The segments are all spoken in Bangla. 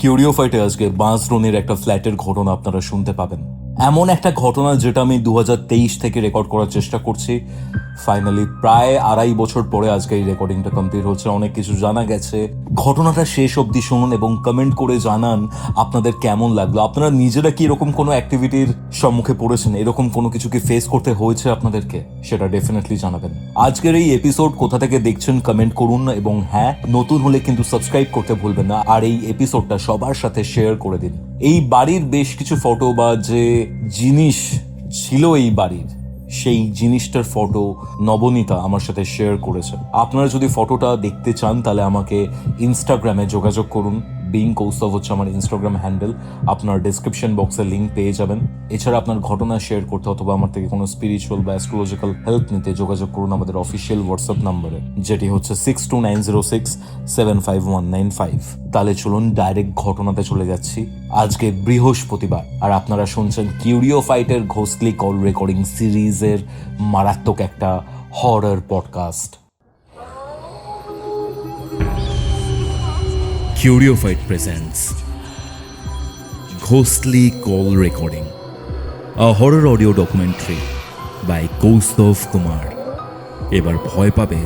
কিউরিও ফাইটে আজকে বাঁশরনির একটা ফ্ল্যাটের ঘটনা আপনারা শুনতে পাবেন। এমন একটা ঘটনা যেটা আমি 2023 থেকে রেকর্ড করার চেষ্টা করছি। ফাইনালি প্রায় 2.5 বছর পরে আজকে এই রেকর্ডিংটা কমপ্লিট হচ্ছে। অনেক কিছু জানা গেছে। ঘটনাটা শেষ অবধি শুনুন এবং কমেন্ট করে জানান আপনাদের কেমন লাগলো। আপনারা নিজেরা কি এরকম কোনো অ্যাক্টিভিটির সম্মুখে পড়েছেন, এরকম কোনো কিছু কি ফেস করতে হয়েছে আপনাদেরকে, সেটা ডেফিনেটলি জানাবেন। আজকের এই এপিসোড কোথা থেকে দেখছেন কমেন্ট করুন, এবং হ্যাঁ, নতুন হলে কিন্তু সাবস্ক্রাইব করতে ভুলবেন না, আর এই এপিসোডটা সবার সাথে শেয়ার করে দিন। এই বাড়ির বেশ কিছু ফটো বা যে জিনিস ছিল এই বাড়ির, সেই জিনিসটার ফটো নবনীতা আমার সাথে শেয়ার করেছে। আপনারা যদি ফটোটা দেখতে চান তাহলে আমাকে ইনস্টাগ্রামে যোগাযোগ করুন। বিং কৌস্তভ হচ্ছে আমার ইনস্টাগ্রাম হ্যান্ডেল। আপনার ডিসক্রিপশন বক্সে লিঙ্ক পেয়ে যাবেন। এছাড়া আপনার ঘটনা শেয়ার করতে অথবা আমার থেকে কোনো স্পিরিচুয়াল বা অ্যাস্ট্রোলজিক্যাল হেল্প নিতে যোগাযোগ করুন আমাদের অফিসিয়াল হোয়াটসঅ্যাপ নাম্বারে, যেটি হচ্ছে 6290675195। তাহলে চলুন ডাইরেক্ট ঘটনাতে চলে যাচ্ছি। আজকে বৃহস্পতিবার, আর আপনারা শুনছেন কিউরিও ফাইটের ঘোস্টলি কল রেকর্ডিং সিরিজের মারাত্মক একটা horror podcast. Curiophyte presents Ghostly Call Recording, a horror audio documentary by Kaustav Kumar. এবার ভয় পাবে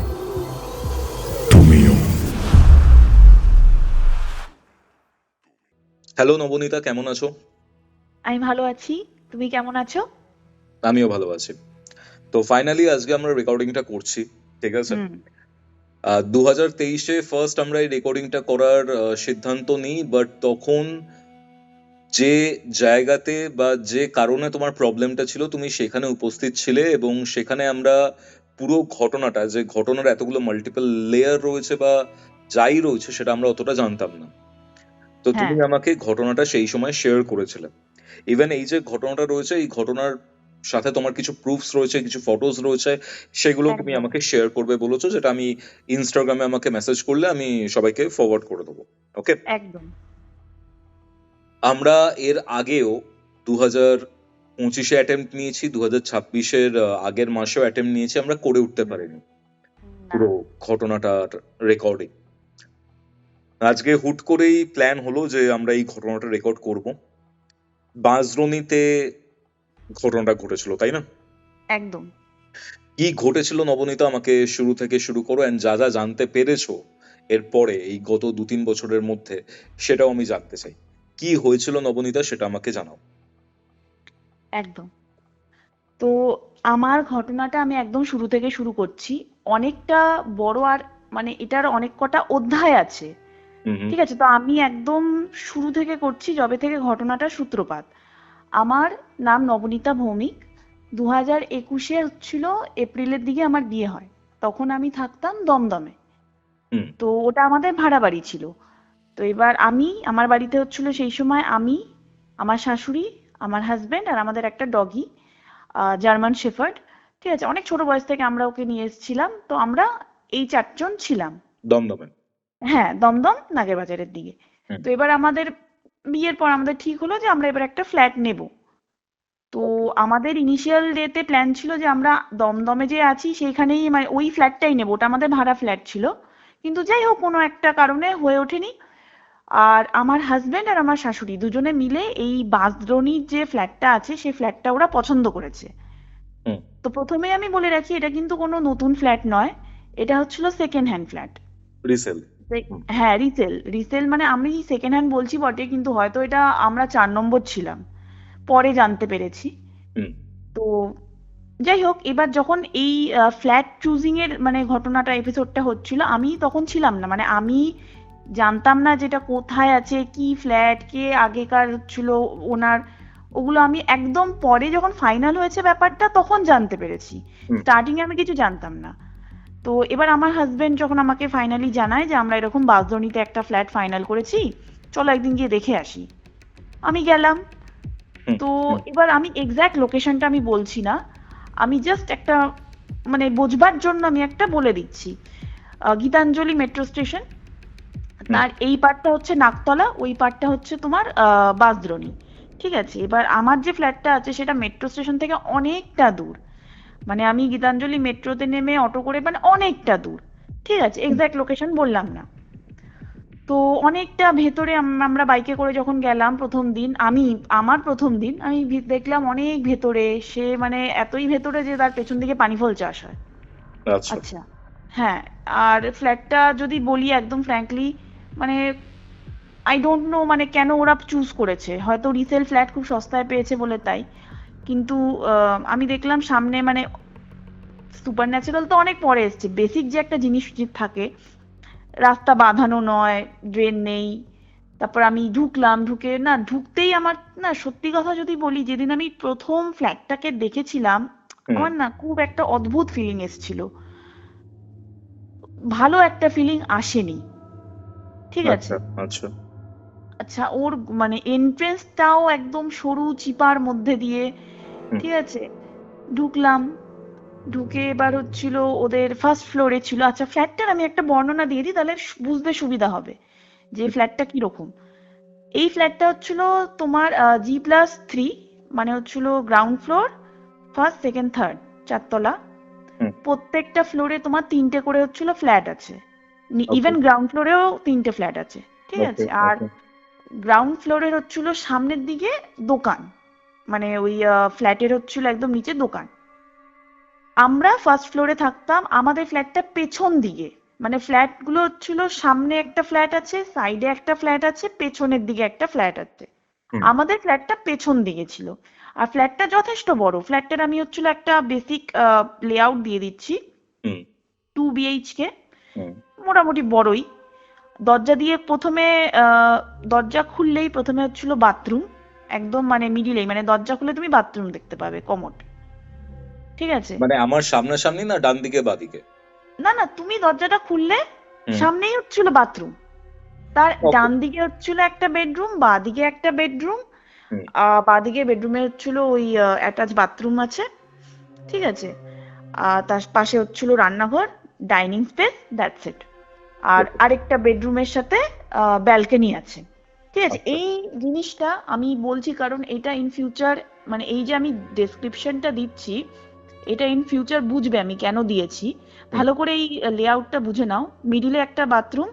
তুমিও। হ্যালো নবনীতা, কেমন আছো? আমি ভালো আছি, তুমি কেমন আছো? আমিও ভালো আছি। তো ফাইনালি আজকে আমরা রেকর্ডিংটা করছি, ঠিক আছে? 2023-এ ফার্স্ট আমরা এই রেকর্ডিংটা করার সিদ্ধান্ত নিই, বাট তখন যে জায়গাতে বা যে কারণে তোমার প্রবলেমটা ছিল তুমি সেখানে উপস্থিত ছিলে, এবং সেখানে আমরা পুরো ঘটনাটা, যে ঘটনার এতগুলো মাল্টিপল লেয়ার রয়েছে বা যাই রয়েছে, সেটা আমরা অতটা জানতাম না। তো তুমি আমাকে ঘটনাটা সেই সময় শেয়ার করেছিলে। ইভেন এই যে ঘটনাটা রয়েছে, এই ঘটনার সাথে তোমার কিছু প্রুফস রয়েছে, কিছু ফটোস রয়েছে, সেগুলো তুমি একদম। আমাকে শেয়ার করবে বলেছো, যেটা আমি ইনস্টাগ্রামে আমাকে মেসেজ করলে আমি সবাইকে ফরওয়ার্ড করে দেবো। ওকে, একদম। আমরা এর আগেও 2025-এ অ্যাটেম্প্ট নিয়েছি, 2026-এর আগের মাসেও অ্যাটেম্প্ট নিয়েছি, আমরা করে উঠতে পারিনি পুরো ঘটনাটার রেকর্ডিং। আজকে হুট করেই প্ল্যান হলো যে আমরা এই ঘটনাটা রেকর্ড করব। বাঁশরনিতে ঘটনাটা ঘটেছিল, তাই না? একদম। কি ঘটেছিল নবনীতা, আমাকে শুরু থেকে শুরু করো, এন্ড যা যা জানতে পেরেছো এরপরে এই গত 2-3 বছরের মধ্যে, সেটাও আমি জানতে চাই। কি হয়েছিল নবনীতা, সেটা আমাকে জানাও। একদম। তো আমার ঘটনাটা আমি একদম শুরু থেকে শুরু করছি। অনেকটা বড়, আর মানে এটার অনেক কটা অধ্যায় আছে। হুম। ঠিক আছে, তো আমি একদম শুরু থেকে করছি, যবে থেকে ঘটনাটার সূত্রপাত। আমার নাম নবনীতা ভৌমিক। 2021-এ হচ্ছিল এপ্রিলের দিকে আমার বিয়ে হয়। তখন আমি থাকতাম দমদমে। হুম। তো ওটা আমাদের ভাড়া বাড়ি ছিল। তো এবার আমার বাড়িতে হচ্ছিল সেই সময় আমি, আমার শাশুড়ি, আমার হাজবেন্ড আর আমাদের একটা ডগি, জার্মান শেফার্ড। ঠিক আছে, অনেক ছোট বয়স থেকে আমরা ওকে নিয়ে এসেছিলাম। তো আমরা এই 4 জন ছিলাম। দমদমে। হ্যাঁ, দমদম নাগের বাজারের দিকে। হুম। তো এবার আমাদের বিয়ের পর আমাদের ঠিক হলো যে আমরা এবার একটা ফ্ল্যাট নেব। তো আমাদের ইনিশিয়াল ডেতে প্ল্যান ছিল যে আমরা দমদমে যে আছি সেইখানেই, মানে ওই ফ্ল্যাটটাই নেব। ওটা আমাদের ভাড়া ফ্ল্যাট ছিল, কিন্তু যাই হোক কোনো একটা কারণে হয়ে ওঠেনি। আর আমার হাজবেন্ড আর আমার শাশুড়ি দুজনে মিলে এই বাঁশদ্রোণীর যে ফ্ল্যাটটা আছে সেই ফ্ল্যাটটা ওরা পছন্দ করেছে। হুম। তো প্রথমেই আমি বলে রাখি, এটা কিন্তু কোনো নতুন ফ্ল্যাট নয়। এটা হচ্ছিল সেকেন্ড হ্যান্ড ফ্ল্যাট। রিসেল। হ্যাঁ, রিসেল। রিসেল মানে আমি সেকেন্ড হ্যান্ড বলছি বটে, কিন্তু হয়তো এটা আমরা 4 নম্বর ছিলাম, পরে জানতে পেরেছি। হুম। তো যাই হোক, এবার যখন এই ফ্ল্যাট চুজিং এর মানে ঘটনাটা, এপিসোডটা হচ্ছিল, আমি তখন ছিলাম না, মানে আমি জানতাম না যেটা কোথায় আছে, কি ফ্ল্যাট, কে আগেকার হচ্ছিল ওনার। ওগুলো আমি একদম পরে যখন ফাইনাল হয়েছে ব্যাপারটা তখন জানতে পেরেছি। স্টার্টিং এ আমি কিছু জানতাম না। তো এবার আমার হাজবেন্ড যখন আমাকে ফাইনালি জানায় যে আমরা এরকম বাঁশদ্রোণীতে একটা ফ্ল্যাট ফাইনাল করেছি, চলো একদিন গিয়ে দেখে আসি। আমি গেলাম। তো এবার আমি এক্সাক্ট লোকেশনটা আমি বলছি না, আমি জাস্ট একটা মানে বোঝবার জন্য আমি একটা বলে দিচ্ছি। গীতাঞ্জলি মেট্রো স্টেশন, তার এই পার্টটা হচ্ছে নাকতলা, ওই পার্টটা হচ্ছে তোমার বাঁশদ্রোণী। ঠিক আছে, এবার আমার যে ফ্ল্যাটটা আছে সেটা মেট্রো স্টেশন থেকে অনেকটা দূর। মানে আমি গীতাঞ্জলি মেট্রোতে নেমে অটো করে, মানে অনেকটা দূর। ঠিক আছে, এক্সাক্ট লোকেশন বললাম না। তো অনেকটা ভেতরে আমরা বাইকে করে যখন গেলাম প্রথম দিন, আমার প্রথম দিন আমি দেখলাম অনেক ভেতরে, সে মানে এতই ভেতরে যে তার পেছন দিকে পানি ফল চাষ হয়। আচ্ছা। আচ্ছা, হ্যাঁ। আর ফ্ল্যাটটা যদি বলি একদম ফ্র্যাঙ্কলি, মানে আই ডোন্ট নো মানে কেন ওরা চুজ করেছে, হয়তো রিসেল ফ্ল্যাট খুব সস্তায় পেয়েছে বলে তাই। কিন্তু আমি দেখলাম সামনে মানে সুপার ন্যাচারাল তো অনেক পরে এসছে, বেসিক যে একটা জিনিস যে থাকে, রাস্তা বাঁধানো নয়, ড্রেন নেই। তারপর আমি ঢুকলাম, ঢুকে না ঢুকতেই আমার, না সত্যি কথা যদি বলি, যেদিন আমি প্রথম ফ্ল্যাটটাকে দেখেছিলাম হুম। আমার না খুব একটা অদ্ভুত ফিলিং এসেছিল, ভালো একটা ফিলিং আসেনি। ঠিক আছে। আচ্ছা আচ্ছা। আচ্ছা, ওর মানে এন্ট্রেন্সটাও একদম সরু চিপার মধ্যে দিয়ে, হুম। ঠিক আছে। ঢুকলাম, ঢুকে এবার হচ্ছিল ওদের ফার্স্ট ফ্লোরে ছিল। আচ্ছা, ফ্ল্যাটটার আমি একটা বর্ণনা দিয়ে দিই, তাহলে বুঝতে সুবিধা হবে যে ফ্ল্যাটটা কিরকম। এই ফ্ল্যাটটা হচ্ছিল তোমার G+3, মানে হচ্ছিল ground floor, first second third, 4 তলা। হুম। প্রত্যেকটা ফ্লোরে তোমার 3টে করে হচ্ছিল ফ্ল্যাট আছে, Okay. ইভেন গ্রাউন্ড ফ্লোরেও 3টে ফ্ল্যাট আছে, ঠিক Okay, আছে। আর okay. গ্রাউন্ড ফ্লোরের হচ্ছিল সামনের দিকে দোকান, মানে ওই ফ্ল্যাটের হচ্ছিল একদম নিচে দোকান। আমরা ফার্স্ট ফ্লোরে থাকতাম, আমাদের ফ্ল্যাটটা পেছন দিকে, মানে ফ্ল্যাটগুলো হচ্ছিল সামনে একটা ফ্ল্যাট আছে, সাইডে একটা ফ্ল্যাট আছে, পেছনের দিকে একটা ফ্ল্যাট আছে। হুম। আমাদের ফ্ল্যাটটা পেছন দিকে ছিল। আর ফ্ল্যাটটা যথেষ্ট বড়। ফ্ল্যাটটার আমি হচ্ছিল একটা বেসিক লেআউট দিয়ে দিচ্ছি। হুম। 2 BHK, হুম। মোটামুটি বড়ই। দরজা দিয়ে প্রথমে দরজা খুললেই প্রথমে হচ্ছিল বাথরুম, একদম মানে মিডিলেই, মানে দরজা খুলে তুমি বাথরুম দেখতে পাবে, কমোড, ঠিক আছে। মানে আমার সামনাসামনি না ডান দিকে বা দিকে? না না, তুমি দরজাটা খুললে হুম। সামনেই হচ্ছিল বাথরুম, তার Okay. ডান দিকে হচ্ছিল একটা বেডরুম, বাঁ দিকে একটা বেডরুম, হুম। বাঁ দিকে বেডরুমে হচ্ছিল ওই অ্যাটাচ বাথরুম আছে, ঠিক আছে। তার পাশে হচ্ছিল রান্নাঘর, ডাইনিং স্পেস, দ্যাটস ইট। আর Okay. আরেকটা বেডরুমের সাথে ব্যালকনি আছে, ঠিক আছে। আচ্ছা। এই জিনিসটা আমি বলছি কারণ এটা ইন ফিউচার, মানে এই যে আমি ডেসক্রিপশনটা দিচ্ছি, এটা ইন ফিউচার বুঝবে আমি কেন দিয়েছি। ভালো করে এই লেআউটটা বুঝে নাও। মিডিলে একটা বাথরুম,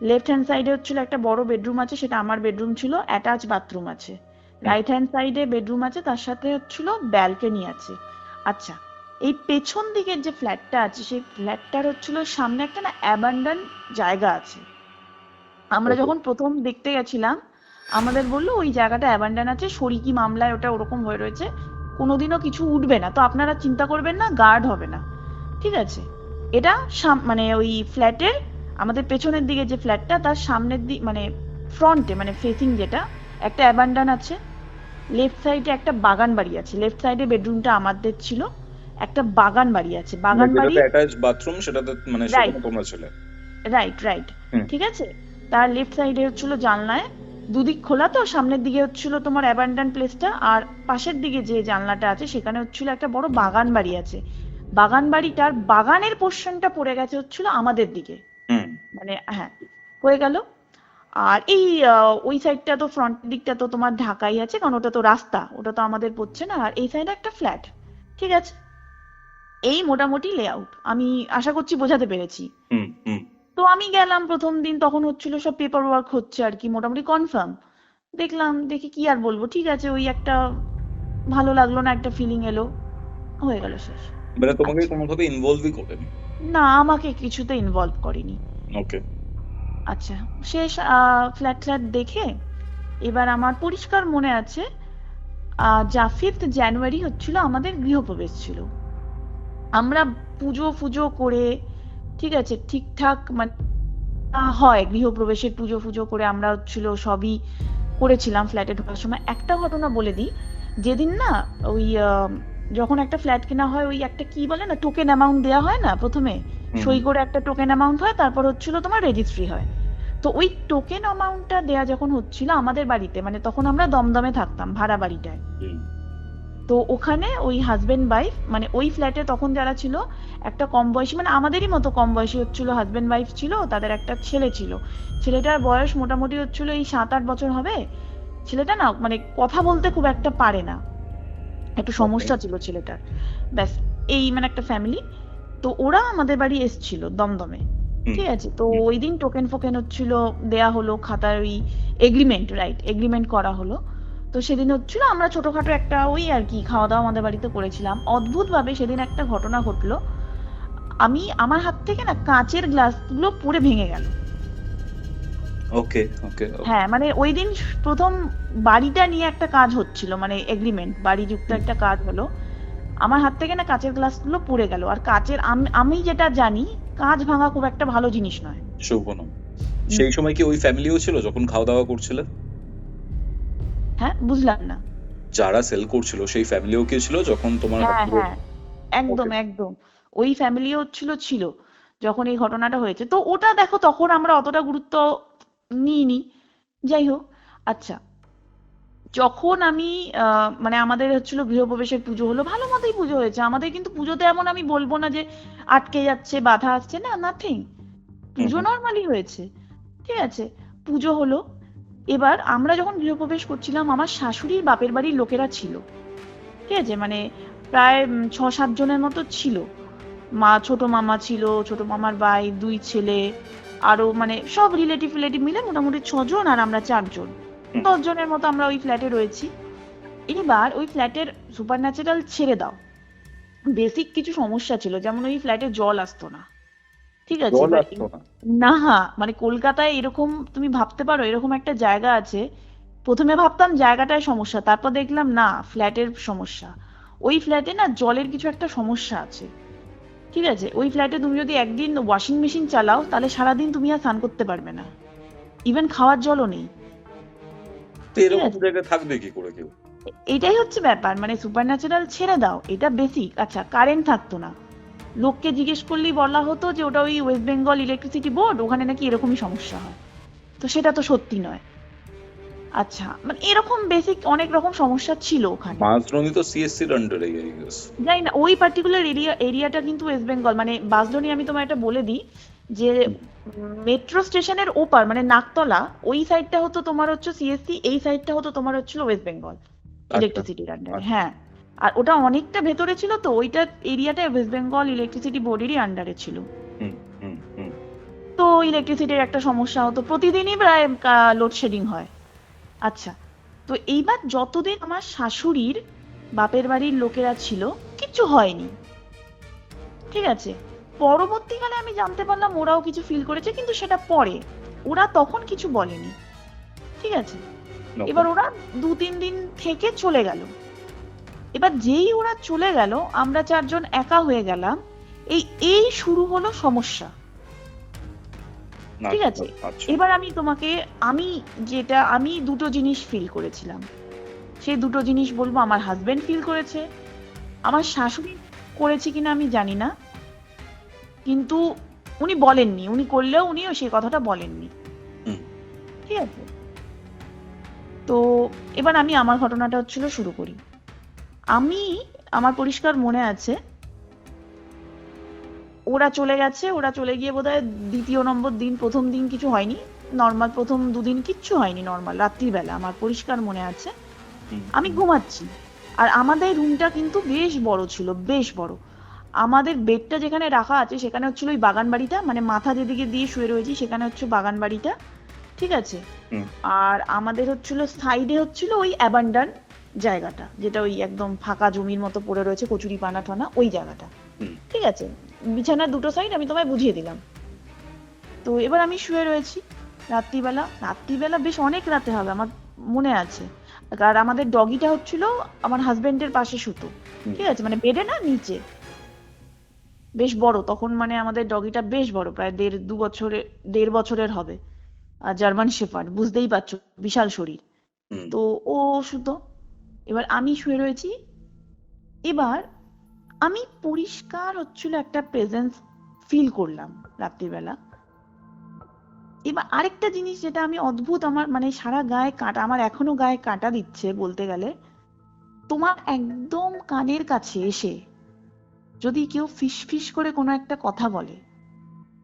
লেফট হ্যান্ড সাইডে হচ্ছিল একটা বড় বেডরুম আছে, সেটা আমার বেডরুম ছিল, অ্যাটাচ বাথরুম আছে। রাইট হ্যান্ড সাইডে বেডরুম আছে, তার সাথে হচ্ছিল ব্যালকনি আছে। আচ্ছা, এই পেছন দিকের যে ফ্ল্যাটটা আছে, সেই ফ্ল্যাটটার হচ্ছিল সামনে একটা না অ্যাবান্ডন জায়গা আছে। আমরা Okay. যখন প্রথম দেখতে গেছিলাম, আমাদের বললো ওই জায়গাটা অ্যাবান্ডন আছে, শরিকি মামলায় ওটা ওরকম হয়ে রয়েছে, কোনোদিনও কিছু উঠবে না, তো আপনারা চিন্তা করবেন না, গার্ড হবে না, ঠিক আছে। এটা মানে ওই ফ্ল্যাটের আমাদের পেছনের দিকে যে ফ্ল্যাটটা, তার সামনের দিক মানে ফ্রন্টে, মানে ফেসিং যেটা, একটা অ্যাবান্ডন আছে। লেফট সাইডে একটা বাগান বাড়ি আছে, লেফট সাইডে বেডরুমটা আমাদের ছিল, একটা বাগান বাড়ি আছে, বাগান বাড়ি, যেটাতে অ্যাটাচ বাথরুম সেটাতে মানে রাইট সেখানে তোমরা ছিলে? রাইট রাইট, হুম। ঠিক আছে। তার লেফট সাইডে হচ্ছিল জানলায়, দুদিক খোলা, তো সামনের দিকে হচ্ছিল তোমার অ্যাবান্ডন প্লেসটা, আর পাশের দিকে যে জানলাটা আছে সেখানে হচ্ছিল একটা বড় বাগান বাড়ি আছে। বাগান বাড়িটার বাগানের পোর্শনটা পড়ে গেছে হচ্ছিল আমাদের দিকে, হুম। মানে হ্যাঁ, হয়ে গেল। আর এই ওই সাইডটা তো ফ্রন্ট দিকটা তো তোমার ঢাকাই আছে, কারণ ওটা তো রাস্তা, ওটা তো আমাদের পড়ছে না। আর এই সাইডে একটা ফ্ল্যাট, ঠিক আছে। এই মোটামুটি লেআউট, আমি আশা করছি বোঝাতে পেরেছি। হুম। হুম। তো আমি গেলাম প্রথম দিন, তখন হচ্ছিল সব পেপার ওয়ার্ক হচ্ছে আর কি, মোটামুটি কনফার্ম। দেখলাম, দেখি কি আর বলবো, ঠিক আছে, ওই একটা ভালো লাগলো না, একটা ফিলিং এলো, হয়ে গেল, শেষ। মানে তোমাকে আচ্ছা, কোনোভাবে ইনভলভই করেনি? না আমাকে কিছুতে ইনভলভ করেনি। ওকে। আচ্ছা, শেষ। ফ্ল্যাট ফ্ল্যাট দেখে এবার আমার পরিষ্কার মনে আছে, 5th জানুয়ারি হচ্ছিল আমাদের গৃহপ্রবেশ ছিল। আমরা পুজো ফুজো করে, ঠিক আছে, ঠিকঠাক মানে হয় গৃহপ্রবেশের পুজো ফুজো করে আমরা হচ্ছিল সবই করেছিলাম। ফ্ল্যাটে ঢোকার সময় একটা ঘটনা বলে দিই, যেদিন না ওই যখন একটা ফ্ল্যাট কেনা হয়, ওই একটা কি বলে না, টোকেন অ্যামাউন্ট দেওয়া হয় না প্রথমে, হুম। সই করে একটা টোকেন অ্যামাউন্ট হয়, তারপর হচ্ছিল তোমার রেজিস্ট্রি হয়। তো ওই টোকেন অ্যামাউন্টটা দেয়া যখন হচ্ছিল আমাদের বাড়িতে, মানে তখন আমরা দমদমে থাকতাম ভাড়া বাড়িটায়, হুম। তো ওখানে ওই হাজবেন্ড ওয়াইফ, মানে ওই ফ্ল্যাটে তখন যারা ছিল, একটা কম বয়সী, মানে আমাদেরই মতো কম বয়সী হচ্ছিল হাজবেন্ড ওয়াইফ ছিল, তাদের একটা ছেলে ছিল। ছেলেটার বয়স মোটামুটি হচ্ছিল এই 7-8 বছর হবে। ছেলেটা না মানে কথা বলতে খুব একটা পারে না, একটু সমস্যা ছিল ছেলেটার, ব্যাস। এই মানে একটা ফ্যামিলি। তো ওরা আমাদের বাড়ি এসছিল দমদমে, ঠিক আছে, তো ওই দিন টোকেন ফোকেন হচ্ছিল, দেয়া হলো খাতার ওই এগ্রিমেন্ট, রাইট, এগ্রিমেন্ট করা হলো। তো সেদিন হচ্ছিল আমরা ছোটখাটো একটা ওই আর কি খাওয়া দাওয়া আমাদের বাড়িতে করেছিলাম। অদ্ভুতভাবে সেদিন একটা ঘটনা ঘটলো, আমার হাত থেকে না কাঁচের গ্লাসগুলো পড়ে ভেঙে গেল। ওকে ওকে হ্যাঁ, মানে ওই দিন প্রথম বাড়িটা নিয়ে একটা কাজ হচ্ছিল, মানে এগ্রিমেন্ট বাড়িযুক্ত একটা কাজ হলো। আমার হাত থেকে না কাঁচের গ্লাসগুলো পড়ে গেল। আর কাঁচের আমি যেটা জানি, কাঁচ ভাঙা খুব একটা ভালো জিনিস নয়। শুভ নয়। সেই সময় কি ওই ফ্যামিলিও ছিল যখন খাওয়া দাওয়া করছিলেন? হ্যাঁ, বুঝলাম না। যারা সেল করছিল সেই ফ্যামিলিও কি ছিল যখন তোমার হ্যাঁ হাত থেকে? হ্যাঁ, একদম Okay. একদম। ওই ফ্যামিলিও ছিল যখন এই ঘটনাটা হয়েছে। তো ওটা দেখো, তখন আমরা অতটা গুরুত্ব নিইনি। যাই হোক, আচ্ছা, যখন আমি মানে আমাদের হচ্ছিল গৃহপ্রবেশের পুজো হলো, ভালো মতোই পুজো হয়েছে আমাদের, কিন্তু পুজোতে এমন আমি বলবো না যে আটকে যাচ্ছে, বাধা আসছে, না, নাথিং। পুজো হুম। নর্মালি হয়েছে, ঠিক আছে। পুজো হলো, এবার আমরা যখন গৃহপ্রবেশ করছিলাম, আমার শাশুড়ির বাপের বাড়ির লোকেরা ছিল, ঠিক আছে, মানে প্রায় ৬-৭ জনের মতো ছিল। ছোট মামা ছিল, ছোট মামার ভাই, 2 ছেলে, আরো মানে সব রিলেটিভ মিলে মোটামুটি 6 জন, আর আমরা 4 জন, হুম। 10 জনের মতো আমরা ওই ফ্ল্যাটে রয়েছি। এবার ওই ফ্ল্যাটের সুপারন্যাচারাল ছেড়ে দাও, বেসিক কিছু সমস্যা ছিল, যেমন ওই ফ্ল্যাটে জল আসতো না, ঠিক আছে। জল এবার আসতো না? না, মানে কলকাতায় এরকম তুমি ভাবতে পারো, এরকম একটা জায়গা আছে। প্রথমে ভাবতাম জায়গাটায় সমস্যা, তারপর দেখলাম না, ফ্ল্যাটের সমস্যা। ওই ফ্ল্যাটে না জলের কিছু একটা সমস্যা আছে, ঠিক আছে। ওই ফ্ল্যাটে তুমি যদি একদিন ওয়াশিং মেশিন চালাও, তাহলে সারাদিন তুমি আর স্নান করতে পারবে না, ইভেন খাওয়ার জলও নেই, তো ঠিক এরকম আছে। জায়গায় থাকবে কি করে কেউ? এটাই হচ্ছে ব্যাপার, মানে সুপারন্যাচারাল ছেড়ে দাও, এটা বেসিক। আচ্ছা, কারেন্ট থাকতো না, লোককে জিজ্ঞেস করলেই বলা হতো যে ওটা ওই ওয়েস্ট বেঙ্গল ইলেকট্রিসিটি বোর্ড, ওখানে নাকি এরকমই সমস্যা হয়। তো সেটা তো সত্যি নয়। আচ্ছা, মানে এরকম বেসিক অনেক রকম সমস্যা ছিল ওখানে। মাঝরণী তো সিএসসির আন্ডারে, আই গেস। জানি না, ওই পার্টিকুলার এরিয়াটা কিন্তু ওয়েস্ট বেঙ্গল, মানে বাসডনি, আমি তোমায় এটা বলে দিই যে মেট্রো স্টেশনের ওপার মানে নাকতলা, ওই সাইডটা হতো তোমার হচ্ছে সিএসসি, এই সাইডটা হতো তোমার হচ্ছিল ওয়েস্ট বেঙ্গল ইলেকট্রিসিটির আন্ডারে। হ্যাঁ, আর ওটা অনেকটা ভেতরে ছিল, তো ওইটা এরিয়াটা ওয়েস্ট বেঙ্গল ইলেকট্রিসিটি বোর্ডেরই আন্ডারে ছিল। হুম হুম হুম তো ইলেকট্রিসিটির একটা সমস্যা হতো, প্রতিদিনই প্রায় লোডশেডিং হয়। আচ্ছা, তো এইবার যতদিন আমার শাশুড়ির বাপের বাড়ির লোকেরা ছিল, কিচ্ছু হয়নি, ঠিক আছে। পরবর্তীকালে আমি জানতে পারলাম ওরাও কিছু ফিল করেছে, কিন্তু সেটা পরে, ওরা তখন কিছু বলেনি, ঠিক আছে। এবার ওরা 2-3 দিন থেকে চলে গেল। এবার যেই ওরা চলে গেল, আমরা 4 জন একা হয়ে গেলাম। এই এই শুরু হলো সমস্যা, ঠিক আছে। আচ্ছা। এবার আমি দুটো জিনিস ফিল করেছিলাম, সেই দুটো জিনিস বলবো। আমার হাজবেন্ড ফিল করেছে, আমার শাশুড়ি করেছে কিনা আমি জানি না, কিন্তু উনি বলেননি, উনি করলেও উনিও সেই কথাটা বলেননি, হুম। ঠিক আছে। তো এবার আমি আমার ঘটনাটা হচ্ছিল শুরু করি। আমার পরিষ্কার মনে আছে, ওরা চলে গেছে, ওরা চলে গিয়ে বোধহয় দ্বিতীয় নম্বর দিন, প্রথম দিন কিছু হয়নি, নর্মাল প্রথম 2 দিন কিচ্ছু হয়নি, নর্মাল রাত্রিবেলা আমার পরিষ্কার মনে আছে। আমি ঘুমাচ্ছি, আর আমাদের রুমটা কিন্তু বেশ বড় ছিল, বেশ বড়। আমাদের বেডটা যেখানে রাখা আছে সেখানে হচ্ছিল ওই বাগান বাড়িটা, মানে মাথা যেদিকে দিয়ে শুয়ে রয়েছি সেখানে হচ্ছে বাগান বাড়িটা, ঠিক আছে। আর আমাদের হচ্ছিল সাইডে হচ্ছিল ওই অ্যাবান্ডান জায়গাটা, যেটা ওই একদম ফাঁকা জমির মতো পড়ে রয়েছে, কচুরি পানা ঠানা ওই জায়গাটা, ঠিক আছে। বিছানার দুটো সাইড আমি তোমায় বুঝিয়ে দিলাম। তো এবার আমি শুয়ে রয়েছি রাত্রিবেলা, বেশ অনেক রাতে হবে আমার মনে আছে। আর আমাদের ডগিটা হচ্ছিল আমার হাজবেন্ডের পাশে শুতো, ঠিক আছে, মানে বেডে না, নিচে, বেশ বড় তখন, মানে আমাদের ডগিটা বেশ বড়, প্রায় 1.5 বছরের হবে। আর জার্মান শেফার্ড, বুঝতেই পারছো, বিশাল শরীর। তো ও শুতো, এবার আমি শুয়ে রয়েছি। এবার আমি পরিষ্কার হচ্ছিল একটা প্রেজেন্স ফিল করলাম রাত্রিবেলা। এবার আরেকটা জিনিস যেটা আমি অদ্ভুত, আমার মানে সারা গায়ে কাঁটা, আমার এখনো গায়ে কাঁটা দিচ্ছে বলতে গেলে, তোমার একদম কানের কাছে এসে যদি কেউ ফিস ফিস করে কোনো একটা কথা বলে,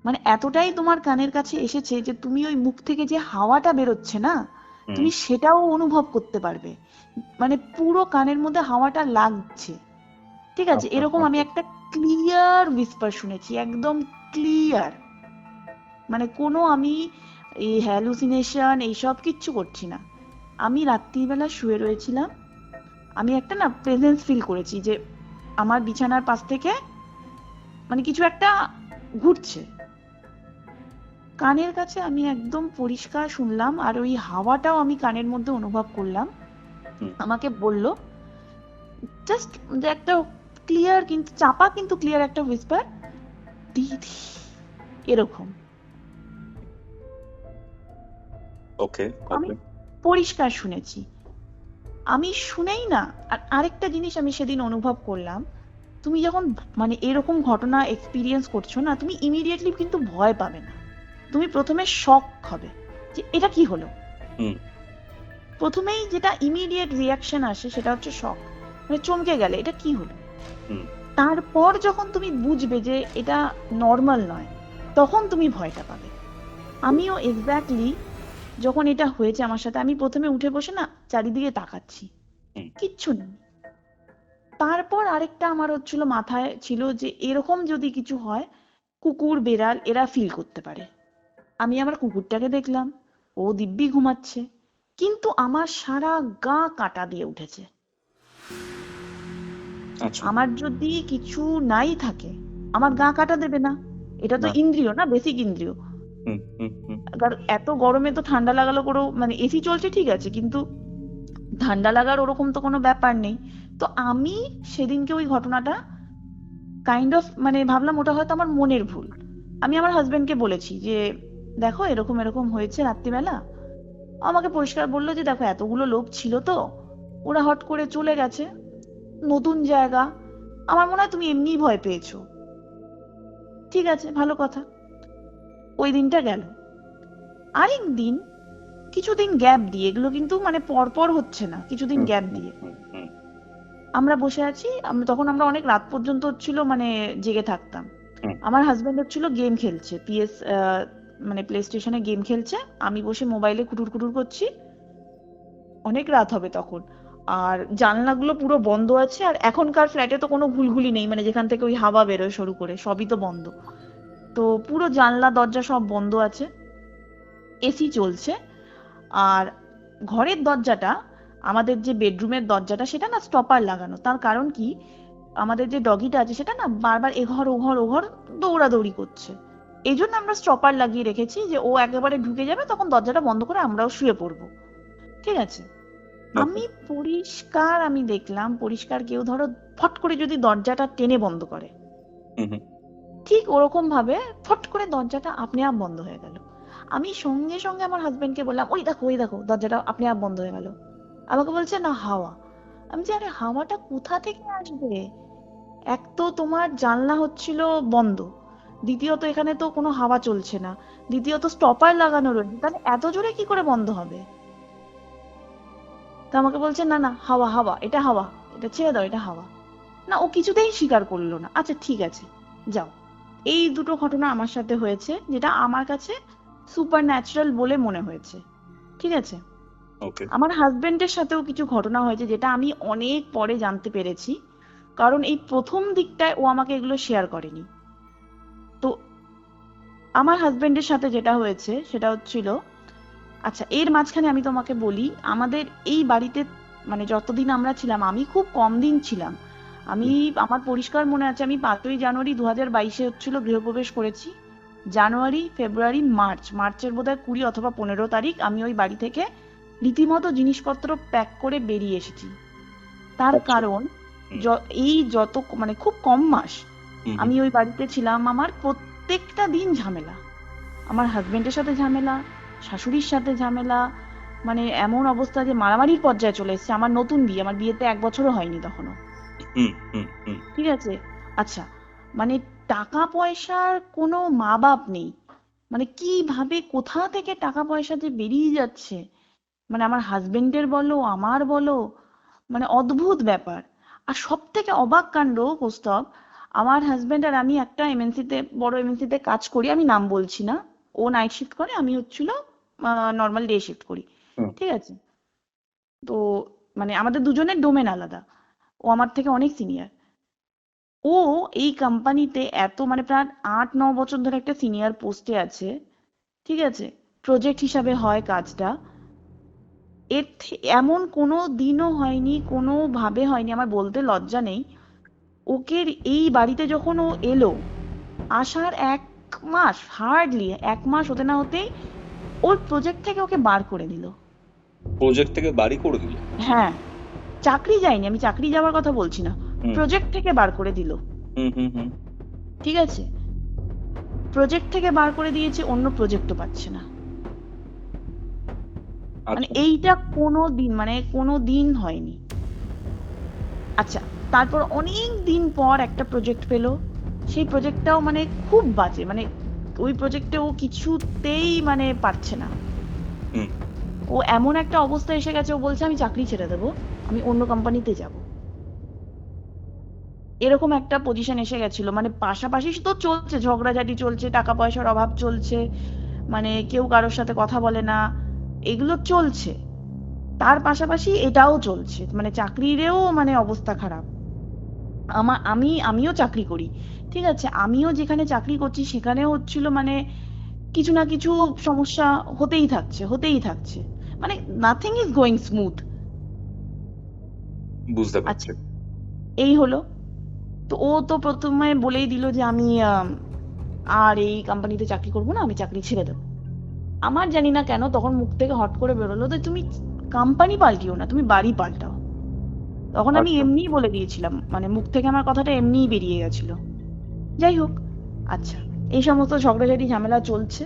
মানে এতটাই তোমার কানের কাছে এসেছে যে তুমি ওই মুখ থেকে যে হাওয়াটা বেরোচ্ছে না, তুমি সেটাও অনুভব করতে পারবে, মানে পুরো কানের মধ্যে হাওয়াটা লাগছে, ঠিক আছে। এরকম আমি একটা ক্লিয়ার উইসপার শুনেছি, একদম ক্লিয়ার, মানে কোনো আমি এই হ্যালুসিনেশন এইসব কিচ্ছু করছি না। আমি রাত্রিবেলা শুয়ে রয়েছিলাম, আমি একটা না প্রেজেন্স ফিল করেছি যে আমার বিছানার পাশ থেকে মানে কিছু একটা ঘুরছে। কানের কাছে আমি একদম পরিষ্কার শুনলাম, আর ওই হাওয়াটাও আমি কানের মধ্যে অনুভব করলাম। হুম। আমাকে বলল জাস্ট যে একটা ক্লিয়ার, কিন্তু চাপা কিন্তু ক্লিয়ার একটা হুইসপার, দিদি, এরকম। ওকে, আমি ওকে। পরিষ্কার শুনেছি। আমি শুনেই না। আর আরেকটা জিনিস আমি সেদিন অনুভব করলাম, তুমি যখন মানে এরকম ঘটনা এক্সপিরিয়েন্স করছো না, তুমি ইমিডিয়েটলি কিন্তু ভয় পাবে না। তুমি প্রথমে শক হবে যে এটা কি হলো। হুম। প্রথমেই যেটা ইমিডিয়েট রিয়াকশন আসে সেটা হচ্ছে শক, মানে চমকে গেলে এটা কি হলো। হুম। তারপর যখন তুমি বুঝবে যে এটা নর্মাল নয়, তখন তুমি ভয়টা পাবে। আমিও এক্স্যাক্টলি যখন এটা হয়েছে আমার সাথে, আমি প্রথমে উঠে বসে না চারিদিকে তাকাচ্ছি, হুম। কিচ্ছু নেই। তারপর আরেকটা আমার হচ্ছিল, মাথায় ছিল যে এরকম যদি কিছু হয়, কুকুর বেড়াল এরা ফিল করতে পারে। আমি আমার কুকুরটাকে দেখলাম, ও দিব্যি ঘুমাচ্ছে, কিন্তু আমার সারা গা কাঁটা দিয়ে উঠেছে। আচ্ছা। আমার যদি কিছু নাই থাকে, আমার গা কাঁটা দেবে না। এটা তো না। ইন্দ্রিয় না, বেসিক ইন্দ্রিয়। হুম, হুম, হুম। কারণ এত গরমে তো ঠান্ডা লাগালো করেও, মানে এসি চলছে ঠিক আছে, কিন্তু ঠান্ডা লাগার ওরকম তো কোনো ব্যাপার নেই। তো আমি সেদিনকে ওই ঘটনাটা কাইন্ড অফ মানে ভাবলাম ওটা হয়তো আমার মনের ভুল। আমি আমার হাজবেন্ডকে বলেছি যে দেখো এরকম এরকম হয়েছে রাত্রিবেলা। আমাকে পরিষ্কার বললো যে দেখো এতগুলো লোক ছিল তো, ওরা হট করে চলে গেছে, নতুন জায়গা, আমার মনে হয় তুমি এমনিই ভয় পেয়েছো। ঠিক আছে, ভালো কথা। ওই দিনটা গেল। আরেক দিন, কিছুদিন গ্যাপ দিয়ে, এগুলো কিন্তু মানে পরপর হচ্ছে না, কিছুদিন হুম, গ্যাপ হুম, দিয়ে হুম, হুম, আমরা বসে আছি। তখন আমরা অনেক রাত পর্যন্ত হচ্ছিল মানে জেগে থাকতাম। হুম। আমার হাজবেন্ড হচ্ছিল গেম খেলছে, পিএস মানে প্লে স্টেশনে গেম খেলছে, আমি বসে মোবাইলে কুটুর কুটুর করছি। অনেক রাত হবে তখন, আর জানলাগুলো পুরো বন্ধ আছে, আর এখনকার ফ্ল্যাটে তো কোনো ঘুলঘুলি নেই, মানে যেখান থেকে ওই হাওয়া বেরোয় শুরু করে সবই তো বন্ধ। তো পুরো জানলা দরজা সব বন্ধ আছে, এসি চলছে। আর ঘরের দরজাটা, আমাদের যে বেডরুমের দরজাটা, সেটা না স্টপার লাগানো। তার কারণ কি, আমাদের যে ডগিটা আছে সেটা না বারবার এঘর ওঘর ওঘর দৌড়াদৌড়ি করছে। এই জন্য আমরা স্টপার লাগিয়ে রেখেছি, যে ও একেবারে ঢুকে যাবে তখন দরজাটা বন্ধ করে আমরাও শুয়ে পড়বো। ঠিক আছে। ওকে। আমি পরিষ্কার আমি দেখলাম, পরিষ্কার কেউ ধরো ফট করে যদি দরজাটা টেনে বন্ধ করে, হুম, হুম। ঠিক ওরকম ভাবে ফট করে দরজাটা আপনি আপ বন্ধ হয়ে গেল। আমি সঙ্গে সঙ্গে আমার হাজবেন্ডকে বললাম, ওই দেখো দরজাটা আপনি আপ বন্ধ হয়ে গেল। আমাকে বলছে না হাওয়া। আমি যে আরে হাওয়াটা কোথা থেকে আসবে? এক তো তোমার জানলা হচ্ছিল বন্ধ, দ্বিতীয়ত এখানে তো কোনো হাওয়া চলছে না, দ্বিতীয়ত স্টপার লাগানো রয়েছে, তাহলে এত জোরে কি করে বন্ধ হবে? তো আমাকে বলছে না না হাওয়া হাওয়া, এটা হাওয়া, এটা ছেড়ে দাও, এটা হাওয়া। না, ও কিছুতেই স্বীকার করলো না। আচ্ছা ঠিক আছে, যাও। এই দুটো ঘটনা আমার সাথে হয়েছে, যেটা আমার কাছে সুপার ন্যাচারাল বলে মনে হয়েছে। ঠিক আছে। ওকে। আমার হাজবেন্ডের সাথেও কিছু ঘটনা হয়েছে, যেটা আমি অনেক পরে জানতে পেরেছি, কারণ এই প্রথম দিকটায় ও আমাকে এগুলো শেয়ার করেনি। তো আমার হাজবেন্ডের সাথে যেটা হয়েছে সেটা হচ্ছিল, আচ্ছা এর মাঝখানে আমি তোমাকে বলি, আমাদের এই বাড়িতে মানে যতদিন আমরা ছিলাম, আমি খুব কম দিন ছিলাম। আমি, আমার পরিষ্কার মনে আছে, আমি 5ই জানুয়ারি 2022-এ হচ্ছিল গৃহপ্রবেশ করেছি। জানুয়ারি, ফেব্রুয়ারি, মার্চের বোধহয় 20 অথবা 15 তারিখ আমি ওই বাড়ি থেকে রীতিমতো জিনিসপত্র প্যাক করে বেরিয়ে এসেছি। তার আচ্ছা। কারণ হুম, এই যত মানে খুব কম মাস হুম, হুম, আমি ওই বাড়িতে ছিলাম, আমার প্রত্যেকটা দিন ঝামেলা। আমার হাজবেন্ডের সাথে ঝামেলা, শাশুড়ির সাথে ঝামেলা, মানে এমন অবস্থা যে মারামারির পর্যায়ে চলে এসেছে। আমার নতুন বিয়ে, আমার বিয়েতে 1 বছরও হয়নি তখনও। হুম, হুম, হুম। ঠিক আছে। আচ্ছা, মানে টাকা পয়সার কোনো মা বাপ নেই, মানে কিভাবে কোথা থেকে টাকা পয়সা যে বেরিয়ে যাচ্ছে, মানে আমার হাজবেন্ডের বলো আমার বলো, মানে অদ্ভুত ব্যাপার। আর সব থেকে অবাক কাণ্ড কৌস্তব, আমার হাজবেন্ড আর আমি একটা এমএনসিতে, বড় এমএনসিতে কাজ করি, আমি নাম বলছি না। ও নাইট শিফট করে, আমি হচ্ছিল নর্মাল ডে শিফট করি। হুম। ঠিক আছে। তো মানে আমাদের দুজনের ডোমেন আলাদা, ও আমার থেকে অনেক সিনিয়র। ও এই কোম্পানিতে এত মানে প্রায় 8-9 বছর ধরে একটা সিনিয়র পোস্টে আছে। ঠিক আছে, প্রজেক্ট হিসাবে হয় কাজটা। এমন কোনো দিনও হয়নি, কোনোভাবে হয়নি, আমার বলতে লজ্জা নেই, ওকে এই বাড়িতে যখন ও এলো, আসার 1 মাস, হার্ডলি 1 মাস হতে না হতেই ওর প্রজেক্ট থেকে ওকে বার করে দিল। প্রজেক্ট থেকে বাড়ি করে দিল? হ্যাঁ, চাকরি যায়নি, আমি চাকরি যাওয়ার কথা বলছি না, হুম প্রজেক্ট থেকে বার করে দিল। হুম হুম হুম। ঠিক আছে, প্রজেক্ট থেকে বার করে দিয়েছে, অন্য প্রজেক্টও পাচ্ছে না। মানে আচ্ছা। এইটা কোনো দিন হয়নি। আচ্ছা, তারপর অনেক দিন পর একটা প্রজেক্ট পেলো, সেই প্রজেক্টটাও মানে খুব বাজে, মানে ওই প্রজেক্টে ও কিছুতেই মানে পারছে না। হুম। ও এমন একটা অবস্থা এসে গেছে, ও বলছে আমি চাকরি ছেড়ে দেবো, আমি অন্য কোম্পানিতে যাব। এরকম একটা পজিশন এসে গেছিল, মানে পাশাপাশি তো চলছে, ঝগড়াঝাটি চলছে, টাকা পয়সার অভাব চলছে, মানে কেউ কারোর সাথে কথা বলে না, এগুলো চলছে, তার পাশাপাশি এটাও চলছে, মানে চাকরিরও মানে অবস্থা খারাপ। আমিও চাকরি করি, ঠিক আছে, আমিও যেখানে চাকরি করছি সেখানেও হচ্ছিল মানে কিছু না কিছু সমস্যা হতেই থাকছে, মানে নাথিং ইজ গোয়িং স্মুথ। বুঝতে আচ্ছা, পারছি। এই হলো। তো ও তো প্রথমে বলেই দিল যে আমি আর এই কোম্পানিতে চাকরি করবো না, আমি চাকরি ছেড়ে দেবো। আমার জানি না কেন তখন মুখ থেকে হট করে বেরোলো যে তুমি কোম্পানি পাল্টিও না, তুমি বাড়ি পাল্টাও। তখন আমি আচ্ছা। এমনিই বলে দিয়েছিলাম, মানে মুখ থেকে আমার কথাটা এমনিই বেরিয়ে গেছিল। যাই হোক, আচ্ছা, এই সমস্ত ঝগড়াঝাটি ঝামেলা চলছে।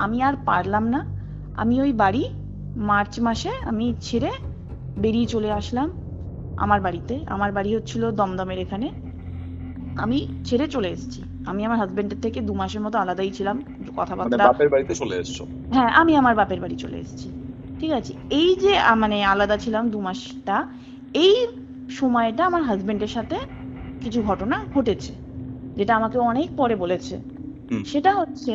আমি আর পারলাম না, আমি ওই বাড়ি মার্চ মাসে আমি ছেড়ে বেরিয়ে চলে আসলাম আমার বাড়ি হচ্ছিল দমদমের এখানে। আমি ছেড়ে চলে এসেছি। আমি আমার হাজবেন্ডের থেকে 2 মাসের মতো আলাদাই ছিলাম, মানে কথাবার্তা। বাপের বাড়িতে চলে এসছো? হ্যাঁ, আমি আমার বাপের বাড়ি চলে এসেছি। ঠিক আছে, এই যে মানে আলাদা ছিলাম 2 মাসটা, এই সময়টা আমার হাজবেন্ডের সাথে কিছু ঘটনা ঘটেছে, যেটা আমাকে অনেক পরে বলেছে। হুম। সেটা হচ্ছে,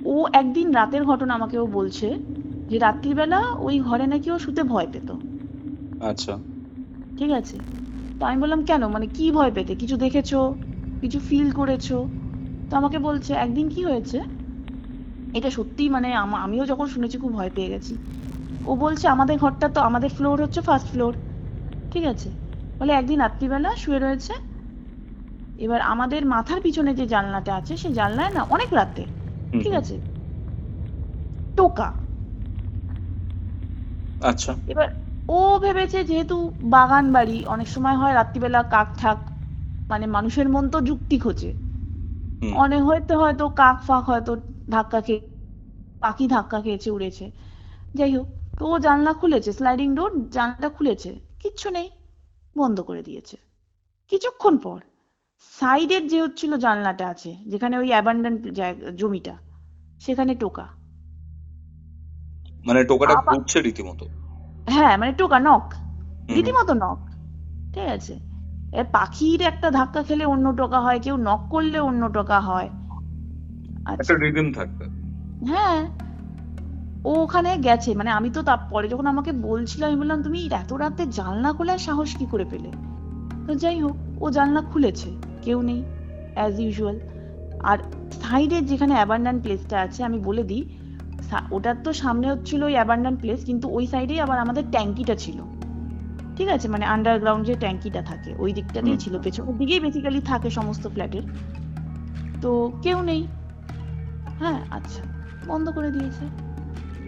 ও একদিন রাতের ঘটনা আমাকে ও বলছে যে রাত্রিবেলা ওই ঘরে নাকি ও শুতে ভয় পেত। আচ্ছা। ঠিক আছে, তো আমি বললাম কেন, মানে কি ভয় পেতে, কিছু দেখেছো, কিছু ফিল করেছো? তো আমাকে বলছে একদিন কি হয়েছে, এটা সত্যি মানে আমিও যখন শুনেছি খুব ভয় পেয়ে গেছি। ও বলছে আমাদের ঘরটা তো, আমাদের ফ্লোর হচ্ছে ফার্স্ট ফ্লোর, ঠিক আছে, বলে একদিন রাত্রিবেলা শুয়ে রয়েছে, এবার আমাদের মাথার পিছনে যে জানলাটা আছে সেই জানলায় না অনেক রাতে, হুম ঠিক হুম। আছে, টোকা। আচ্ছা। এবার ও ভেবেছে যেহেতু বাগান বাড়ি, অনেক সময় হয় রাত্রিবেলা কাক ঠাক, মানে মানুষের মন তো যুক্তি খোঁজে, হুম। অনেক হয়তো কাক ফাক হয়তো ধাক্কা খেয়ে, পাখি ধাক্কা খেয়েছে, উড়েছে। যাই হোক, তো ও জানলা খুলেছে, স্লাইডিং ডোর জানলাটা খুলেছে, কিচ্ছু নেই, বন্ধ করে দিয়েছে। কিছুক্ষণ পর সাইডের যে হচ্ছিল জানলাটা আছে, যেখানে ওই অ্যাবান্ডেন্ট জমিটা, সেখানে টোকা। মানে টোকাটা আবার ঘুরছে রীতিমতো? হ্যাঁ, মানে টোকা নক, হুম হুম। রীতিমতো নক। ঠিক আছে, পাখির একটা ধাক্কা খেলে অন্য টোকা হয়, কেউ নক করলে অন্য টোকা হয়। একটা আচ্ছা, রিদম থাকবে। হ্যাঁ, ও ওখানে গেছে, মানে আমি তো তারপরে যখন আমাকে বলছিল আমি বললাম তুমি এত রাতে জানলা খোলার সাহস কি করে পেলে? তো যাই হোক, ও জানলা খুলেছে, কেউ নেই, অ্যাজ ইউজুয়াল। আর সাইডের যেখানে অ্যাবান্ডান্ট প্লেসটা আছে, আমি বলে দিই, ওটার তো সামনে হচ্ছিল ওই অ্যাবান্ডান্ট প্লেস, কিন্তু ওই সাইডেই আবার আমাদের ট্যাঙ্কিটা ছিল। ঠিক আছে, মানে আন্ডারগ্রাউন্ড যে ট্যাঙ্কিটা থাকে ওই দিকটাতেই হুম। ছিল, পেছনের দিকেই বেসিক্যালি থাকে সমস্ত ফ্ল্যাটের। তো কেউ নেই। হ্যাঁ, আচ্ছা, বন্ধ করে দিয়েছে।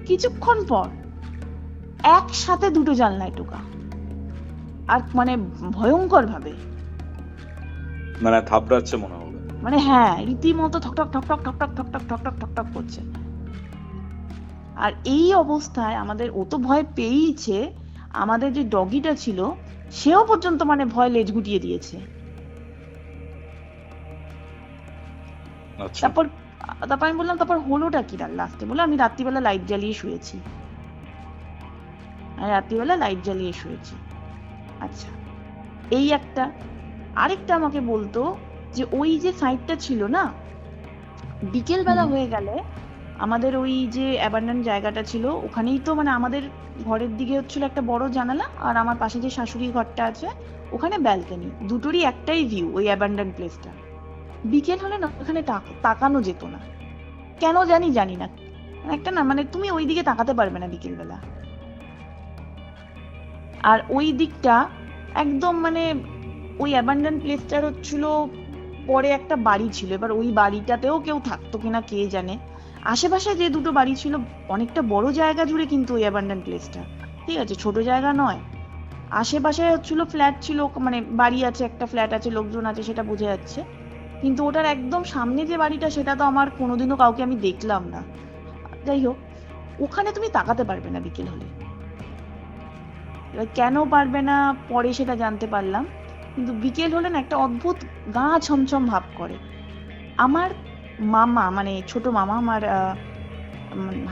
কিছুক্ষণ পর একসাথে দুটো জানলায় টোকা, আর মানে ভয়ঙ্কর ভাবে, মানে থাবড়াচ্ছে মনে হবে। মানে হ্যাঁ, রীতিমতো ঠকঠক ঠকঠক ঠকঠক ঠকঠক ঠকঠক ঠকঠক করছে। আর এই অবস্থায় আমাদের, ও তো ভয় পেয়েইছে, আমাদের যে ডগিটা ছিল সেও পর্যন্ত মানে ভয় লেজ গুটিয়ে দিয়েছে। আচ্ছা। তারপর তারপর আমি বললাম তারপর হলোটা কি লাস্টে, বলে আমি রাত্রিবেলা লাইট জ্বালিয়ে শুয়েছি, আচ্ছা, এই একটা। আরেকটা আমাকে বলতো যে ওই যে সাইডটা ছিল না, বিকেল বেলা হুম। হয়ে গেলে আমাদের ওই যে অ্যাবান্ডান্ট জায়গাটা ছিল ওখানেই তো, মানে আমাদের ঘরের দিকে হচ্ছিল একটা বড় জানালা, আর আমার পাশে যে শাশুড়ি ঘরটা আছে ওখানে ব্যালকনি, দুটোরই একটাই ভিউ, ওই অ্যাবান্ডান্ট প্লেসটা। বিকেল হলে না ওখানে তাকানো যেত না, কেন জানি না, একটা না মানে তুমি ওই দিকে তাকাতে পারবে না বিকেল বেলা। আর ওই দিকটা একদম মানে ওই অ্যাবান্ডন প্লেসটার হচ্ছিল পরে একটা বাড়ি ছিল, এবার ওই বাড়িটাতেও কেউ থাকতো কিনা কে জানে। আশেপাশে যে দুটো বাড়ি ছিল অনেকটা বড় জায়গা জুড়ে কিন্তু ওই অ্যাবান্ডন প্লেসটা, ঠিক আছে, ছোট জায়গা নয়। আশেপাশে হচ্ছিল ফ্ল্যাট ছিল, মানে বাড়ি আছে, একটা ফ্ল্যাট আছে, লোকজন আছে, সেটা বোঝা যাচ্ছে, কিন্তু ওটার একদম সামনে যে বাড়িটা সেটা তো আমার কোনোদিনও কাউকে আমি দেখলাম না। যাই হোক, ওখানে তুমি তাকাতে পারবে না বিকেল হলে। এবার কেন পারবে না পরে সেটা জানতে পারলাম, কিন্তু বিকেল হলে না একটা অদ্ভুত গা ছমছম ভাব করে। আমার মামা মানে ছোট মামা, আমার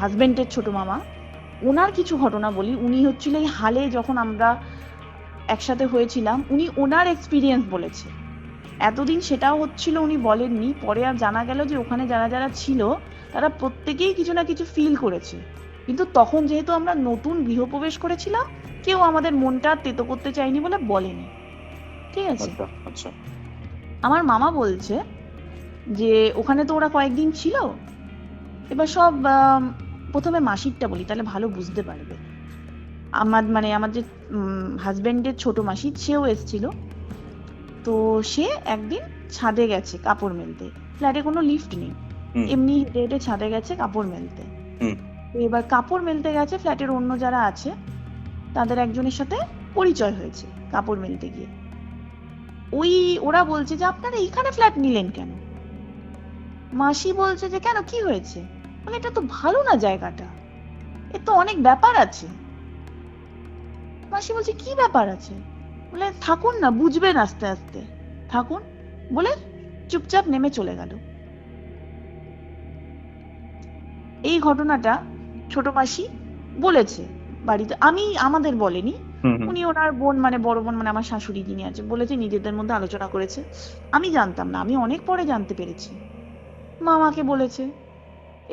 হাজবেন্ডের ছোট মামা, ওনার কিছু ঘটনা বলি। উনি হচ্ছিল এই হালে যখন আমরা একসাথে হয়েছিলাম, উনি ওনার এক্সপিরিয়েন্স বলেছে। এতদিন সেটাও হচ্ছিল উনি বলেননি, পরে আর জানা গেল যে ওখানে যারা যারা ছিল তারা প্রত্যেকেই কিছু না কিছু ফিল করেছে, কিন্তু তখন যেহেতু আমরা নতুন গৃহপ্রবেশ করেছিলাম কেউ আমাদের মনটা তেতো করতে চায়নি বলে বলেনি, ঠিক আছে। আচ্ছা আচ্ছা। আমার মামা বলছে যে ওখানে তো ওরা কয়েকদিন ছিল, এবার সব প্রথমে মাসিরটা বলি তাহলে ভালো বুঝতে পারবে। আমার যে হাজবেন্ডের ছোট মাসি, সেও এসেছিল। তো সে একদিন ছাদে গেছে কাপড় মেলতে, ফ্ল্যাটে কোনো লিফট নেই, হুম এমনি হেঁটে হেঁটে ছাদে গেছে কাপড় মেলতে। হুম তো এবার কাপড় মেলতে গেছে, ফ্ল্যাটের অন্য যারা আছে তাদের একজনের সাথে পরিচয় হয়েছে কাপড় মেলতে গিয়ে। ওরা বলছে যে আপনারা এইখানে ফ্ল্যাট নিলেন কেন? মাসি বলছে যে কেন, কি হয়েছে? বলে এটা তো ভালো না জায়গাটা, এর তো অনেক ব্যাপার আছে। মাসি বলছে কি ব্যাপার আছে? বলে থাকুন না, বুঝবেন আস্তে আস্তে, থাকুন, বলে চুপচাপ নেমে চলে গেল। এই ঘটনাটা ছোট মাসি বলেছে বাড়িতে, আমাদের বলেনি। হুম হুম। উনি ওনার বোন মানে বড় বোন মানে আমার শাশুড়ি যিনি আছে বলেছে, নিজেদের মধ্যে আলোচনা করেছে। আমি জানতাম না, আমি অনেক পরে জানতে পেরেছি, মামাকে বলেছে।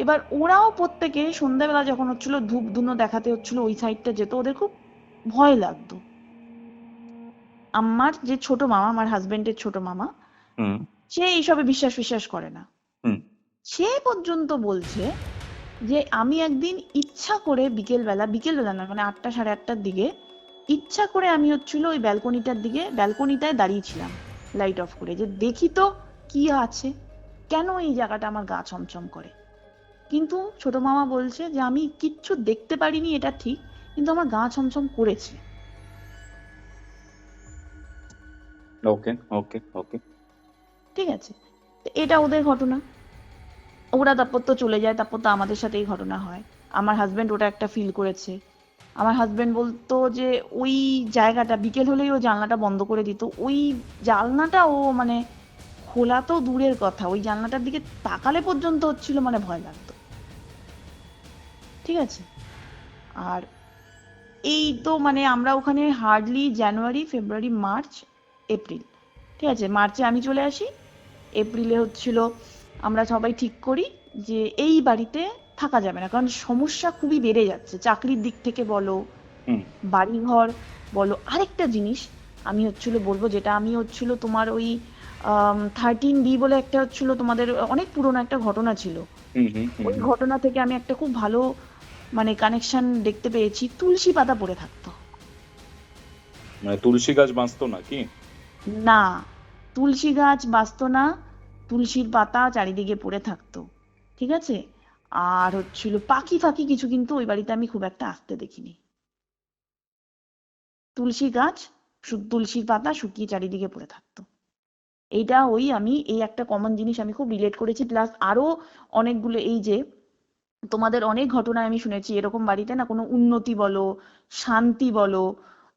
এবার ওরাও প্রত্যেকে সন্ধ্যাবেলা যখন হচ্ছিল ধূপ ধুনো দেখাতে হচ্ছিল ওই সাইডটা যেত, ওদের খুব ভয় লাগতো। আমার যে ছোট মামা, আমার হাজবেন্ডের ছোট মামা, হুম সে এইসবে বিশ্বাস করে না। হুম। সে পর্যন্ত বলছে যে আমি একদিন ইচ্ছা করে বিকেলবেলা না মানে 8টা সাড়ে 8টার দিকে ইচ্ছা করে আমি হচ্ছিল ওই ব্যালকনিটায় দাঁড়িয়েছিলাম লাইট অফ করে, যে দেখি তো কি আছে, কেন এই জায়গাটা আমার গা ছমছম করে। কিন্তু ছোট মামা বলছে যে আমি কিচ্ছু দেখতে পারিনি, এটা ঠিক, কিন্তু আমার গা ছমছম করেছে। ওকে ওকে ওকে। ঠিক আছে, তো এটা ওদের ঘটনা। ওরা তারপর তো চলে যায়, তারপর তো আমাদের সাথে এই ঘটনা হয়। আমার হাজবেন্ড ওটা একটা ফিল করেছে। আমার হাজবেন্ড বলতো যে ওই জায়গাটা বিকেল হলেই ও জানলাটা বন্ধ করে দিত, ওই জানলাটা ও মানে খোলা তো দূরের কথা, ওই জানলাটার দিকে তাকালে পর্যন্ত হচ্ছিল মানে ভয় লাগতো, ঠিক আছে। আর এই তো মানে আমরা ওখানে হার্ডলি জানুয়ারি ফেব্রুয়ারি মার্চ এপ্রিল, ঠিক আছে, মার্চে আমি চলে আসি, এপ্রিলে হচ্ছিল আমরা সবাই ঠিক করি যে এই বাড়িতে থাকা যাবে না, কারণ সমস্যা খুবই বেড়ে যাচ্ছে, চাকরির দিক থেকে বলো, হুম বাড়িঘর বলো। আরেকটা জিনিস আমি হচ্ছিল বলবো, যেটা আমি হচ্ছিল তোমার ওই 13B বলে একটা হচ্ছিল তোমাদের অনেক পুরনো একটা ঘটনা ছিল, হুম হুম হুম ওই হুম। ঘটনা থেকে আমি একটা খুব ভালো মানে কানেকশন দেখতে পেয়েছি। তুলসী পাতা পড়ে থাকতো, মানে তুলসী গাছ বাঁচতো নাকি? না তুলসী গাছ বাঁচতো না, তুলসীর পাতা চারিদিকে পড়ে থাকতো, ঠিক আছে। আর হচ্ছিল পাখি ফাঁকি কিছু কিন্তু ওই বাড়িতে আমি খুব একটা আসতে দেখিনি। তুলসী গাছ, তুলসীর পাতা শুকিয়ে চারিদিকে পড়ে থাকতো। এইটা ওই আমি এই একটা কমন জিনিস আমি খুব রিলেট করেছি, প্লাস আরো অনেকগুলো এই যে তোমাদের অনেক ঘটনা আমি শুনেছি এরকম বাড়িতে না কোনো উন্নতি বলো, শান্তি বলো,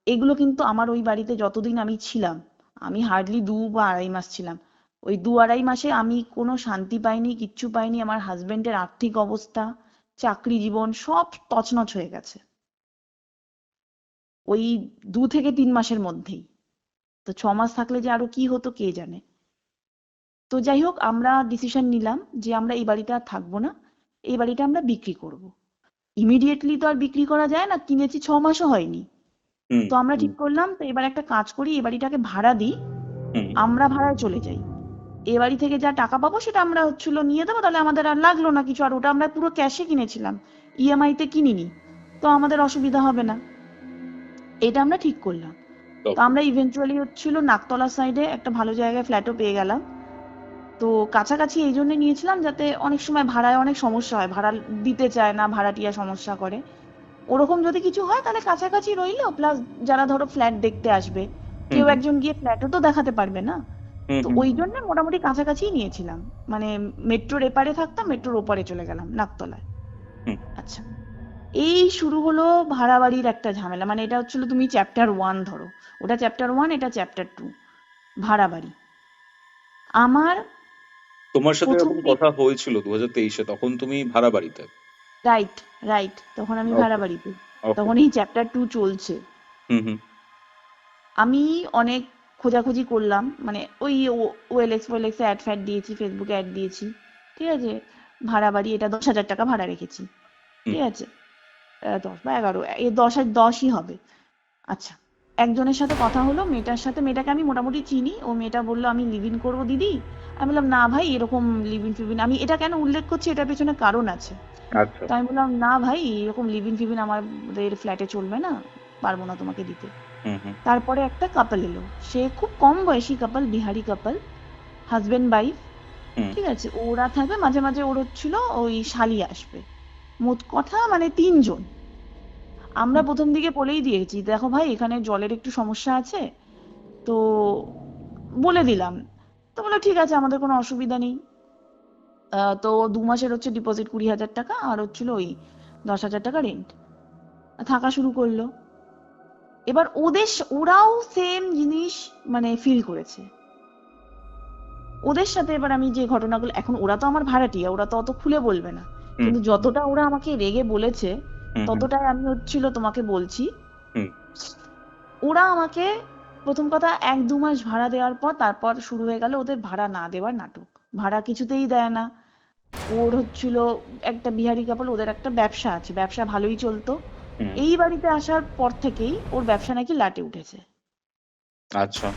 এগুলো কিন্তু আমার ওই বাড়িতে যতদিন আমি ছিলাম, আমি হার্ডলি 2 বা 2.5 মাস ছিলাম, ওই 2-2.5 মাসে আমি কোনো শান্তি পাইনি, কিচ্ছু পাইনি। আমার হাজবেন্ডের আর্থিক অবস্থা, চাকরি জীবন সব তছনছ হয়ে গেছে ওই 2 থেকে 3 মাসের মধ্যেই। তো 6 মাস থাকলে যে আরো কি হতো কে জানে। তো যাই হোক, আমরা ডিসিশন নিলাম যে আমরা এই বাড়িতে আর থাকবো না, এই বাড়িটা আমরা বিক্রি করব। ইমিডিয়েটলি তো আর বিক্রি করা যায় না, কিনেছি 6 মাসও হয়নি। হুম তো আমরা হুম ঠিক করলাম তো এবার একটা কাজ করি, এই বাড়িটাকে ভাড়া দিই, হুম আমরা ভাড়ায় চলে যাই। এ বাড়ি থেকে যা টাকা পাবো সেটা আমরা হচ্ছিল নিয়ে দেবো, তাহলে আমাদের আর লাগলো না কিছু, আর ওটা আমরা পুরো ক্যাশে কিনেছিলাম, ইএমআই তে কিনিনি, তো আমাদের অসুবিধা হবে না, এটা আমরা ঠিক করলাম। তো আমরা ইভেন্চুয়ালি হচ্ছিল নাকতলা সাইডে একটা ভালো জায়গায় ফ্ল্যাটও পেয়ে গেলাম। তো কাছাকাছি এই জন্য নিয়েছিলাম যাতে অনেক সময় ভাড়ায় অনেক সমস্যা হয়, ভাড়া দিতে চায় না, ভাড়াটিয়া সমস্যা করে, ওরকম যদি কিছু হয় তাহলে কাছাকাছি রইলো, প্লাস যারা ধরো ফ্ল্যাট দেখতে আসবে কেউ হুম, একজন গিয়ে ফ্ল্যাটও তো দেখাতে পারবে না। হুম, তো হুম, ওই জন্য মোটামুটি কাছাকাছি নিয়েছিলাম, মানে মেট্রোর এপারে থাকতাম, মেট্রোর ওপারে চলে গেলাম নাকতলায়। হুম। আচ্ছা, এই শুরু হলো ভাড়া বাড়ির একটা ঝামেলা, মানে এটা হচ্ছিল তুমি চ্যাপ্টার 1 ধরো, ওটা চ্যাপ্টার 1, এটা চ্যাপ্টার 2, ভাড়া বাড়ি। আমার তোমার সাথে প্রথম এরকম কথা হয়েছিল 2023-এ, তখন তুমি ভাড়া বাড়িতে? রাইট, রাইট, তখন আমি ভাড়া ওকে, বাড়িতে, ওকে। তখন এই চ্যাপ্টার 2 চলছে। হুম, হুম, আমি অনেক খোঁজাখুঁজি করলাম, মানে ওই ওএলএক্স ফোএলএক্স এ অ্যাড ফ্যাড দিয়েছি, ফেসবুকে অ্যাড দিয়েছি, ঠিক আছে, ভাড়া বাড়ি, এটা 10,000 টাকা ভাড়া রেখেছি, হুম, ঠিক আছে, 10 বা 11, এই 10ই হবে। আচ্ছা, একজনের সাথে কথা হলো, মেয়েটার সাথে, মেয়েটাকে আমি মোটামুটি চিনি, ও মেয়েটা বললো আমি লিভ ইন করবো দিদি। আমি বললাম না ভাই, এরকম লিভ ইন ফিভিন, আমি এটা কেন উল্লেখ করছি, এটার পেছনে কারণ আছে। আচ্ছা। তো আমি বললাম না ভাই, এরকম লিভ ইন ফিভিন আমাদের ফ্ল্যাটে চলবে না, পারবো না তোমাকে দিতে। হুম, হুম, তারপরে একটা কাপল এলো, সে খুব কম বয়সী কাপল, বিহারি কাপল, হাজবেন্ড ওয়াইফ, হুম, ঠিক আছে, ওরা থাকবে, মাঝে মাঝে ওর হচ্ছিল ওই শালি আসবে, মোট কথা মানে 3 জন। আমরা হুম, প্রথম দিকে বলেই দিয়েছি দেখো ভাই এখানে জলের একটু সমস্যা আছে, তো বলে দিলাম। তো বললো ঠিক আছে, আমাদের কোনো অসুবিধা নেই। তো 2 মাসের হচ্ছে ডিপোজিট 20,000 টাকা, আর হচ্ছিল ওই 10,000 টাকা রেন্ট, থাকা শুরু করলো। এবার ওরাও সেম জিনিস মানে ফিল করেছে। ওদের সাথে এবার আমি যে ঘটনাগুলো, এখন ওরা তো আমার ভাড়াটিয়া, ওরা তো অত খুলে বলবে না, হুম, কিন্তু যতটা ওরা আমাকে রেগে বলেছে হুম, হুম, ততটাই আমি হচ্ছিল তোমাকে বলছি। হুম, ওরা আমাকে প্রথম কথা 1-2 মাস ভাড়া দেওয়ার পর তারপর শুরু হয়ে গেল ওদের ভাড়া না দেওয়ার নাটক, ভাড়া কিছুতেই দেয় না। ওর হচ্ছিল একটা বিহারি কাপল, ওদের একটা ব্যবসা আছে, ব্যবসা ভালোই চলতো, হুম। এই বাড়িতে আসার পর থেকেই ওর ব্যবসা নাকি লাটে উঠেছে, আচ্ছা।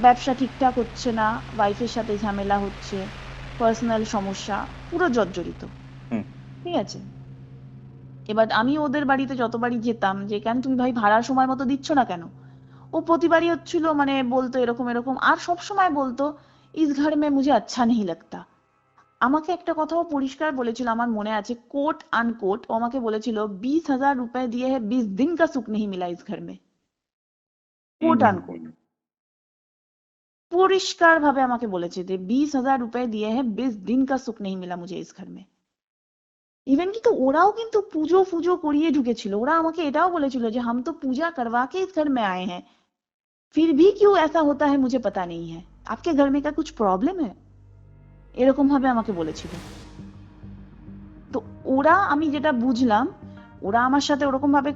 ব্যবসা ঠিকঠাক হচ্ছে না, ওয়াইফের সাথে ঝামেলা হচ্ছে, পার্সোনাল সমস্যা, পুরো জর্জরিত, হুম, ঠিক আছে। এবার আমি ওদের বাড়িতে যতবারই যেতাম যে কেন তুমি ভাই ভাড়া সময় মতো দিচ্ছ না কেন, ও প্রতিবারই হচ্ছিল মানে বলতো এরকম এরকম, আর সব সময় বলতো ইস ঘর মে মুঝে আচ্ছা নেই লাগতা। আমাকে একটা কথাও পরিষ্কার বলেছিল, আমার মনে আছে, কোট আনকোট, ও আমাকে বলেছিল 20,000 रुपए दिए है 20 दिन का सुख नहीं मिला इस घर में, হুম, কোট আনকোট, হুম। পরিষ্কার ভাবে আমাকে বলেছে যে 20,000 रुपए दिए है 20 दिन का सुख नहीं मिला मुझे इस घर में। ইভেন কিন্তু ওরাও কিন্তু পুজো ফুজো করিয়ে ঢুকেছিল, ওরা আমাকে এটাও বলেছিল যে हम तो पूजा करवा के इस घर में आए हैं, फिर भी क्यों ऐसा होता है मुझे पता नहीं है, आपके घर में क्या कुछ प्रॉब्लम है, এরকম ভাবে আমাকে বলেছিল। তো ওরা, আমি যেটা বুঝলাম, ওরা আমার সাথে ওরকম ভাবে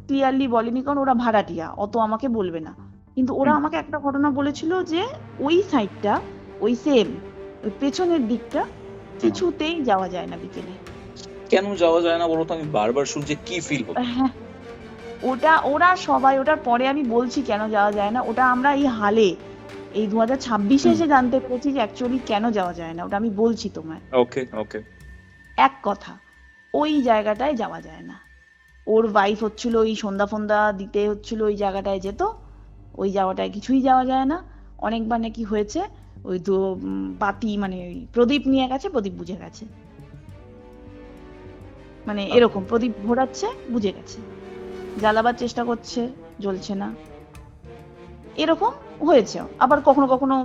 ক্লিয়ারলি বলেনি, কারণ ওরা ভাড়াটিয়া, অত আমাকে বলবে না, কিন্তু ওরা হুম, আমাকে একটা ঘটনা বলেছিল যে ওই সাইডটা, ওই সেম ওই পেছনের দিকটা হুম। কিছুতেই যাওয়া যায় না বিকেলে। কেন যাওয়া যায় না বলো তো? আমি বারবার শুনছি, কি ফিল হতো? হ্যাঁ, ওটা ওরা সবাই, ওটার পরে আমি বলছি কেন যাওয়া যায় না, ওটা আমরা এই হালে এই 2026-এ হুম, এসে জানতে পেরেছি যে অ্যাকচুয়ালি কেন যাওয়া যায় না, ওটা আমি বলছি তোমায়। ওকে, ওকে। এক কথা, ওই জায়গাটায় যাওয়া যায় না, ওর ওয়াইফ হচ্ছিল ওই সন্ধ্যা ফন্দা দিতে হচ্ছিল ওই জায়গাটায় যেত, ওই জায়গাটায় কিছুই যাওয়া যায় না। অনেকবার নাকি হয়েছে, ওই তো বাতি মানে ওই প্রদীপ নিয়ে গেছে, প্রদীপ বুঝে গেছে, মানে এরকম প্রদীপ ঘোরাচ্ছে, বুঝে গেছে, জ্বালাবার চেষ্টা করছে, জ্বলছে না, এরকম হয়েছে। আবার কখনো কখনো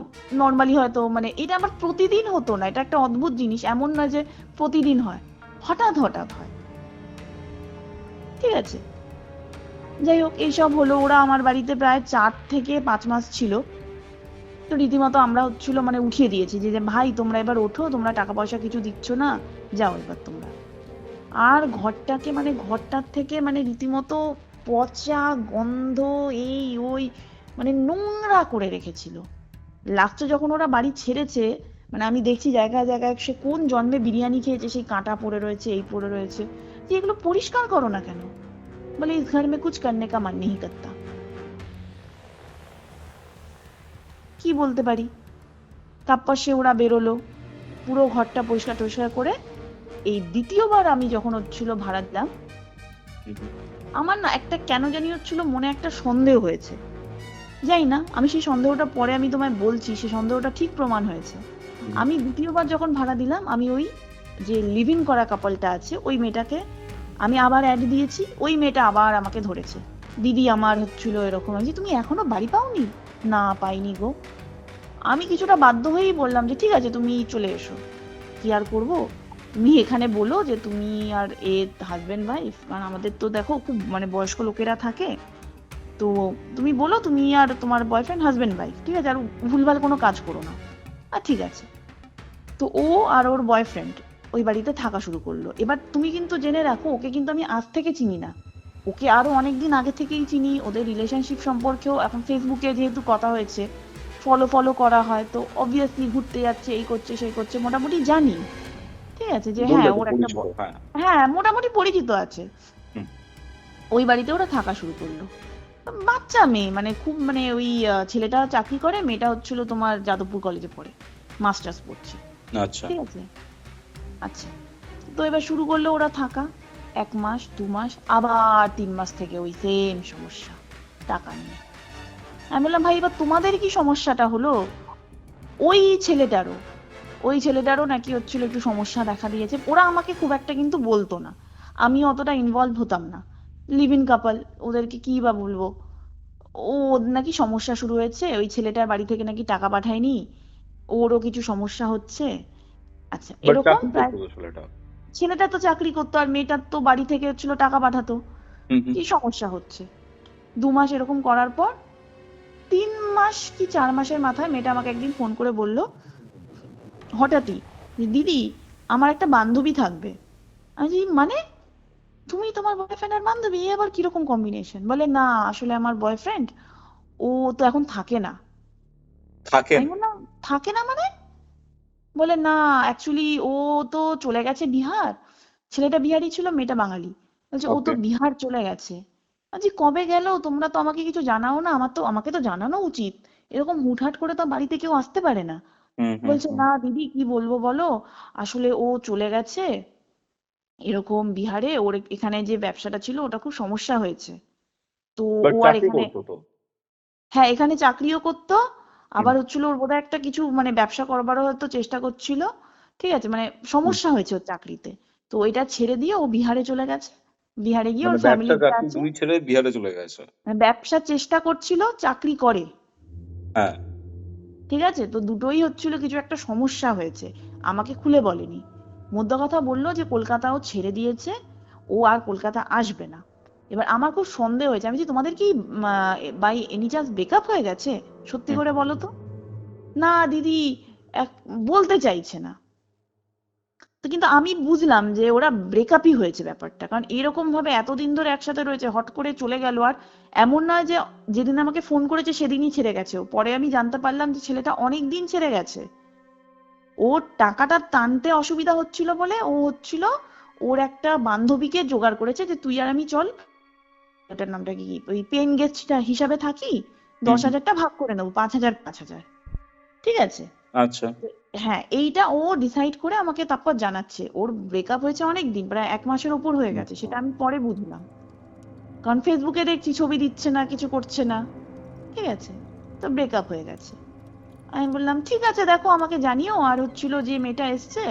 নর্মালি হয়তো, মানে এটা আবার প্রতিদিন হতো না, এটা একটা অদ্ভুত জিনিস, এমন নয় যে প্রতিদিন হয়, হঠাৎ হঠাৎ হয়, ঠিক আছে। যাই হোক, এইসব হলো, ওরা আমার বাড়িতে প্রায় 4 থেকে 5 মাস ছিল। তো রীতিমতো আমরা হচ্ছিল মানে উঠিয়ে দিয়েছি যে যে ভাই তোমরা এবার ওঠো, তোমরা টাকা পয়সা কিছু দিচ্ছ না, যাও এবার তোমরা। আর ঘরটাকে মানে ঘরটার থেকে মানে রীতিমতো পচা গন্ধ, এই ওই মানে নোংরা করে রেখেছিল। লাস্টে যখন ওরা বাড়ি ছেড়েছে, মানে আমি দেখছি জায়গায় জায়গায় সে কোন জন্মে বিরিয়ানি খেয়েছে, সেই কাঁটা পড়ে রয়েছে, এই পড়ে রয়েছে, যে এগুলো পরিষ্কার করো না কেন, বলে ইস ঘর মে কুছ করনে কা মন নেই করতা। কি বলতে পারি, তারপর সে ওরা বেরোলো, পুরো ঘরটা পরিষ্কার টরিষ্কার করে। এই দ্বিতীয়বার আমি যখন হচ্ছিল ভাড়া দিলাম, আমার না একটা কেন জানি হচ্ছিল মনে একটা সন্দেহ হয়েছে, জানি না, আমি সেই সন্দেহটা পরে আমি তোমায় বলছি, সেই সন্দেহটা ঠিক প্রমাণ হয়েছে। আমি দ্বিতীয়বার যখন ভাড়া দিলাম, আমি ওই যে লিভ ইন করা কাপলটা আছে ওই মেয়েটাকে আমি আবার অ্যাড দিয়েছি, ওই মেয়েটা আবার আমাকে ধরেছে, দিদি আমার হচ্ছিল এরকম। আমি বলছি, তুমি এখনো বাড়ি পাওনি? না পাইনি গো। আমি কিছুটা বাধ্য হয়েই বললাম যে ঠিক আছে তুমি চলে এসো, কি আর করবো, তুমি এখানে বলো যে তুমি আর এ হাজবেন্ড ওয়াইফ, কারণ আমাদের তো দেখো খুব মানে বয়স্ক লোকেরা থাকে, তো তুমি বলো তুমি আর তোমার বয়ফ্রেন্ড হাজবেন্ড ওয়াইফ, ঠিক আছে, আর ভুলভাল কোনো কাজ করো না। আর ঠিক আছে। তো ও আর ওর বয়ফ্রেন্ড ওই বাড়িতে থাকা শুরু করলো। এবার তুমি কিন্তু জেনে রাখো, ওকে কিন্তু আমি আজ থেকে চিনি না, ওকে আরো অনেকদিন আগে থেকেই চিনি। ওদের রিলেশনশিপ সম্পর্কেও এখন ফেসবুকে যেহেতু কথা হয়েছে, ফলো করা হয়, তো অবভিয়াসলি ঘুরতে যাচ্ছে, এই করছে সেই করছে, মোটামুটি জানি, ঠিক আছে, যে হ্যাঁ ওর একটা হ্যাঁ মোটামুটি পরিচিত আছে। ওই বাড়িতে ওরা থাকা শুরু করলো। বাচ্চা মেয়ে, মানে খুব মানে ওই ছেলেটা চাকরি করে, মেয়েটা হচ্ছিল তোমার যাদবপুর কলেজে পড়ে, মাস্টার্স পড়ছে, আচ্ছা ঠিক আছে। আচ্ছা, তো এবার শুরু করলো ওরা থাকা, 1 মাস 2 মাস, আবার 3 মাস থেকে ওই সেম সমস্যা টাকা নিয়ে। আমি বললাম ভাই এবার তোমাদের কি সমস্যাটা হলো? ওই ছেলেটারও নাকি হচ্ছিল একটু সমস্যা দেখা দিয়েছে। ওরা আমাকে খুব একটা কিন্তু বলতো না, আমি অতটা ইনভলভ হতাম না, লিভ ইন কাপল, ওদেরকে কি বা বলবো। ওর নাকি সমস্যা শুরু হয়েছে, ওই ছেলেটার বাড়ি থেকে নাকি টাকা পাঠায়নি, ওরও কিছু সমস্যা হচ্ছে। আচ্ছা, এরকম প্রায় ছেলেটা তো চাকরি করতো আর মেয়েটার তো বাড়ি থেকে হচ্ছিল টাকা পাঠাতো, কি সমস্যা হচ্ছে। 2 মাস এরকম করার পর 3 মাস কি 4 মাসের মাথায় মেয়েটা আমাকে একদিন ফোন করে বলল হঠাৎই, যে দিদি আমার একটা বান্ধবী থাকবে। আমি বলি, মানে তুমি তোমার বয়ফ্রেন্ড আর বান্ধবী, এ আবার কিরকম কম্বিনেশন? বলে না আসলে আমার বয়ফ্রেন্ড ও তো এখন থাকে না। থাকেন? আমি বললাম থাকে না মানে? বলে না অ্যাকচুয়ালি ও তো চলে গেছে বিহার, ছেলেটা বিহারি ছিল মেয়েটা বাঙালি, বলছে ও তো Okay. বিহার চলে গেছে। আচ্ছা কবে গেল? তোমরা তো আমাকে কিছু জানাও না, আমাকে তো জানানো উচিত, এরকম হুটহাট করে তো বাড়িতে কেউ আসতে পারে না। বলছে না দিদি কি বলবো বলো, আসলে ও চলে গেছে এরকম বিহারে, ওর এখানে যে ব্যবসাটা ছিল ওটা খুব সমস্যা হয়েছে, তো বাট ও আর চাকরি এখানে করতো তো। হ্যাঁ এখানে চাকরিও করতো, আবার হচ্ছিল ওর বোধহয় একটা কিছু মানে ব্যবসা করবারও হয়তো চেষ্টা করছিল, ঠিক আছে, মানে সমস্যা হয়েছে ওর চাকরিতে, তো ওইটা ছেড়ে দিয়ে ও বিহারে চলে গেছে। বিহারে গিয়ে মানে ওর ব্যবসা ফ্যামিলিতে চাকরি আছে, দুই ছেড়ে বিহারে চলে গেছে। মানে ব্যবসার চেষ্টা করছিল, চাকরি করে, হ্যাঁ। ঠিক আছে, তো দুটোই হচ্ছিল কিছু একটা সমস্যা হয়েছে, আমাকে খুলে বলেনি। মোদ্দা কথা বললো যে কলকাতাও ছেড়ে দিয়েছে, ও আর কলকাতা আসবে না। এবার আমার খুব সন্দেহ হয়েছে, আমি বলছি তোমাদের কি বাই এনি চান্স ব্রেকআপ হয়ে গেছে, সত্যি করে বলো তো। না দিদি বলতে চাইছে না। তো কিন্তু আমি বুঝলাম যে ওরা ব্রেকআপই হয়েছে ব্যাপারটা, কারণ এরকম ভাবে এতদিন ধরে একসাথে রয়েছে, হট করে চলে গেল। আর এমন নয় যে যেদিন আমাকে ফোন করেছে সেদিনই ছেড়ে গেছে, পরে আমি জানতে পারলাম যে ছেলেটা অনেক দিন ছেড়ে গেছে। ওর টাকাটা টানতে অসুবিধা হচ্ছিল বলে ও হচ্ছিল ওর একটা বান্ধবীকে জোগাড় করেছে যে তুই আর আমি চল, ওটার নামটা কি, ওই পেইং গেস্ট হিসাবে থাকি, 10,000টা ভাগ করে নেবো, 5,000 5,000, ঠিক আছে। আচ্ছা। হ্যাঁ এইটা ও ডিসাইড করে আমাকে তারপর জানাচ্ছে। ওর ব্রেকআপ হয়েছে অনেক দিন, প্রায় 1 মাসের ওপর হয়ে গেছে, সেটা আমি পরে বুঝলাম, কারণ ফেসবুকে দেখছি ছবি দিচ্ছে না, কিছু করছে না, ঠিক আছে, তো ব্রেকআপ হয়ে গেছে। আমি বললাম ঠিক আছে দেখো আমাকে জানিও, আর হচ্ছিল যে মেয়েটা এসছে,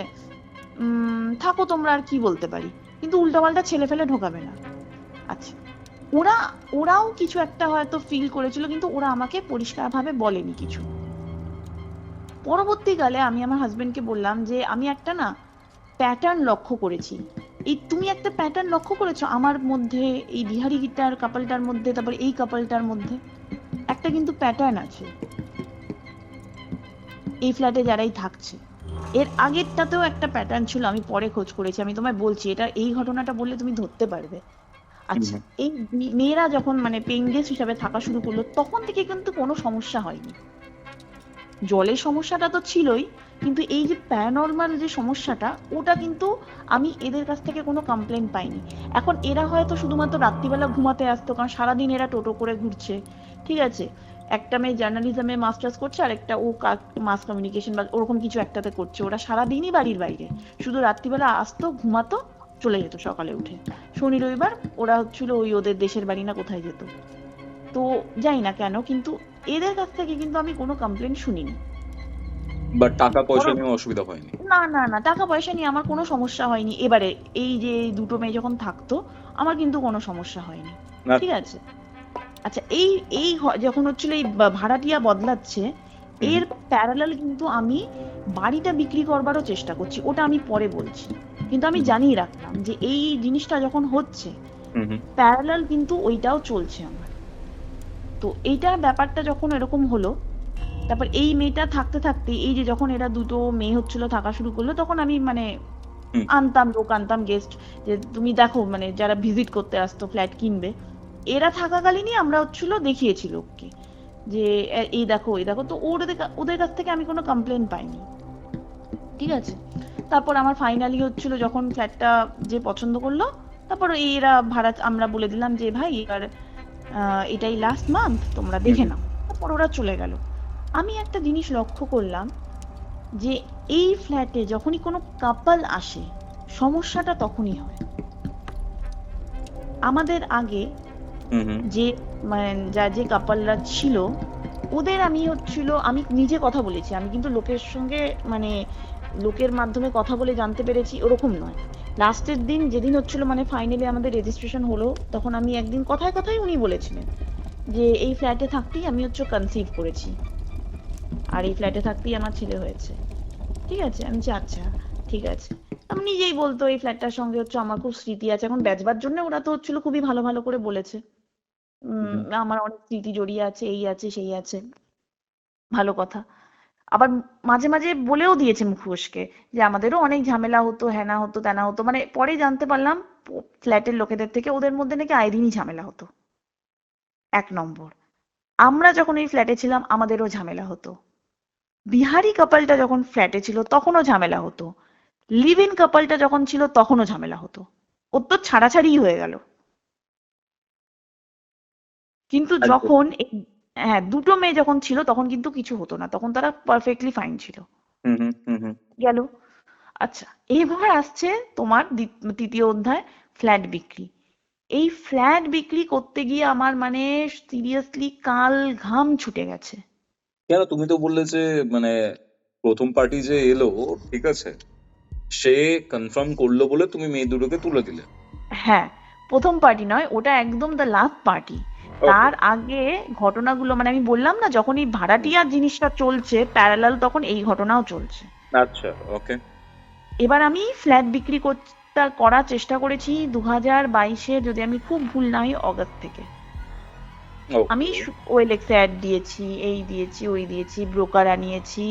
থাকো তোমরা, আর কি বলতে পারি, কিন্তু উল্টাপাল্টা ছেলে ফেলে ঢোকাবে না। আচ্ছা, ওরাও কিছু একটা হয়তো ফিল করেছিল, কিন্তু ওরা আমাকে পরিষ্কারভাবে বলেনি কিছু। পরবর্তীকালে আমি আমার হাজবেন্ডকে বললাম যে আমি একটা না প্যাটার্ন লক্ষ্য করেছি। এই তুমি একটা প্যাটার্ন লক্ষ্য করেছো আমার মধ্যে, এই বিহারি গিটার কাপলটার মধ্যে, তারপর এই কাপলটার মধ্যে একটা কিন্তু প্যাটার্ন আছে, এই ফ্ল্যাটে যারাই থাকছে। এর আগেরটাতেও একটা প্যাটার্ন ছিল, আমি পরে খোঁজ করেছি, আমি তোমায় বলছি, এটা এই ঘটনাটা বললে তুমি ধরতে পারবে। আচ্ছা, এই মেয়েরা যখন মানে পেইং গেস্ট হিসাবে থাকা শুরু করলো তখন থেকে কিন্তু কোনো সমস্যা হয়নি। জলের সমস্যাটা তো ছিলই, কিন্তু এই যে প্যারানর্মাল যে সমস্যাটা, ওটা কিন্তু আমি এদের কাছ থেকে কোনো কমপ্লেন পাইনি। এখন এরা হয়তো শুধুমাত্র রাত্রিবেলা ঘুমাতে আসতো, কারণ সারাদিন এরা টোটো করে ঘুরছে, ঠিক আছে, একটা মেয়ে জার্নালিজমে মাস্টার্স করছে আর একটা ও মাস কমিউনিকেশন বা ওরকম কিছু একটাতে করছে। ওরা সারাদিনই বাড়ির বাইরে, শুধু রাত্রিবেলা আসতো, ঘুমাতো, চলে যেত সকালে উঠে। শনি রবিবার ওরা হচ্ছিল ওই ওদের দেশের বাড়ি না কোথায় যেত। তো জানি না কেন, কিন্তু এদের কাছ থেকে কিন্তু আমি কোনো কমপ্লেন শুনিনি। বাট টাকা পয়সা বরং নিয়ে অসুবিধা হয়নি। না না না, টাকা পয়সা নিয়ে আমার কোনো সমস্যা হয়নি। এবারে এই যে দুটো মেয়ে যখন থাকতো আমার কিন্তু কোনো সমস্যা হয়নি, না। ঠিক আছে। আচ্ছা, এই এই যখন হচ্ছিল এই ভাড়াটিয়া বদলাচ্ছে, হুম এর প্যারালাল কিন্তু আমি বাড়িটা বিক্রি করবারও চেষ্টা করছি, ওটা আমি পরে বলছি। কিন্তু আমি হুম জানিয়ে রাখলাম যে এই জিনিসটা যখন হচ্ছে হুম হুম প্যারালাল কিন্তু ওইটাও চলছে আমার। তো এইটা ব্যাপারটা যখন এরকম হলো, তারপর এই মেয়েটা থাকতে থাকতে এই যে যখন এরা দুটো মেয়ে হচ্ছিল থাকা শুরু করলো, তখন আমি মানে হুম আনতাম গেস্ট, যে তুমি দেখো মানে যারা ভিজিট করতে আসতো ফ্ল্যাট কিনবে, এরা থাকাকালীনই আমরা হচ্ছিল দেখিয়েছি লোককে যে এই দেখো এই দেখো। তো ওদের কাছ থেকে আমি কোনো কমপ্লেন পাইনি, ঠিক আছে। তারপর আমার ফাইনালি হচ্ছিল যখন ফ্ল্যাটটা যে পছন্দ করলো, তারপর এরা ভাড়া আমরা বলে দিলাম যে ভাই এবার এটাই লাস্ট মান্থ, তোমরা হুম দেখে হুম। নাও। তারপর ওরা চলে গেল। আমি একটা জিনিস লক্ষ্য করলাম যে এই ফ্ল্যাটে যখনই কোনো কাপল আসে সমস্যাটা তখনই হয়। আমাদের আগে হুম হুম। যে মানে যে কাপলরা ছিল ওদের আমি হচ্ছিল আমি নিজে কথা বলেছি, আমি কিন্তু লোকের সঙ্গে মানে লোকের মাধ্যমে কথা বলে জানতে পেরেছি ওরকম নয়। লাস্টের দিন যেদিন হচ্ছিল মানে ফাইনালি আমাদের রেজিস্ট্রেশন হলো, তখন আমি একদিন কথায় কথায় উনি বলেছিলেন যে এই ফ্ল্যাটে থাকতেই আমি হচ্ছে কনসিভ করেছি আর এই ফ্ল্যাটে থাকতেই আমার ছেলে হয়েছে, ঠিক আছে। আমি বলছি আচ্ছা ঠিক আছে। আমি নিজেই বলতো এই ফ্ল্যাটটার সঙ্গে হচ্ছে আমার খুব স্মৃতি আছে, এখন বেচবার জন্য ওরা তো হচ্ছিল খুবই ভালো ভালো করে বলেছে। হুম। আমার অনেক স্মৃতি জড়িয়ে আছে, এই আছে সেই আছে, ভালো কথা। আবার মাঝে মাঝে বলেও দিয়েছে মুখ ফসকে যে আমাদেরও অনেক ঝামেলা হতো, হ্যানা হতো ত্যানা হতো, মানে পরে জানতে পারলাম ফ্ল্যাটের লোকেদের থেকে ওদের মধ্যে নাকি আই দিনই ঝামেলা হতো। 1 নম্বর, আমরা যখন এই ফ্ল্যাটে ছিলাম আমাদেরও ঝামেলা হতো। বিহারি কাপলটা যখন ফ্ল্যাটে ছিল তখনও ঝামেলা হতো। লিভ ইন কাপলটা যখন ছিল তখনও ঝামেলা হতো। ওর তো ছাড়াছাড়িই হয়ে গেল। কিন্তু একদম। যখন হ্যাঁ, দুটো মেয়ে যখন ছিল তখন কিন্তু কিছু হতো না, তখন তারা পারফেক্টলি ফাইন ছিল। হুম হুম হুম হুম। গেল। আচ্ছা, এবার আসছে তোমার তৃতীয় অধ্যায়, ফ্ল্যাট বিক্রি। এই ফ্ল্যাট বিক্রি করতে গিয়ে আমার মানে সিরিয়াসলি কাল ঘাম ছুটে গেছে। কেন তুমি তো বললে যে মানে প্রথম পার্টি যে এলো, ঠিক আছে, সে কনফার্ম করলো বলে তুমি মেয়ে দুটোকে তুলে দিলে। হ্যাঁ, প্রথম পার্টি নয়, ওটা একদম দ্য লাস্ট পার্টি। ওকে। তার আগে ঘটনাগুলো মানে আমি বললাম না যখন এই ভাড়াটিয়ার জিনিসটা চলছে প্যারালাল তখন এই ঘটনাও চলছে। আচ্ছা। ওকে। এবার আমি ফ্ল্যাট বিক্রি করার চেষ্টা করেছি 2022-এর, যদি আমি খুব ভুল না হই, অগাস্ট থেকে। আমি ওকে। ওএলএক্স অ্যাড দিয়েছি, এই দিয়েছি ওই দিয়েছি, ব্রোকার আনিয়েছি।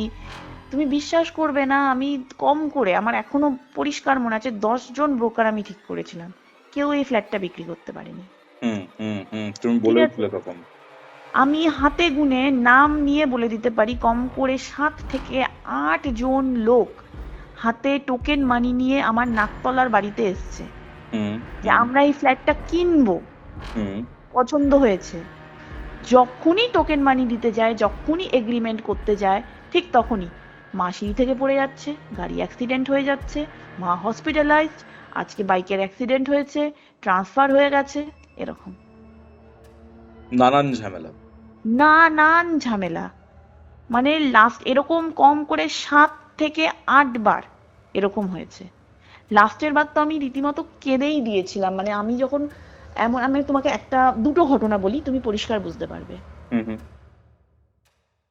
তুমি বিশ্বাস করবে না, আমি কম করে আমার এখনো পরিষ্কার মনে আছে 10 জন ব্রোকার আমি ঠিক করেছিলাম, কেউ এই ফ্ল্যাটটা বিক্রি করতে পারেনি, হুম হুম হুম, তুমি ঠিক আছে। বলেছিলে তখন। আমি হাতে গুনে নাম নিয়ে বলে দিতে পারি কম করে 7 থেকে 8 জন লোক হাতে টোকেন মানি নিয়ে আমার নাকতলার বাড়িতে এসছে হুম যে হুম আমরা এই ফ্ল্যাটটা কিনবো, হুম পছন্দ হয়েছে। যখনই টোকেন মানি দিতে যায়, যখনই এগ্রিমেন্ট করতে যায়, ঠিক তখনই মা সিঁড়ি থেকে পড়ে যাচ্ছে, গাড়ি অ্যাক্সিডেন্ট হয়ে যাচ্ছে, মা হসপিটালাইজড, আজকে বাইকের অ্যাক্সিডেন্ট হয়েছে, ট্রান্সফার হয়ে গেছে, এরকম নানান ঝামেলা। নানান ঝামেলা। মানে লাস্ট এরকম কম করে 7 থেকে 8 বার এরকম হয়েছে। লাস্টের বার তো আমি রীতিমতো কেঁদেই দিয়েছিলাম, মানে আমি যখন এমন, আমি তোমাকে দুটো ঘটনা বলি তুমি পরিষ্কার বুঝতে পারবে। হুম হুম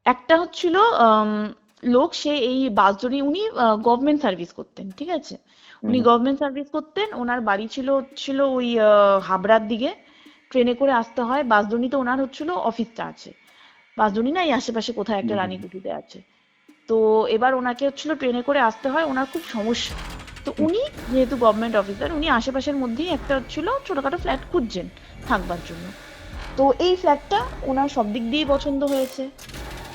একটা হচ্ছিল লোক, সে এই বাসজনি, উনি গভর্নমেন্ট সার্ভিস করতেন, ঠিক আছে। হুম উনি হুম গভর্নমেন্ট সার্ভিস করতেন, ওনার বাড়ি ছিল ওই হাবড়ার দিকে। ট্রেনে করে আসতে হয়, বাসজনিতে ওনার হচ্ছিল অফিসটা আছে। বাসজনি না, এই আশেপাশে কোথায় একটা হুম হুম রানীকুঠিতে আছে। তো এবার ওনাকে হচ্ছিল ট্রেনে করে আসতে হয়, ওনার খুব সমস্যা। তো হুম উনি যেহেতু গভর্নমেন্ট অফিসার, উনি আশেপাশের মধ্যেই একটা হচ্ছিল ছোটখাটো ফ্ল্যাট খুঁজছেন থাকবার জন্য। তো এই ফ্ল্যাটটা ওনার সব দিক দিয়েই পছন্দ হয়েছে,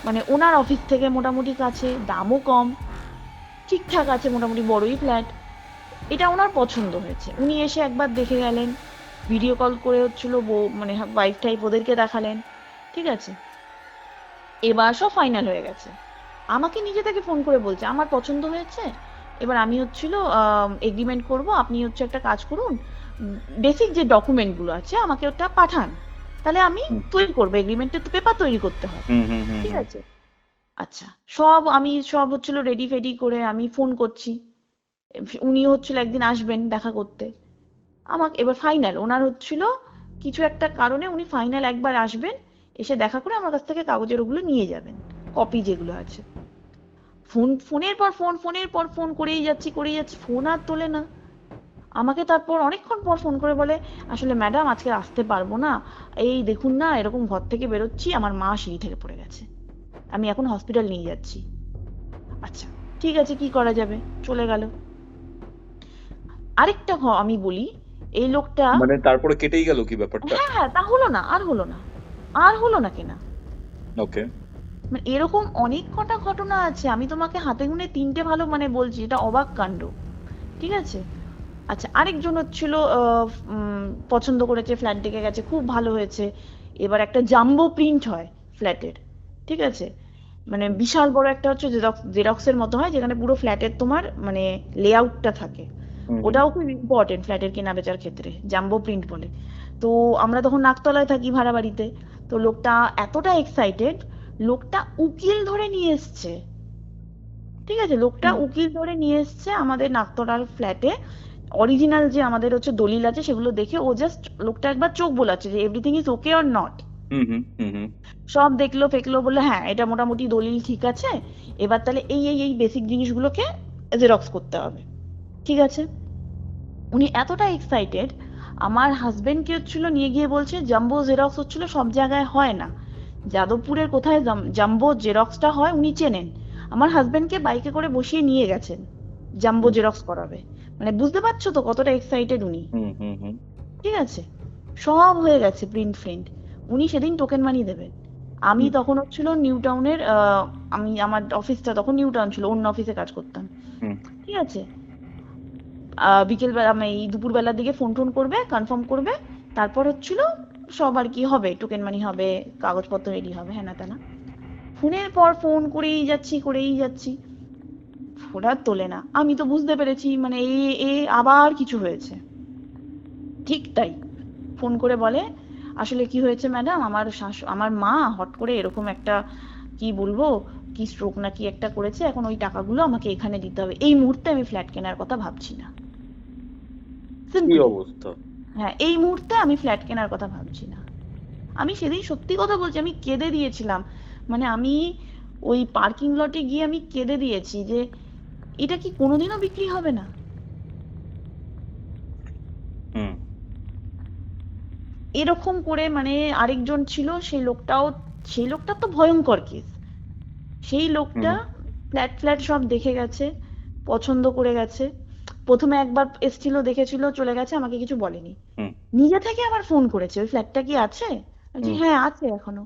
মানে ওনার অফিস থেকে মোটামুটি কাছে, দামও কম, ঠিকঠাক আছে, মোটামুটি বড়ই ফ্ল্যাট। এটা ওনার পছন্দ হয়েছে, উনি এসে একবার দেখে গেলেন, ভিডিও কল করে হচ্ছিল বউ মানে ওয়াইফ টাইপ ওদেরকে দেখালেন, ঠিক আছে। এবার সব ফাইনাল হয়ে গেছে, আমাকে নিজে থেকে ফোন করে বলছে আমার পছন্দ হয়েছে, এবার আমি হচ্ছিল এগ্রিমেন্ট করব, আপনি হচ্ছে একটা কাজ করুন, বেসিক যে ডকুমেন্টগুলো আছে আমাকে ওটা পাঠান, তাহলে আমি হুম। তৈরি করবো, এগ্রিমেন্টের তো পেপার তৈরি করতে হয়। হুম হুম হুম ঠিক হুম। আছে, আচ্ছা, আমি সব হচ্ছিল রেডি ফেডি করে আমি ফোন করছি, উনি হচ্ছিল একদিন আসবেন দেখা করতে আমাকে, এবার ফাইনাল ওনার হচ্ছিল কিছু একটা কারণে উনি ফাইনাল একবার আসবেন, এসে দেখা করে আমার কাছ থেকে কাগজের ওগুলো নিয়ে যাবেন, কপি যেগুলো আছে। ফোনের পর ফোন, ফোনের পর ফোন করেই যাচ্ছি, ফোন আর তোলে না। আমাকে তারপর অনেকক্ষণ পর ফোন করে বলে, আসলে ম্যাডাম আজকে আসতে পারবো না, এই দেখুন না এরকম ঘর থেকে বেরোচ্ছি, আমার মা সিঁড়ি থেকে পড়ে গেছে, আমি এখন হসপিটাল নিয়ে যাচ্ছি। আচ্ছা, ঠিক আছে, কি করা যাবে, চলে গেল। আরেকটা আমি বলি, এই লোকটা, মানে তারপরে কেটেই গেল কি ব্যাপারটা? হ্যাঁ হ্যাঁ, তা হলো না, আর হলো না কেনা, ওকে। মানে এরকম অনেক কটা ঘটনা আছে, আমি তোমাকে হাতে গুনে 3টে ভালো মানে বলছি, এটা অবাক কাণ্ড। ঠিক আছে, আচ্ছা, আরেকজন হচ্ছিল পছন্দ করেছে, ফ্ল্যাট দেখে গেছে, খুব ভালো হয়েছে, এবার একটা জাম্বো প্রিন্ট হয় ফ্ল্যাটের। ঠিক আছে, মানে বিশাল বড় একটা হচ্ছে জেরক্সের মতো হয়, যেখানে পুরো ফ্ল্যাটের তোমার মানে লেআউটটা থাকে, হুম হুম ওটাও খুব ইম্পর্টেন্ট ফ্ল্যাটের কেনা বেচার ক্ষেত্রে, জাম্বো প্রিন্ট বলে। তো আমরা তখন নাকতলায় থাকি ভাড়া বাড়িতে, তো লোকটা এতটা এক্সাইটেড, লোকটা উকিল ধরে নিয়ে এসছে। ঠিক আছে, লোকটা হুম উকিল ধরে নিয়ে এসছে আমাদের নাকতলার ফ্ল্যাটে, অরিজিনাল যে আমাদের হচ্ছে দলিল আছে সেগুলো দেখে ও জাস্ট লোকটা একবার চোখ বোলাচ্ছে যে everything is okay or not. হুম হুম হুম হুম। সব দেখলো ফেকলো, বললো হ্যাঁ এটা মোটামুটি দলিল ঠিক আছে, এবার তাহলে এই বেসিক জিনিসগুলোকে জেরক্স করতে হবে। ঠিক আছে, উনি এতটা এক্সাইটেড, আমার হাজবেন্ডকে হচ্ছিল নিয়ে গিয়ে বলছে জাম্বো জেরক্স হচ্ছিল সব জায়গায় হয় না, যাদবপুরের কোথায় জাম্বো জেরক্সটা হয় উনি চেনেন, আমার হাজবেন্ডকে বাইকে করে বসিয়ে নিয়ে গেছেন জাম্বো হুম জেরক্স করাবে। মানে বুঝতে পারছো তো কতটা এক্সাইটেড উনি। হুম হুম হুম। ঠিক আছে, সব হয়ে গেছে প্রিন্ট ফ্রিন্ট, উনি সেদিন টোকেন মানি দেবেন। আমি হুম তখন হচ্ছিল নিউ টাউনের, আমি আমার অফিসটা তখন নিউ টাউন ছিল, অন্য অফিসে কাজ করতাম। হুম। ঠিক আছে, বিকেল বেলা মানে এই দুপুর বেলার দিকে ফোন টোন করবে, কনফার্ম করবে, তারপর হচ্ছিল সব আর কি হবে, টোকেন মানি হবে, কাগজপত্র রেডি হবে, হ্যাঁ না তা না। ফোনের পর ফোন করেই যাচ্ছি, ফোন আর তোলে না। আমি তো বুঝতে পেরেছি মানে এ আবার কিছু হয়েছে। ঠিক তাই, ফোন করে বলে, আসলে কি হয়েছে ম্যাডাম, আমার মা হট করে এরকম একটা, কি বলবো, কি স্ট্রোক না কি একটা করেছে, এখন ওই টাকাগুলো আমাকে এখানে দিতে হবে, এই মুহূর্তে আমি ফ্ল্যাট কেনার কথা ভাবছি না, কি সিম্পলি। অবস্থা! হ্যাঁ, এই মুহূর্তে আমি ফ্ল্যাট কেনার কথা ভাবছি না। আমি সেদিন সত্যি কথা বলছি, আমি কেঁদে দিয়েছিলাম, মানে আমি ওই পার্কিং লটে গিয়ে আমি কেঁদে দিয়েছি যে এটা কি কোনোদিনও বিক্রি হবে না। হুম এরকম করে মানে আরেকজন ছিল, সেই লোকটা তো ভয়ঙ্কর কেস। সেই লোকটা হুম ফ্ল্যাট সব দেখে গেছে, পছন্দ করে গেছে, প্রথমে একবার এসছিল দেখেছিল চলে গেছে, আমাকে কিছু বলেনি, হুম নিজে থেকে আবার ফোন করেছে, ওই ফ্ল্যাটটা কি আছে, আমি বলছি, হুম হ্যাঁ আছে এখনো,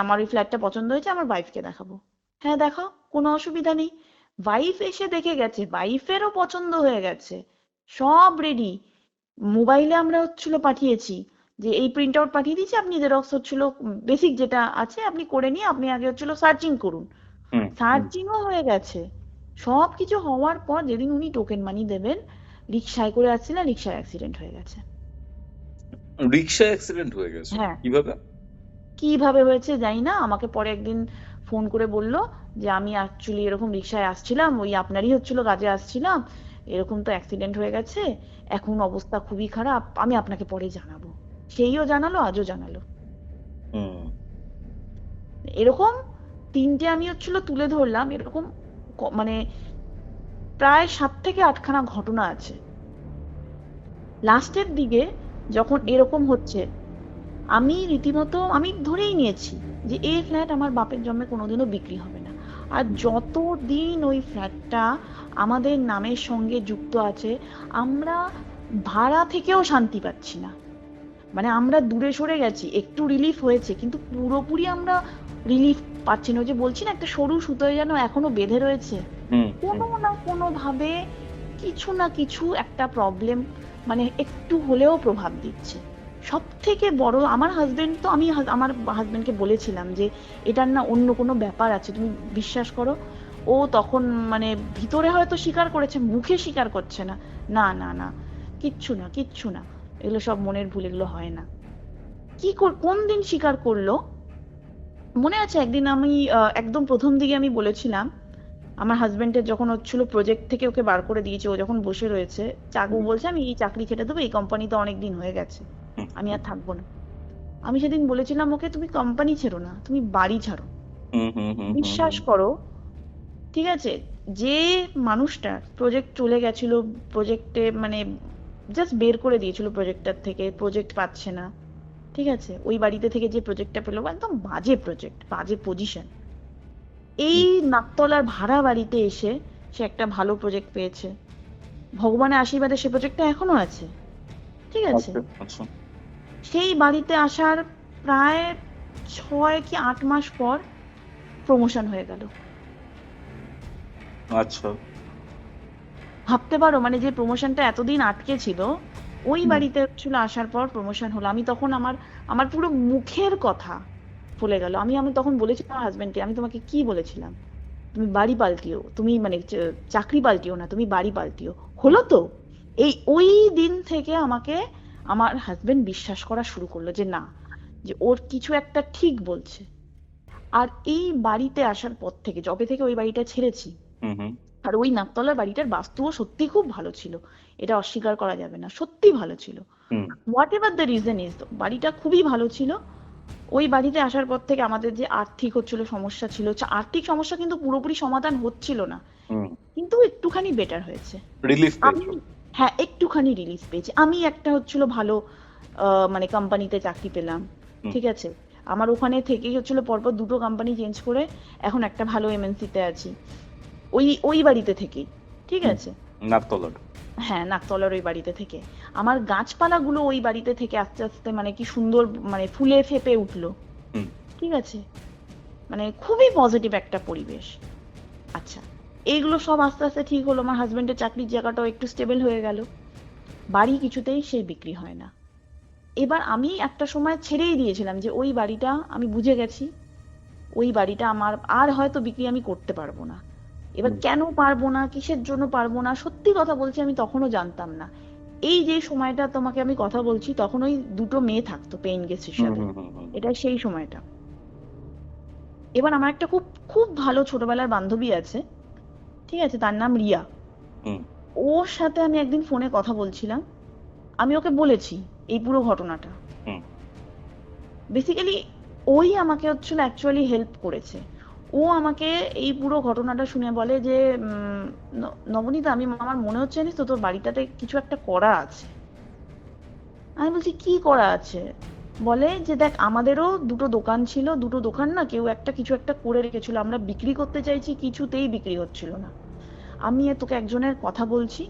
আমার ওই ফ্ল্যাটটা পছন্দ হয়েছে, আমার ওয়াইফকে দেখাবো। হ্যাঁ দেখাও, কোনো অসুবিধা নেই। ওয়াইফ এসে দেখে গেছে, ওয়াইফেরও পছন্দ হয়ে গেছে, সব রেডি, মোবাইলে আমরা হচ্ছিল পাঠিয়েছি যে এই প্রিন্ট আউট পাঠিয়ে দিয়েছি, আপনি জেরক্স হচ্ছিল বেসিক যেটা আছে আপনি করে নিয়ে আপনি আগে হচ্ছিল সার্চিং করুন। হুম হুম। সার্চিংও হয়ে গেছে, সব কিছু হওয়ার পর যেদিন উনি টোকেন মানি দেবেন, রিক্সায় করে আসছিলেন, রিক্সায় অ্যাক্সিডেন্ট হয়ে গেছে। রিক্সা অ্যাক্সিডেন্ট হয়ে গেছে হ্যাঁ, কিভাবে? কিভাবে হয়েছে জানি না, আমাকে পরে একদিন ফোন করে বলল যে আমি অ্যাকচুয়ালি এরকম রিক্সায় আসছিলাম, ওই আপনারই হচ্ছিল কাজে আসছিলাম, এরকম তো অ্যাক্সিডেন্ট হয়ে গেছে, এখন অবস্থা খুবই খারাপ, আমি আপনাকে পরে জানাবো। সেইও জানালো, আজও জানালো। হুম এরকম 3টে আমি হচ্ছিল তুলে ধরলাম, এরকম মানে প্রায় 7 থেকে 8খানা ঘটনা আছে। লাস্টের দিকে যখন এরকম হচ্ছে, আমি রীতিমতো আমি ধরেই নিয়েছি যে এই ফ্ল্যাট আমার বাপের জন্মে কোনোদিনও বিক্রি হবে না। আর যতদিন ওই ফ্ল্যাটটা আমাদের নামের সঙ্গে যুক্ত আছে, আমরা ভাড়া থেকেও শান্তি পাচ্ছি না। মানে আমরা দূরে সরে গেছি, একটু রিলিফ হয়েছে, কিন্তু পুরোপুরি আমরা রিলিফ পাচ্ছি না। ওই যে বলছি না, একটা সরু সুতোয় যেন এখনো বেঁধে রয়েছে, হুম হুম। কোনো না কোনো ভাবে কিছু না কিছু একটা প্রবলেম মানে একটু হলেও প্রভাব দিচ্ছে। সব থেকে বড় আমার হাজবেন্ড, তো আমি আমার হাজবেন্ডকে বলেছিলাম যে এটার না অন্য কোনো ব্যাপার আছে, তুমি বিশ্বাস করো। ও তখন মানে ভিতরে হয়তো স্বীকার করেছে, মুখে স্বীকার করছে না, না না না কিচ্ছু না কিচ্ছু না, এগুলো সব মনের ভুল, এগুলো হয় না। কোন দিন স্বীকার করলো মনে আছে? একদিন আমি একদম প্রথম দিকে আমি বলেছিলাম, আমার হাজবেন্ডের যখন হচ্ছিল প্রজেক্ট থেকে ওকে বার করে দিয়েছে, ও যখন বসে রয়েছে, চাকু হুম, বলছে আমি এই চাকরি ছেড়ে দেবো, এই কোম্পানিতে অনেক দিন হয়ে গেছে, হুম, আমি আর থাকবো না। আমি সেদিন বলেছিলাম ওকে, তুমি কোম্পানি ছেড়ো না, তুমি বাড়ি ছাড়ো। হুম, হুম, হুম, হুম, বিশ্বাস করো, ঠিক আছে, যে মানুষটা প্রজেক্ট চলে গেছিল, প্রজেক্টে মানে জাস্ট বের করে দিয়েছিল প্রজেক্টটার থেকে, প্রজেক্ট পাচ্ছে না, ঠিক আছে, ওই বাড়িতে থেকে যে প্রজেক্টটা পেলো একদম বাজে প্রজেক্ট, বাজে পজিশন, এই হুম, নাকতলার ভাড়া বাড়িতে এসে সে একটা ভালো প্রজেক্ট পেয়েছে। ভগবানের আশীর্বাদে সে প্রজেক্টটা এখনো আছে, ঠিক আছে। আচ্ছা আচ্ছা সেই বাড়িতে আসার প্রায় 6 কি 8 মাস পর প্রমোশন হয়ে গেল। আচ্ছা ভাবতে পারো, মানে যে প্রমোশনটা এতদিন আটকে ছিল, ওই হুম, বাড়িতে ছিল আসার পর প্রমোশন হলো। আমি তখন আমার আমার পুরো মুখের কথা ভুলে গেল। আমি আমি তখন বলেছি আমার হাজবেন্ডকে, আমি তোমাকে কি বলেছিলাম, তুমি বাড়ি পাল্টিও, তুমি মানে চাকরি পাল্টিও না, তুমি বাড়ি পাল্টিও। হলো তো। ওই দিন থেকে আমাকে আমার হাজবেন্ড বিশ্বাস করা শুরু করলো যে না, যে ওর কিছু একটা ঠিক বলছে। আর এই বাড়িতে আসার পর থেকে, যবে থেকে ওই বাড়িটা ছেড়েছি, হুম, হুম, আর ওই নাকতলার বাড়িটার বাস্তুও সত্যি খুব ভালো ছিল, এটা অস্বীকার করা যাবে না, সত্যি ভালো ছিল। Hmm, whatever the reason is, বাড়িটা খুবই ভালো ছিল। ওই বাড়িতে আসার পর থেকে আমাদের যে আর্থিক হচ্ছিল সমস্যা ছিল, আর্থিক সমস্যা কিন্তু পুরোপুরি সমাধান হচ্ছিল না, হুম, কিন্তু একটুখানি বেটার হয়েছে। রিলিফ আমি, পেয়েছো? হ্যাঁ, একটুখানি রিলিজ পেয়েছি। আমি একটা হচ্ছিল ভালো মানে কোম্পানিতে চাকরি পেলাম, হুম, ঠিক আছে। আমার ওখানে থেকেই হচ্ছিল পরপর দুটো কোম্পানি চেঞ্জ করে এখন একটা ভালো এমএনসিতে আছি, ওই ওই বাড়িতে থেকেই, ঠিক হুম, আছে। নাকতলার। হ্যাঁ, নাকতলার ওই বাড়িতে থেকে। আমার গাছপালাগুলো ওই বাড়িতে থেকে আস্তে আস্তে মানে কি সুন্দর, মানে ফুলে ফেঁপে উঠলো, হুম, ঠিক আছে। মানে খুবই পজিটিভ একটা পরিবেশ। আচ্ছা, এইগুলো সব আস্তে আস্তে ঠিক হলো, আমার হাজবেন্ডের চাকরির জায়গাটাও একটু স্টেবল হয়ে গেল, বাড়ি কিছুতেই সেই বিক্রি হয় না। এবার আমি একটা সময় ছেড়েই দিয়েছিলাম যে ওই বাড়িটা আমি বুঝে গেছি, ওই বাড়িটা আমার আর হয়তো বিক্রি আমি করতে পারবো না। এবার হুম, কেন পারবো না, কিসের জন্য পারবো না, সত্যি কথা বলছি আমি তখনও জানতাম না। এই যে সময়টা তোমাকে আমি কথা বলছি, তখন ওই দুটো মেয়ে থাকতো পেইন গেস্ট হুম, হিসাবে, হুম, হুম, হুম, এটা সেই সময়টা। এবার আমার একটা খুব খুব ভালো ছোটবেলার বান্ধবী আছে, ঠিক আছে, তার নাম রিয়া। হুম, ওর সাথে আমি একদিন ফোনে কথা বলছিলাম, আমি ওকে বলেছি এই পুরো ঘটনাটা। হুম, বেসিক্যালি ওই আমাকে হচ্ছিল অ্যাকচুয়ালি হেল্প করেছে। ও আমাকে এই পুরো ঘটনাটা শুনে বলে যে নবনীতা, আমার মনে হচ্ছে জানিস তো তোর বাড়িটাতে কিছু একটা করা আছে। আমি বলছি কি করা আছে? বলে যে দেখ, আমাদেরও দুটো দোকান ছিল, দুটো দোকান না কেউ একটা কিছু একটা করে রেখেছিল, আমরা বিক্রি করতে চাইছি, কিছুতেই বিক্রি হচ্ছিল না। আমি তোকে একজনের কথা বলছি,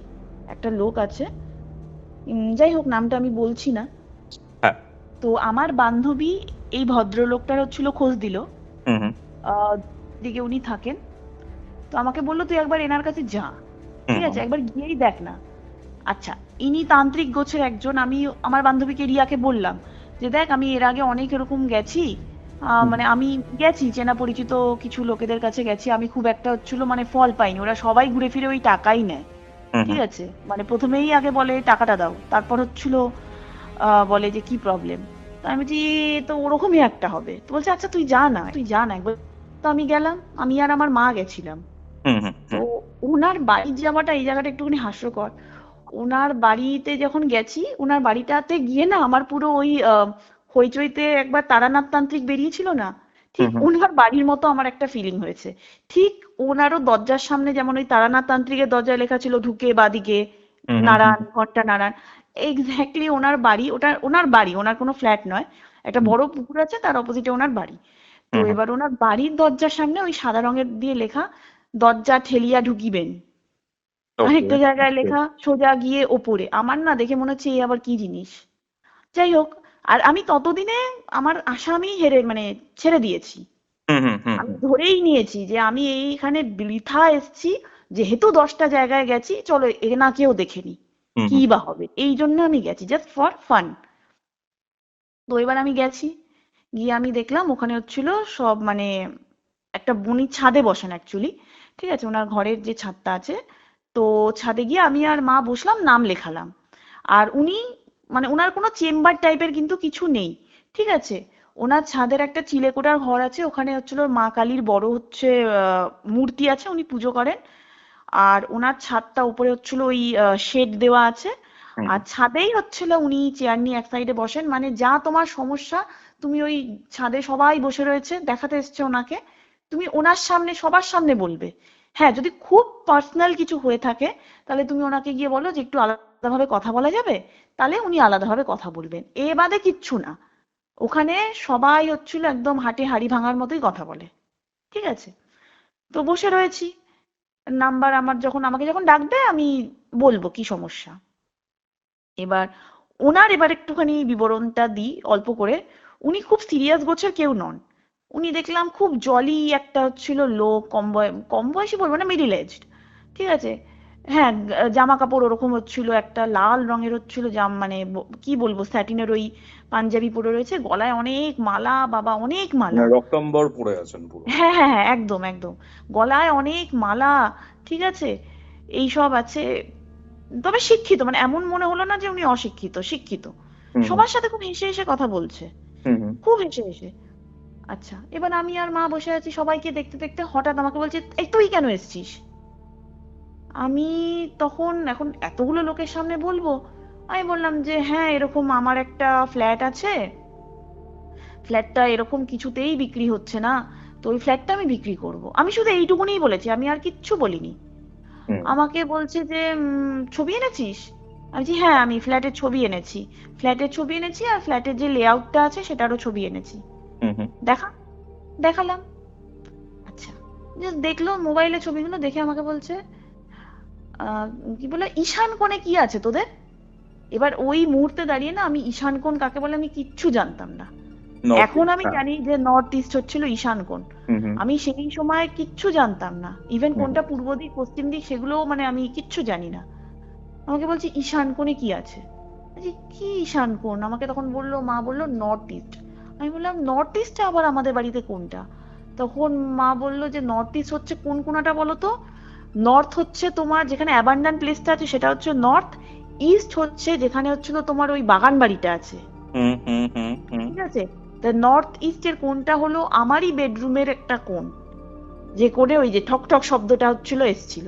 একটা লোক আছে, যাই হোক নামটা আমি বলছি না। হ্যাঁ, তো আমার বান্ধবী এই ভদ্রলোকটার হচ্ছিল খোঁজ দিল, হুম, হুম, দিকে উনি থাকেন। তো আমাকে বললো তুই একবার এনার কাছে যা, হুম, ঠিক আছে, হুম, একবার গিয়েই দেখ না। আচ্ছা, ইনি তান্ত্রিক গোছের একজন। আমি আমার বান্ধবীকে রিয়াকে বললাম যে দেখ, আমি এর আগে অনেক এরকম গেছি, হুম, মানে আমি গেছি চেনা পরিচিত কিছু লোকেদের কাছে গেছি, আমি খুব একটা হচ্ছিল মানে ফল পাইনি, ওরা সবাই ঘুরে ফিরে ওই টাকাই নেয়, হুম, ঠিক হুম, আছে। মানে প্রথমেই আগে বলে টাকাটা দাও, তারপর হচ্ছিল বলে যে কি প্রবলেম। তো আমি বলছি তো ওরকমই একটা হবে, তো বলছে আচ্ছা তুই যা না, তুই যা না একবার। তো আমি গেলাম, আমি আর আমার মা গেছিলাম। হুম, হুম, তো হুম, ওনার বাড়ির যাওয়াটা, এই জায়গাটা একটুখানি হাস্যকর। ওনার বাড়িতে যখন গেছি, ওনার বাড়িটাতে গিয়ে না আমার পুরো ওই হইচইতে একবার তারানাথ তান্ত্রিক বেরিয়েছিল না, ঠিক হুম, হুম, ওনার বাড়ির মতো আমার একটা ফিলিং হয়েছে। ঠিক ওনারও দরজার সামনে যেমন ওই তারানাথ তান্ত্রিকের দরজায় লেখা ছিল ঢুকে বাদিকে হুম, হুম, হুম, নারায়ণ, ঘন্টা নারায়ণ, এক্স্যাক্টলি ওনার বাড়ি, ওটা ওনার বাড়ি, ওনার কোনো ফ্ল্যাট নয়, একটা বড় পুকুর আছে তার অপোজিটে ওনার বাড়ি। তো হুম, হুম, এবার ওনার বাড়ির দরজার সামনে ওই সাদা রঙের দিয়ে লেখা, দরজা ঠেলিয়া ঢুকিবেন। ওকে, আরেকটা জায়গায় ওকে, লেখা সোজা গিয়ে ওপরে। আমার না দেখে মনে হচ্ছে এ আবার কি জিনিস। যাই হোক, আর আমি ততদিনে আমার আশা আমি হেরে মানে ছেড়ে দিয়েছি। হুম, হুম, হুম, আমি হুম, ধরেই নিয়েছি যে আমি এইখানে বৃথা এসছি, যেহেতু 10টা জায়গায় গেছি, চলো এনাকেও দেখে নি, হুম, কি হুম, বা হবে, এই জন্য আমি গেছি জাস্ট ফর ফান। তো এবার আমি গেছি, গিয়ে আমি দেখলাম ওখানে হচ্ছিল সব মানে একটা উনি ছাদে বসেন অ্যাকচুয়ালি, ঠিক আছে, ওনার ঘরের যে ছাদটা আছে, তো ছাদে গিয়ে আমি আর মা বসলাম, নাম লেখালাম। আর উনি মানে ওনার কোনো চেম্বার টাইপের কিন্তু কিছু নেই, ঠিক আছে। ওনার ছাদের একটা চিলেকোঠার ঘর আছে, ওখানে হচ্ছিল মা কালীর বড় হচ্ছে মূর্তি আছে, উনি পুজো করেন। আর ওনার ছাদটা উপরে হচ্ছিল ওই শেড দেওয়া আছে। হুম আর ছাদেই হচ্ছিল উনি চেয়ার নিয়ে এক সাইডে বসেন, মানে যা তোমার সমস্যা তুমি ওই ছাদে সবাই বসে রয়েছে দেখাতে এসছে ওনাকে, তুমি ওনার সামনে সবার সামনে বলবে। হ্যাঁ, যদি খুব পার্সোনাল কিছু হয়ে থাকে তাহলে তুমি ওনাকে গিয়ে বলো যে একটু আলাদাভাবে কথা বলা যাবে, তাহলে উনি আলাদাভাবে কথা বলবেন, এ বাদে কিচ্ছু না। ওখানে সবাই হচ্ছিল একদম হাটে হাড়ি ভাঙার মতোই কথা বলে, ঠিক আছে। তো বসে রয়েছি, নাম্বার আমার যখন আমাকে যখন ডাকবে আমি বলবো কি সমস্যা। এবার ওনার এবার একটুখানি বিবরণটা দিই অল্প করে। উনি খুব সিরিয়াস গোছের কেউ নন। উনি দেখলাম খুব জলি একটা হচ্ছিল লোক, কম বয়সী বলবো না, মিডিল এজড, ঠিক আছে। হ্যাঁ, জামা কাপড় ওরকম হচ্ছিল একটা লাল রঙের হচ্ছিল মানে কি বলবো, স্যাটিনের ওই পাঞ্জাবি পরে রয়েছে, গলায় অনেক মালা, বাবা অনেক মালা। রক্তাম্বর পড়ে আছেন পুরো। হ্যাঁ হ্যাঁ হ্যাঁ, একদম একদম। গলায় অনেক মালা, ঠিক আছে, এইসব আছে। তবে শিক্ষিত, মানে এমন মনে হলো না যে উনি অশিক্ষিত, শিক্ষিত। হুম হুম সবার সাথে খুব হেসে হেসে কথা বলছে, হুম হুম। খুব হেসে হেসে। আচ্ছা, এবার আমি আর মা বসে আছি সবাইকে দেখতে দেখতে, হঠাৎ আমাকে বলছে এই তুই কেন এসেছিস। আমি তখন এখন এতগুলো লোকের সামনে বলবো, আমি বললাম যে হ্যাঁ এরকম আমার একটা ফ্ল্যাট আছে, ফ্ল্যাটটা এরকম কিছুতেই বিক্রি হচ্ছে না, তো ওই ফ্ল্যাটটা আমি বিক্রি করব। আমি শুধু এইটুকুনিই বলেছি, আমি আর কিচ্ছু বলিনি। হুম আমাকে বলছে যে ছবি এনেছিস। আমি বলছি হ্যাঁ আমি ফ্ল্যাটের ছবি এনেছি, ফ্ল্যাটের ছবি এনেছি আর ফ্ল্যাটের যে লেআউটটা আছে সেটারও ছবি এনেছি। হুম হুম। দেখা, দেখালাম। আচ্ছা, জাস্ট দেখলো মোবাইলে ছবিগুলো দেখে আমাকে বলছে আহ, কি বলে ঈশান কোণে কি আছে তোদের। এবার ওই মুহূর্তে দাঁড়িয়ে না, আমি ঈশান কোণ কাকে বলে আমি কিচ্ছু জানতাম না। নর্থ এখন ইস্ট, আমি হ্যাঁ। জানি যে নর্থ ইস্ট হচ্ছিল ঈশান কোণ। হুম হুম আমি সেই সময় কিচ্ছু জানতাম না, ইভেন হুম কোনটা পূর্ব দিক পশ্চিম দিক সেগুলো মানে আমি কিচ্ছু জানি না। আমাকে বলছে ঈশান কোণে কি আছে। বলছি, কি ঈশান কোণ। আমাকে তখন বললো, মা বললো নর্থ ইস্ট। আমি বললাম নর্থ ইস্টে আবার আমাদের বাড়িতে কোনটা। তখন মা বললো যে নর্থ ইস্ট হচ্ছে কোন কোনাটা বলো তো। নর্থ হচ্ছে তোমার যেখানে অ্যাবান্ডান্ট প্লেসটা আছে সেটা হচ্ছে নর্থ, ইস্ট হচ্ছে যেখানে হচ্ছিল তোমার ওই বাগান বাড়িটা আছে, হুম হুম হুম হুম। ঠিক আছে। তা নর্থ ইস্টের কোণটা হলো আমারই বেডরুমের একটা কোণ, যে কোণে ওই যে ঠক ঠক শব্দটা হচ্ছিল এসছিল।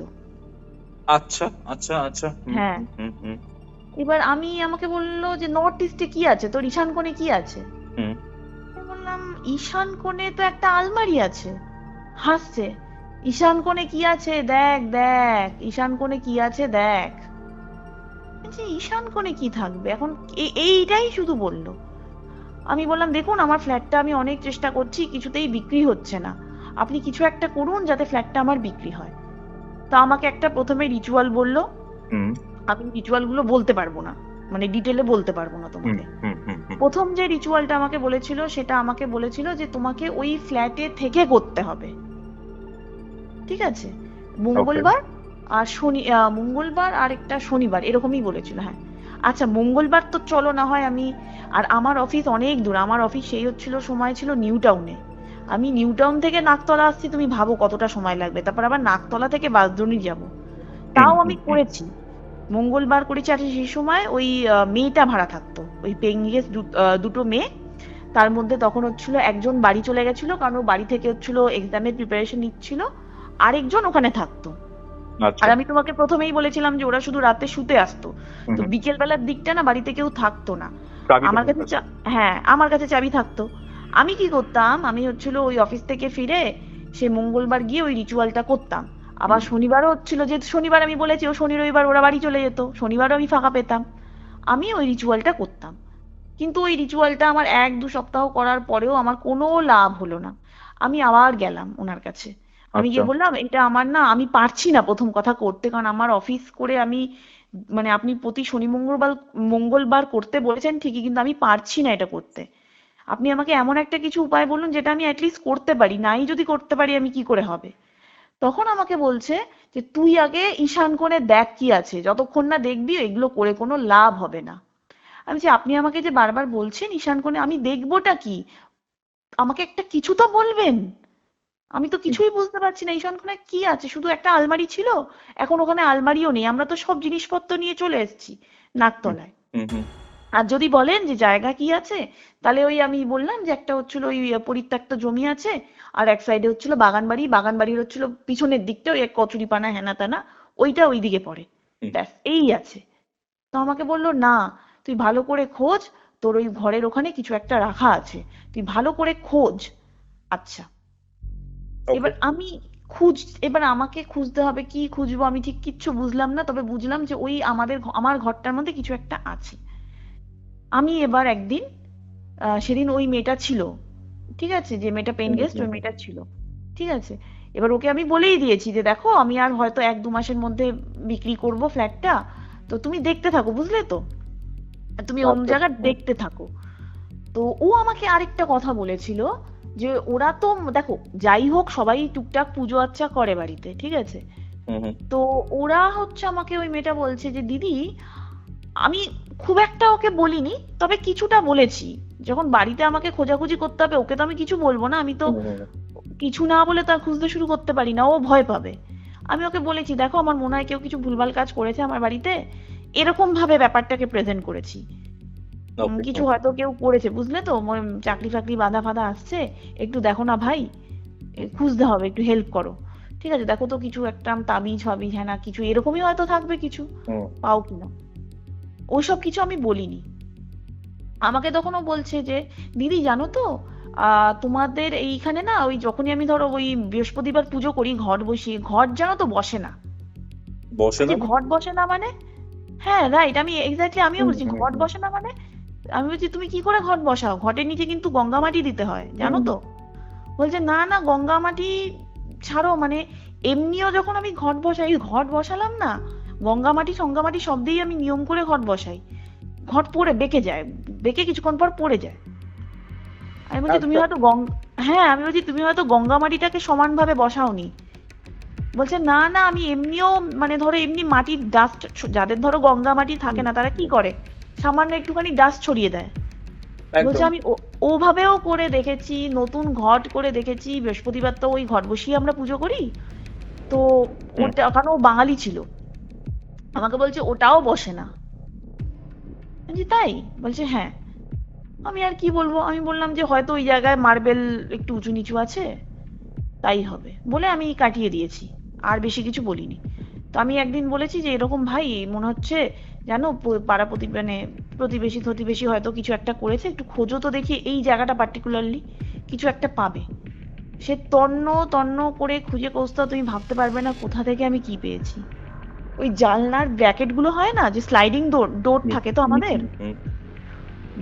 আচ্ছা আচ্ছা আচ্ছা। হুম হ্যাঁ, হুম হুম হুম এবার আমাকে বললো যে নর্থ ইস্টে কি আছে তোর, ঈশান কোণে কি আছে। হুম। আমি বললাম ঈশান কোণে তো একটা আলমারি আছে। হাসছে, ঈশান কোণে কি আছে দেখ দেখ, ঈশান কোণে কি আছে দেখ। বলছি, ঈশান কোণে কি থাকবে এখন, এইটাই শুধু বললো। আমি বললাম দেখুন আমার ফ্ল্যাটটা আমি অনেক চেষ্টা করছি, কিছুতেই বিক্রি হচ্ছে না, আপনি কিছু একটা করুন যাতে ফ্ল্যাটটা আমার বিক্রি হয়। তা আমাকে একটা প্রথমে রিচুয়াল বললো, হুম আমি রিচুয়াল গুলো বলতে পারবো না, মানে ডিটেলে বলতে পারবো না হুম তোমাকে। হুম হুম হুম। প্রথম যে রিচুয়ালটা আমাকে বলেছিল সেটা আমাকে বলেছিল যে তোমাকে ওই ফ্ল্যাটে থেকে করতে হবে, ঠিক আছে। ওকে। মঙ্গলবার আর মঙ্গলবার আর একটা শনিবার এরকমই বলেছিল, হ্যাঁ। আচ্ছা, মঙ্গলবার তো চলো না হয় আমি, আর আমার অফিস অনেক দূর, আমার অফিস সেই হচ্ছিল সময় ছিল নিউ টাউনে। আমি নিউ টাউন থেকে নাকতলা আসছি, তুমি ভাবো কতটা সময় লাগবে, তারপর আবার নাকতলা থেকে বাসদ্রোণী যাব। হুম তাও আমি হুম হুম করেছি, মঙ্গলবার করেছি। আর সেই সময় ওই মেয়েটা ভাড়া থাকতো, ওই পেইং গেস্ট দুটো মেয়ে। তার মধ্যে তখন হচ্ছিল একজন বাড়ি চলে গেছিল, কারণ ও বাড়ি থেকে হচ্ছিল এক্সামের প্রিপারেশন নিচ্ছিল, আরেকজন ওখানে থাকতো। আর আচ্ছা। আমি তোমাকে প্রথমেই বলেছিলাম যে ওরা শুধু রাতে শুতে আসতো, হুম তো হুম। বিকেল বেলার দিকটা না বাড়িতে কেউ থাকতো না। চাবি আমার তোমার কাছে কাছে। হ্যাঁ আমার কাছে চাবি থাকতো। আমি কি করতাম, আমি হচ্ছিল ওই অফিস থেকে ফিরে সে মঙ্গলবার গিয়ে ওই রিচুয়ালটা করতাম। আবার হুম শনিবারও হচ্ছিল, যে শনিবার আমি বলেছি ও শনি রবিবার ওরা বাড়ি চলে যেত, শনিবারও আমি ফাঁকা পেতাম, আমি ওই রিচুয়ালটা করতাম। কিন্তু ওই রিচুয়ালটা আমার 1-2 সপ্তাহ করার পরেও আমার কোনো লাভ হলো না। আমি আবার গেলাম ওনার কাছে, আমি আচ্ছা। গিয়ে বললাম এটা আমার না, আমি পারছি না প্রথম কথা করতে, কারণ আমার অফিস করে আমি মানে আপনি প্রতি শনি মঙ্গলবার মঙ্গলবার করতে বলেছেন ঠিকই, কিন্তু আমি পারছি না এটা করতে। আপনি আমাকে এমন একটা কিছু উপায় বলুন যেটা আমি অ্যাটলিস্ট করতে পারি, নাই যদি করতে পারি আমি কি করে হবে। তখন আমাকে বলছে যে তুই আগে ঈশান কোণে দেখ কি আছে, যতক্ষণ না দেখবি এগুলো করে কোনো লাভ হবে না। আমি যে আপনি আমাকে যে বারবার বলছেন ঈশান কোণে, আমি দেখবোটা কি? আমাকে একটা কিছু তো বলবেন। আমি তো কিছুই বুঝতে পারছি না ঈশান কোণে কি আছে, শুধু একটা আলমারি ছিল, এখন ওখানে আলমারিও নেই, আমরা তো সব জিনিসপত্র নিয়ে চলে এসেছি নাকতলায়। হুম হুম আর যদি বলেন যে জায়গা কি আছে, তাহলে ওই আমি বললাম যে একটা হচ্ছিল ওই পরিত্যক্ত জমি আছে, আর এক সাইডে হচ্ছিল বাগান বাড়ি, বাগান বাড়ির হচ্ছিল পিছনের দিকটা ওই এক কচুরিপানা হেনা তেনা, ওইটা ওই দিকে পড়ে, হুম ব্যাস এই আছে। তো আমাকে বললো না, তুই ভালো করে খোঁজ, তোর ওই ঘরের ওখানে কিছু একটা রাখা আছে, তুই ভালো করে খোঁজ। আচ্ছা, ওকে এবার আমি খুঁজ এবার আমাকে খুঁজতে হবে, কি খুঁজবো আমি ঠিক কিচ্ছু বুঝলাম না, তবে বুঝলাম যে ওই আমার ঘরটার মধ্যে কিছু একটা আছে। আমি এবার একদিন সেদিন ওই মেয়েটা ছিল, ঠিক আছে, যে মেয়েটা পেইন হুম গেস্ট, হুম ওই হুম মেয়েটা ছিল, ঠিক আছে। এবার ওকে আমি বলেই দিয়েছি যে দেখো আমি আর হয়তো 1-2 মাসের মধ্যে বিক্রি করব ফ্ল্যাটটা, তো তুমি দেখতে থাকো, বুঝলে তো, তুমি অন্য আচ্ছা জায়গা হুম দেখতে থাকো। তো ও আমাকে আরেকটা কথা বলেছিল যে ওরা তো দেখো যাই হোক সবাই টুকটাক পুজো আচ্চা করে বাড়িতে, ঠিক আছে। হুম হুম তো ওরা হচ্ছে আমাকে ওই মেয়েটা বলছে যে দিদি, আমি খুব একটা ওকে বলিনি, তবে কিছুটা বলেছি, যখন বাড়িতে আমাকে খোঁজাখুঁজি করতে হবে ওকে তো আমি কিছু বলবো না, আমি তো হুম হুম কিছু না বলে তার খুঁজতে শুরু করতে পারি না, ও ভয় পাবে। আমি ওকে বলেছি দেখো আমার মনে হয় কেউ কিছু ভুলভাল কাজ করেছে আমার বাড়িতে, এরকম ভাবে ব্যাপারটাকে প্রেজেন্ট করেছি। ওকে কিছু হুম হয়তো কেউ করেছে, বুঝলে তো, চাকরি ফাকরি বাঁধা ফাঁধা আসছে, একটু দেখো না ভাই, হুম খুঁজতে হবে, একটু হেল্প করো, ঠিক আছে, দেখো তো কিছু একটা তাবিজ ফাবিজ হ্যাঁ না কিছু এরকমই হয়তো থাকবে কিছু, হুম পাও কিনা। ওইসব কিছু আমি বলিনি। আমাকে তখন ও বলছে যে দিদি জানো তো, তোমাদের এইখানে না ওই যখনই আমি ধরো ওই বৃহস্পতিবার পুজো করি ঘট বসিয়ে, ঘট জানো তো বসে না। বসে আমি না যে ঘট বসে না মানে, হ্যাঁ রাইট, আমি এক্স্যাক্টলি আমিও হুম বলছি হুম ঘট হুম বসে না মানে। আমি বলছি তুমি কি করে ঘট বসাও, ঘটের নিচে কিন্তু গঙ্গা মাটি দিতে হয় জানো হুম তো। বলছে না না গঙ্গা মাটি ছাড়ো, মানে এমনিও যখন আমি ঘট বসাই, ঘট বসালাম না, গঙ্গা মাটি সঙ্গা মাটি সব দিয়েই আমি নিয়ম করে ঘট বসাই, ঘট পড়ে বেঁকে যায়, বেঁকে কিছুক্ষণ পর পড়ে যায়। আমি বলছি তুমি আচ্ছা হয়তো হ্যাঁ আমি বলছি তুমি হয়তো গঙ্গা মাটিটাকে সমানভাবে বসাওনি। বলছে না না আমি এমনিও, মানে ধরো এমনি মাটির ডাস্ট, যাদের ধরো গঙ্গা মাটি থাকে হুম না তারা কি হুম করে, সামান্য একটুখানি ডাস্ট ছড়িয়ে দেয়। বলছে একদম আমি ওভাবেও করে দেখেছি, নতুন ঘট করে দেখেছি, বৃহস্পতিবার তো ওই ঘট বসিয়ে আমরা পুজো করি, তো হুম ওটা কারণ ও বাঙালি ছিল, আমাকে বলছে ওটাও বসে না। আমি বলছি, তাই? বলছে হ্যাঁ। আমি আর কি বলবো, আমি বললাম যে হয়তো ওই জায়গায় মার্বেল একটু উঁচু নিচু আছে, তাই হবে বলে আমি কাটিয়ে দিয়েছি, আর বেশি কিছু বলিনি। তো আমি একদিন বলেছি যে এরকম ভাই মনে হচ্ছে জানো পাড়া মানে প্রতিবেশী প্রতিবেশী হয়তো কিছু একটা করেছে, একটু খোঁজো তো দেখি এই জায়গাটা পার্টিকুলারলি, কিছু একটা পাবে। সে তন্ন তন্ন করে খুঁজে কৌস্তা তুমি ভাবতে পারবে না কোথা থেকে আমি কি পেয়েছি। ওই জানলার ব্র্যাকেট গুলো হয় না, যে স্লাইডিং ডোর ডোর হুম থাকে তো হুম আমাদের, হুম হুম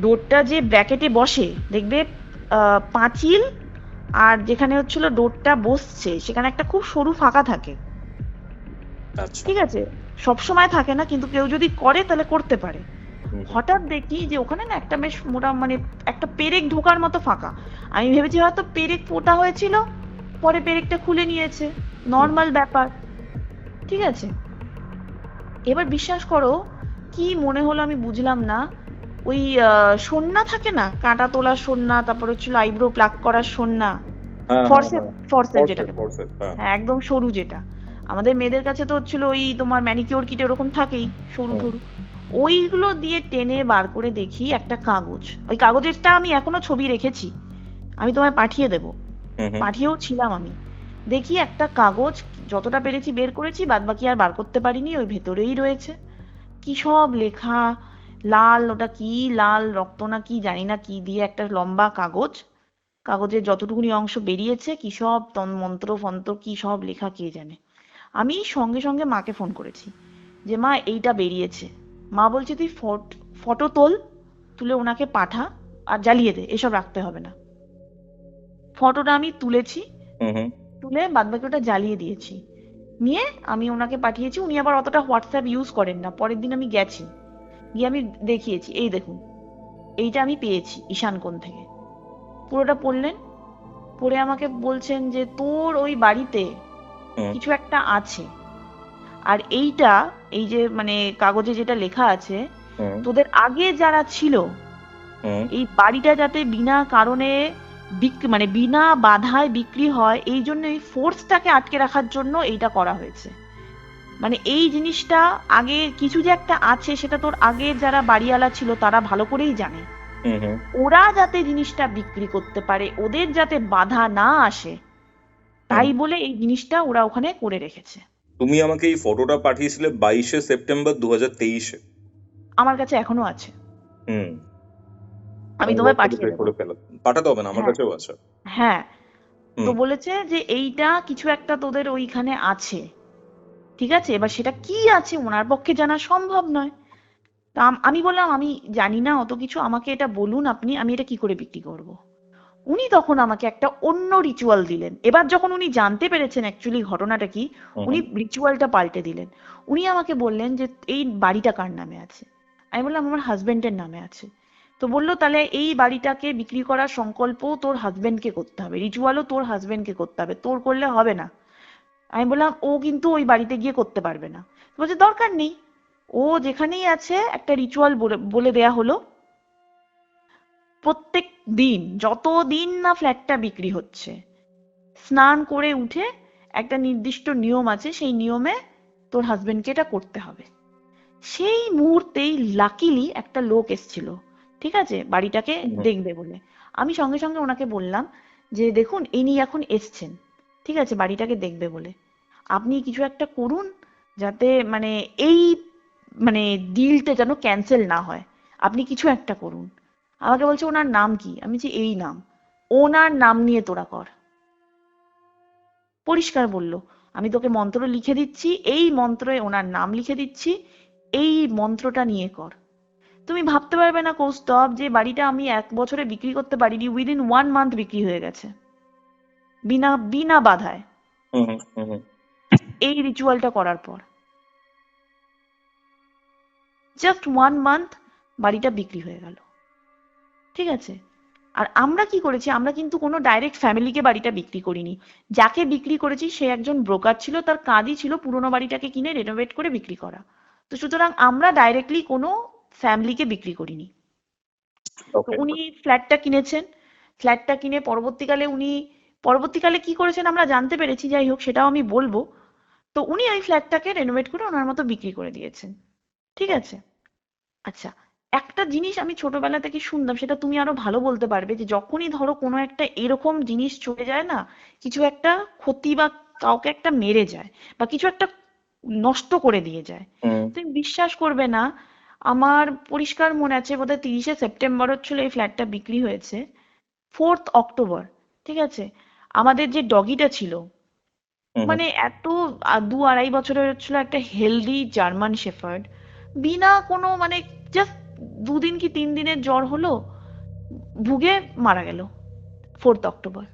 ডোরটা যে ব্র্যাকেটে বসে দেখবে, পাঁচিল আর যেখানে হচ্ছিল ডোরটা বসছে সেখানে একটা খুব সরু ফাঁকা থাকে, আচ্ছা ঠিক আছে, সব সময় থাকে না কিন্তু কেউ যদি করে তাহলে করতে পারে। হুম হুম হঠাৎ দেখি যে ওখানে না একটা বেশ মোটা মানে একটা পেরেক ঢোকার মতো ফাঁকা। আমি ভেবেছি হয়তো পেরেক পোতা হয়েছিল, পরে পেরেকটা খুলে নিয়েছে, হুম নর্মাল ব্যাপার, ঠিক আছে। এবার বিশ্বাস করো কি মনে হলো আমি বুঝলাম না, ওই সন্না থাকে না, কাঁটা তোলার সন্না, তারপর হচ্ছিল আইব্রো প্লাক করার সন্না, হ্যাঁ হ্যাঁ ফরসেপ, হ্যাঁ ফরসেপ ফরসেট যেটাকে বলে, ফরসেট হ্যাঁ হ্যাঁ একদম সরু যেটা, আমাদের মেয়েদের কাছে তো হচ্ছিল ওই তোমার ম্যানিকিওর কিট ওরকম থাকেই সরু হুম সরু, ওইগুলো দিয়ে টেনে বার করে দেখি একটা কাগজ, ওই কাগজেরটা আমি এখনো ছবি রেখেছি, আমি তোমায় পাঠিয়ে দেবো, হুম হুম পাঠিয়েও ছিলাম আমি। দেখি একটা কাগজ, যতটা পেরেছি বের করেছি, বাদ বাকি আর বার করতে পারিনি, ওই ভেতরেই রয়েছে কি সব লেখা, লাল, ওটা কি লাল রক্ত না কি জানি না কি দিয়ে একটা লম্বা কাগজ, কাগজের যতটুকুনি অংশ বেরিয়েছে কি সব মন্ত্র ফন্ত্র কি সব লেখা কে জানে। আমি সঙ্গে সঙ্গে মাকে ফোন করেছি যে মা এইটা বেরিয়েছে। মা বলছে তুই ফটো তোল, তুলে ওনাকে পাঠা, আর জ্বালিয়ে দে, এসব রাখতে হবে না। ফটোটা আমি তুলেছি, হুম হুম তুলে বাদবাকি ওটা জ্বালিয়ে দিয়েছি, নিয়ে আমি ওনাকে পাঠিয়েছি। উনি আবার অতটা হোয়াটসঅ্যাপ ইউজ করেন না। পরের দিন আমি গেছি, গিয়ে আমি দেখিয়েছি এই দেখুন এইটা আমি পেয়েছি ঈশান কোণ থেকে। পুরোটা পড়লেন, পড়ে আমাকে বলছেন যে তোর ওই বাড়িতে হুম কিছু একটা আছে, আর এইটা, এই যে মানে কাগজে যেটা লেখা আছে, হুম তোদের আগে যারা ছিল হুম এই বাড়িটা যাতে বিনা কারণে মানে বিনা বাধায় বিক্রি হয়, এই জন্য এই ফোর্সটাকে আটকে রাখার জন্য এইটা করা হয়েছে। মানে এই জিনিসটা আগে কিছু যে একটা আছে সেটা তোর আগের যারা বাড়িওয়ালা ছিল তারা ভালো করেই জানে। হুম হুম ওরা যাতে জিনিসটা বিক্রি করতে পারে, ওদের যাতে বাধা না আসে, তাই হুম। বলে এই জিনিসটা ওরা ওখানে করে রেখেছে। তুমি আমাকে এই ফটোটা পাঠিয়েছিলে 22শে সেপ্টেম্বর 2023-এ। আমার কাছে এখনো আছে, হুম। আমি আমি তোমায় হোয়াটসঅ্যাপে পাঠিয়ে চেক দেবো। করে ফেলো, পাঠাতে হবে না, আমার হ্যাঁ, কাছেও আছে। হ্যাঁ। তো হুম বলেছে যে এইটা কিছু একটা তোদের ওইখানে আছে, ঠিক আছে? এবার সেটা কি আছে ওনার পক্ষে জানা সম্ভব নয়। তা আমি বললাম আমি জানি না অত কিছু, আমাকে এটা বলুন আপনি, আমি এটা কি করে বিক্রি করব। উনি তখন আমাকে একটা অন্য রিচুয়াল দিলেন। এবার যখন উনি জানতে পেরেছেন অ্যাকচুয়ালি ঘটনাটা কি, হুম উনি হুম রিচুয়ালটা পাল্টে দিলেন। উনি আমাকে বললেন যে এই বাড়িটা কার নামে আছে। আমি বললাম আমার হাজবেন্ডের নামে আছে। তো বললো তাহলে এই বাড়িটাকে বিক্রি করার সংকল্পও তোর হাজবেন্ডকে করতে হবে, রিচুয়ালও তোর হাজবেন্ডকে করতে হবে, তোর করলে হবে না। আমি বললাম ও কিন্তু ওই বাড়িতে গিয়ে করতে পারবে না। বলছে দরকার নেই, ও যেখানেই আছে একটা রিচুয়াল বলে দেয়া হলো, প্রত্যেক দিন যত দিন না ফ্ল্যাটটা বিক্রি হচ্ছে, স্নান করে উঠে একটা নির্দিষ্ট নিয়ম আছে, সেই নিয়মে তোর হাজবেন্ডকে এটা করতে হবে। সেই মুহূর্তেই লাকিলি একটা লোক এসেছিল, ঠিক আছে, বাড়িটাকে হুম হুম। দেখবে বলে। আমি সঙ্গে সঙ্গে ওনাকে বললাম যে দেখুন ইনি এখন এসছেন, ঠিক আছে, বাড়িটাকে দেখবে বলে। আপনি কিছু একটা করুন যাতে মানে এই মানে ডিলটা যেন ক্যান্সেল না হয়, আপনি কিছু একটা করুন। আমাকে বলছে ওনার নাম কি, আমি বলছি এই নাম, ওনার নাম নিয়ে তোরা কর। পরিষ্কার বলল আমি তোকে মন্ত্র লিখে দিচ্ছি, এই মন্ত্রে ওনার নাম লিখে দিচ্ছি, এই মন্ত্রটা নিয়ে কর। তুমি ভাবতে পারবে না কৌস্তব, যে বাড়িটা আমি 1 বছরে বিক্রি করতে পারিনি, উইদিন 1 মান্থ বিক্রি হয়ে গেছে, বিনা বিনা বাধায়, হুম হুম হুম হুম। এই রিচুয়ালটা করার পর। জাস্ট 1 মান্থ বাড়িটা বিক্রি হয়ে গেল, ঠিক আছে। আর আমরা কি করেছি, আমরা কিন্তু কোনো ডাইরেক্ট ফ্যামিলিকে বাড়িটা বিক্রি করিনি। যাকে বিক্রি করেছি সে একজন ব্রোকার ছিল, তার কাজই ছিল পুরোনো বাড়িটাকে কিনে রেনোভেট করে বিক্রি করা। তো সুতরাং আমরা ডাইরেক্টলি কোনো ফ্যামিলিকে বিক্রি করিনি। তো ওকে। উনি ফ্ল্যাটটা কিনেছেন, ফ্ল্যাটটা কিনে পরবর্তীকালে উনি পরবর্তীকালে কি করেছেন আমরা জানতে পেরেছি, যাই হোক সেটাও আমি বলবো। তো উনি ওই ফ্ল্যাটটাকে রেনোভেট করে ওনার মতো বিক্রি করে দিয়েছেন, ঠিক আছে। আচ্ছা, একটা জিনিস আমি ছোটবেলা থেকে শুনতাম, সেটা তুমি আরো ভালো বলতে পারবে, যে যখনই ধরো কোনো একটা এরকম জিনিস চলে যায় না, কিছু একটা ক্ষতি বা কাউকে একটা মেরে যায় বা কিছু একটা নষ্ট করে দিয়ে যায়, হুম তুমি বিশ্বাস করবে না, আমার পরিষ্কার মনে আছে বোধহয় 30শে সেপ্টেম্বর হচ্ছিল এই ফ্ল্যাটটা বিক্রি হয়েছে, 4th অক্টোবর, ঠিক আছে। আমাদের যে ডগিটা ছিল, হুম হুম। মানে এত 2-2.5 বছরের ছিল, একটা হেলদি জার্মান শেফার্ড, বিনা কোনো মানে জাস্ট 2 দিন কি 3 দিনের জ্বর হলো, ভুগে মারা গেল 4th অক্টোবর।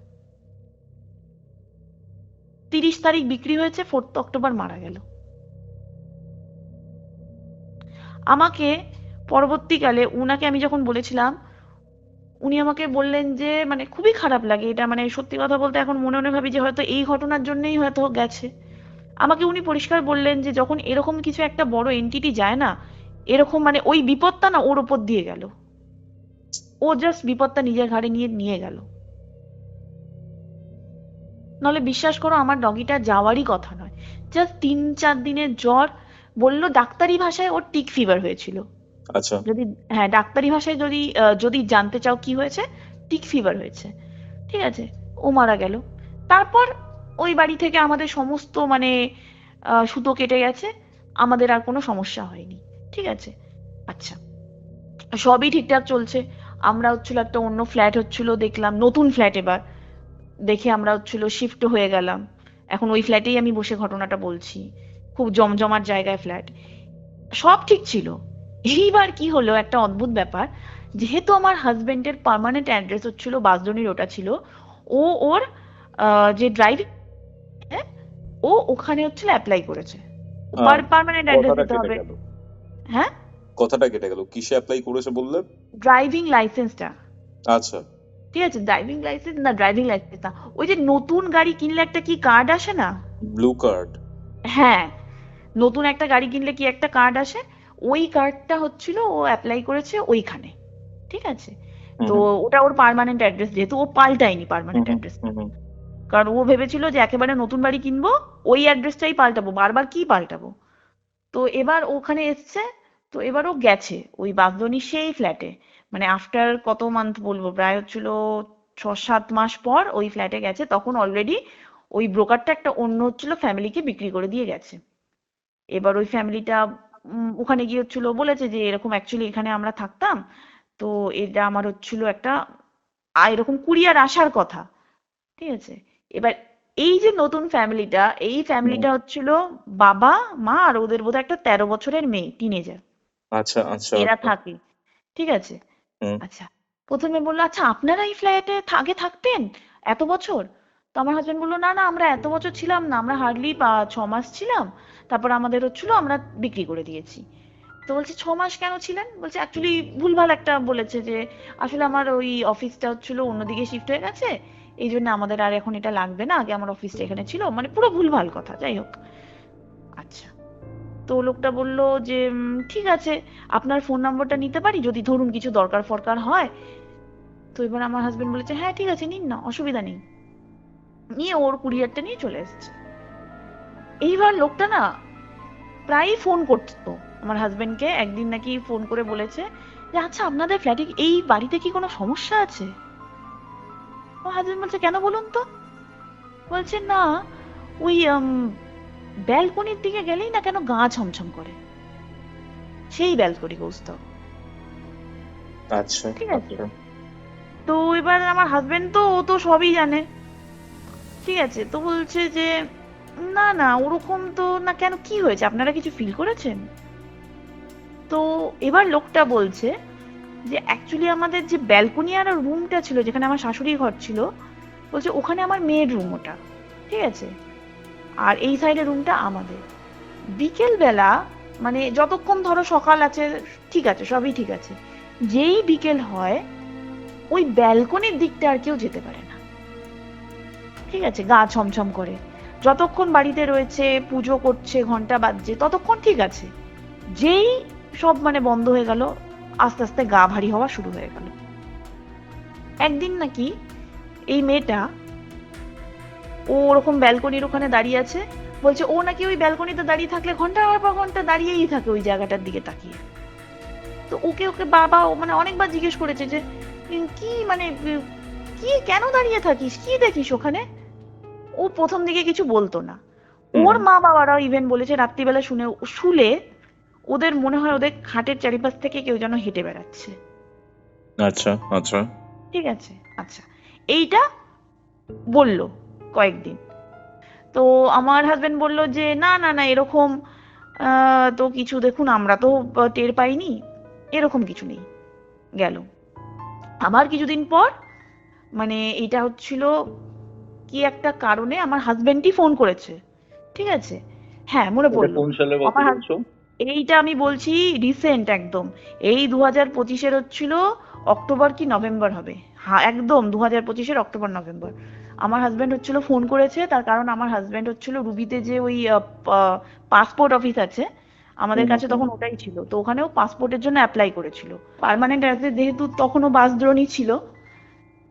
30 তারিখ বিক্রি হয়েছে, 4th অক্টোবর মারা গেল। আমাকে পরবর্তীকালে উনাকে আমি যখন বলেছিলাম, উনি আমাকে বললেন যে মানে খুবই খারাপ লাগে এটা, মানে সত্যি কথা বলতে এখন মনে মনে ভাবি যে হয়তো এই ঘটনার জন্যই হয়তো গেছে। আমাকে উনি পরিষ্কার বললেন যে যখন এরকম কিছু একটা বড় এন্টিটি যায় না, এরকম মানে ওই বিপদটা না ওর ওপর দিয়ে গেল, ও জাস্ট বিপদটা নিজের ঘাড়ে নিয়ে নিয়ে গেল। নাহলে বিশ্বাস করো আমার ডগিটা যাওয়ারই কথা নয়, জাস্ট 3-4 দিনের জ্বর, বললো ডাক্তারি ভাষায় ওর টিক ফিভার হয়েছিল। আচ্ছা। যদি হ্যাঁ ডাক্তারি ভাষায় যদি যদি জানতে চাও কি হয়েছে, টিক ফিভার হয়েছে, ঠিক আছে। ও মারা গেল। তারপর ওই বাড়ি থেকে আমাদের সমস্ত মানে সুতো কেটে গেছে, আমাদের আর কোনো সমস্যা হয়নি, ঠিক আছে। আচ্ছা, সবই ঠিকঠাক চলছে। আমরা হচ্ছিল একটা অন্য ফ্ল্যাট হচ্ছিল, দেখলাম নতুন ফ্ল্যাট, এবার দেখে আমরা হচ্ছিল শিফট হয়ে গেলাম। এখন ওই ফ্ল্যাটেই আমি বসে ঘটনাটা বলছি, খুব জমজমাট জায়গায় ফ্ল্যাট, সব ঠিক ছিল। এইবার কি হলো একটা অদ্ভুত ব্যাপার, যেহেতু আমার হাজবেন্ডের পার্মানেন্ট অ্যাড্রেস হচ্ছিল বাসডনির, ওটা ছিল, ও ওর যে ড্রাইভিং, ও ওখানে হচ্ছিল অ্যাপ্লাই করেছে, পার্মানেন্ট অ্যাড্রেস কথাটা দিতে কেটে হবে। গেল, হ্যাঁ, কথাটা কেটে গেল, কিসে অ্যাপ্লাই করেছে বললে? ড্রাইভিং লাইসেন্সটা, আচ্ছা। ঠিক আছে, ড্রাইভিং লাইসেন্স না, ড্রাইভিং লাইসেন্স না, ওই যে নতুন গাড়ি কিনলে একটা কি কার্ড আসে না, ব্লু কার্ড। হ্যাঁ, নতুন একটা গাড়ি কিনলে কি একটা কার্ড আসে, ওই কার্ডটা হচ্ছিল ও অ্যাপ্লাই করেছে ওইখানে, ঠিক আছে? হুম তো ওটা ওর পার্মানেন্ট অ্যাড্রেস, যেহেতু ও পাল্টায়নি পার্মানেন্ট হুম অ্যাড্রেস, হুম হুম কারণ ও ভেবেছিল যে একেবারে নতুন বাড়ি কিনবো, ওই অ্যাড্রেসটাই পাল্টাবো, বারবার কি পাল্টাবো। তো এবার ওখানে এসছে, তো এবার ও গেছে ওই বাগদনির সেই ফ্ল্যাটে, মানে আফটার কত মান্থ বলবো, প্রায় হচ্ছিল 6-7 মাস পর ওই ফ্ল্যাটে গেছে। তখন অলরেডি ওই ব্রোকারটা একটা অন্য হচ্ছিল ফ্যামিলিকে বিক্রি করে দিয়ে গেছে। এবার ওই ফ্যামিলিটা ওখানে গিয়ে হচ্ছিল বলেছে যে এরকম অ্যাকচুয়ালি এখানে আমরা থাকতাম, তো এটা আমার হচ্ছিল একটা এরকম কুরিয়ার আসার কথা, ঠিক আছে? এবার এই যে নতুন ফ্যামিলিটা, এই হুম। ফ্যামিলিটা হচ্ছিল বাবা মা আর ওদের বোধহয় একটা 13 বছরের মেয়ে, টিনেজার, আচ্ছা আচ্ছা এরা আচ্ছা। থাকে, ঠিক আছে? হুম আচ্ছা, প্রথমে বললো আচ্ছা আপনারা এই ফ্ল্যাটে আগে থাকতেন এত বছর? তো আমার হাজবেন্ড বললো না না, আমরা এত বছর ছিলাম না, আমরা হার্ডলি 6 মাস ছিলাম, তারপর আমাদের হচ্ছিল আমরা বিক্রি করে দিয়েছি। তো বলছে 6 মাস কেন ছিলেন? বলছে অ্যাকচুয়ালি ভুলভাল একটা বলেছে যে আসলে আমার ওই অফিসটা হচ্ছিল অন্যদিকে শিফট হয়ে গেছে, এই জন্য আমাদের আর এখন এটা লাগবে না, আগে আমার অফিসটা এখানে ছিল, মানে পুরো ভুলভাল কথা, যাই হোক। আচ্ছা, তো লোকটা বলল যে ঠিক আছে, আপনার ফোন নম্বরটা নিতে পারি যদি ধরুন কিছু দরকার ফরকার হয়? তো এবার আমার হাজবেন্ড বলেছে হ্যাঁ ঠিক আছে নিন না, অসুবিধা নেই। নিয়ে ওর কুরিয়ারটা নিয়ে চলে এসেছে। এইবার লোকটা না প্রায়ই ফোন করতো আমার হাজবেন্ডকে, একদিন নাকি ফোন করে বলেছে যে আচ্ছা আপনাদের ফ্ল্যাটে এই বাড়িতে কি কোনো সমস্যা আছে? আমার হাজবেন্ড বলছে কেন বলুন তো? বলছে না, ওই ব্যালকনির দিকে গেলেই না কেন গা ছমছম করে, সেই ব্যালকনি কৌস্তব, আচ্ছা ঠিক আছে? আচ্ছা। তো এবার আমার হাজবেন্ড তো ও তো সবই জানে, ঠিক আছে? তো বলছে যে না না ওরকম তো না, কেন কি হয়েছে, আপনারা কিছু ফিল করেছেন? তো এবার লোকটা বলছে যে অ্যাকচুয়ালি আমাদের যে ব্যালকনি আর রুমটা ছিল যেখানে আমার শাশুড়ির ঘর ছিল, বলছে ওখানে আমার মেয়ের রুম ওটা, ঠিক আছে? আর এই সাইডের রুমটা আমাদের। বিকেল বেলা, মানে যতক্ষণ ধরো সকাল আছে ঠিক আছে, সবই ঠিক আছে, যেই বিকেল হয় ওই ব্যালকনির দিকটা আর কেউ যেতে পারে না, ঠিক আছে? গা ছমছম করে, যতক্ষণ বাড়িতে রয়েছে পুজো করছে ঘন্টা বাজছে ততক্ষণ ঠিক আছে, যেই সব মানে বন্ধ হয়ে গেল, আস্তে আস্তে গা ভারী হওয়া শুরু হয়ে গেল। একদিন নাকি এই মেয়েটা, ও ওরকম ব্যালকনির ওখানে দাঁড়িয়ে আছে, বলছে ও নাকি ওই ব্যালকনিতে দাঁড়িয়ে থাকলে ঘন্টার পর ঘন্টা দাঁড়িয়েই থাকে ওই জায়গাটার দিকে তাকিয়ে। তো ওকে ওকে বাবা ও মানে অনেকবার জিজ্ঞেস করেছে যে কি মানে কি কেন দাঁড়িয়ে থাকিস, কি দেখিস ওখানে? ও প্রথম দিকে কিছু বলতো না। ওর হুম মা বাবারাও ইভেন বলেছে রাত্রিবেলা শুলে ওদের মনে হয় ওদের খাটের চারিপাশ থেকে কেউ যেন হেঁটে বেড়াচ্ছে, আচ্ছা আচ্ছা। ঠিক আছে? আচ্ছা, এইটা বলল কয়েকদিন। তো আমার হাজবেন্ড বলল যে না না না এরকম তো কিছু দেখুন আমরা তো টের পাইনি, এরকম কিছু নেই। গেল আবার কিছুদিন পর, মানে এটা হচ্ছিল কি একটা কারণে আমার হাজবেন্ডই ফোন করেছে, ঠিক আছে? হ্যাঁ মনে এটা পড়লো। কোন সালের কথা আমার বলছো? এইটা আমি বলছি রিসেন্ট একদম, এই 2025-এর হচ্ছিল অক্টোবর কি নভেম্বর হবে, হ্যাঁ একদম 2025-এর অক্টোবর নভেম্বর। আমার হাজবেন্ড হচ্ছিল ফোন করেছে, তার কারণ আমার হাজবেন্ড হচ্ছিল রুবিতে যে ওই পাসপোর্ট অফিস আছে আমাদের হুম কাছে, হুম তখন ওটাই ছিল, তো ওখানেও পাসপোর্টের জন্য অ্যাপ্লাই করেছিল পার্মানেন্ট অ্যাড্রেস, যেহেতু তখনও বাসদ্রোণী ছিল,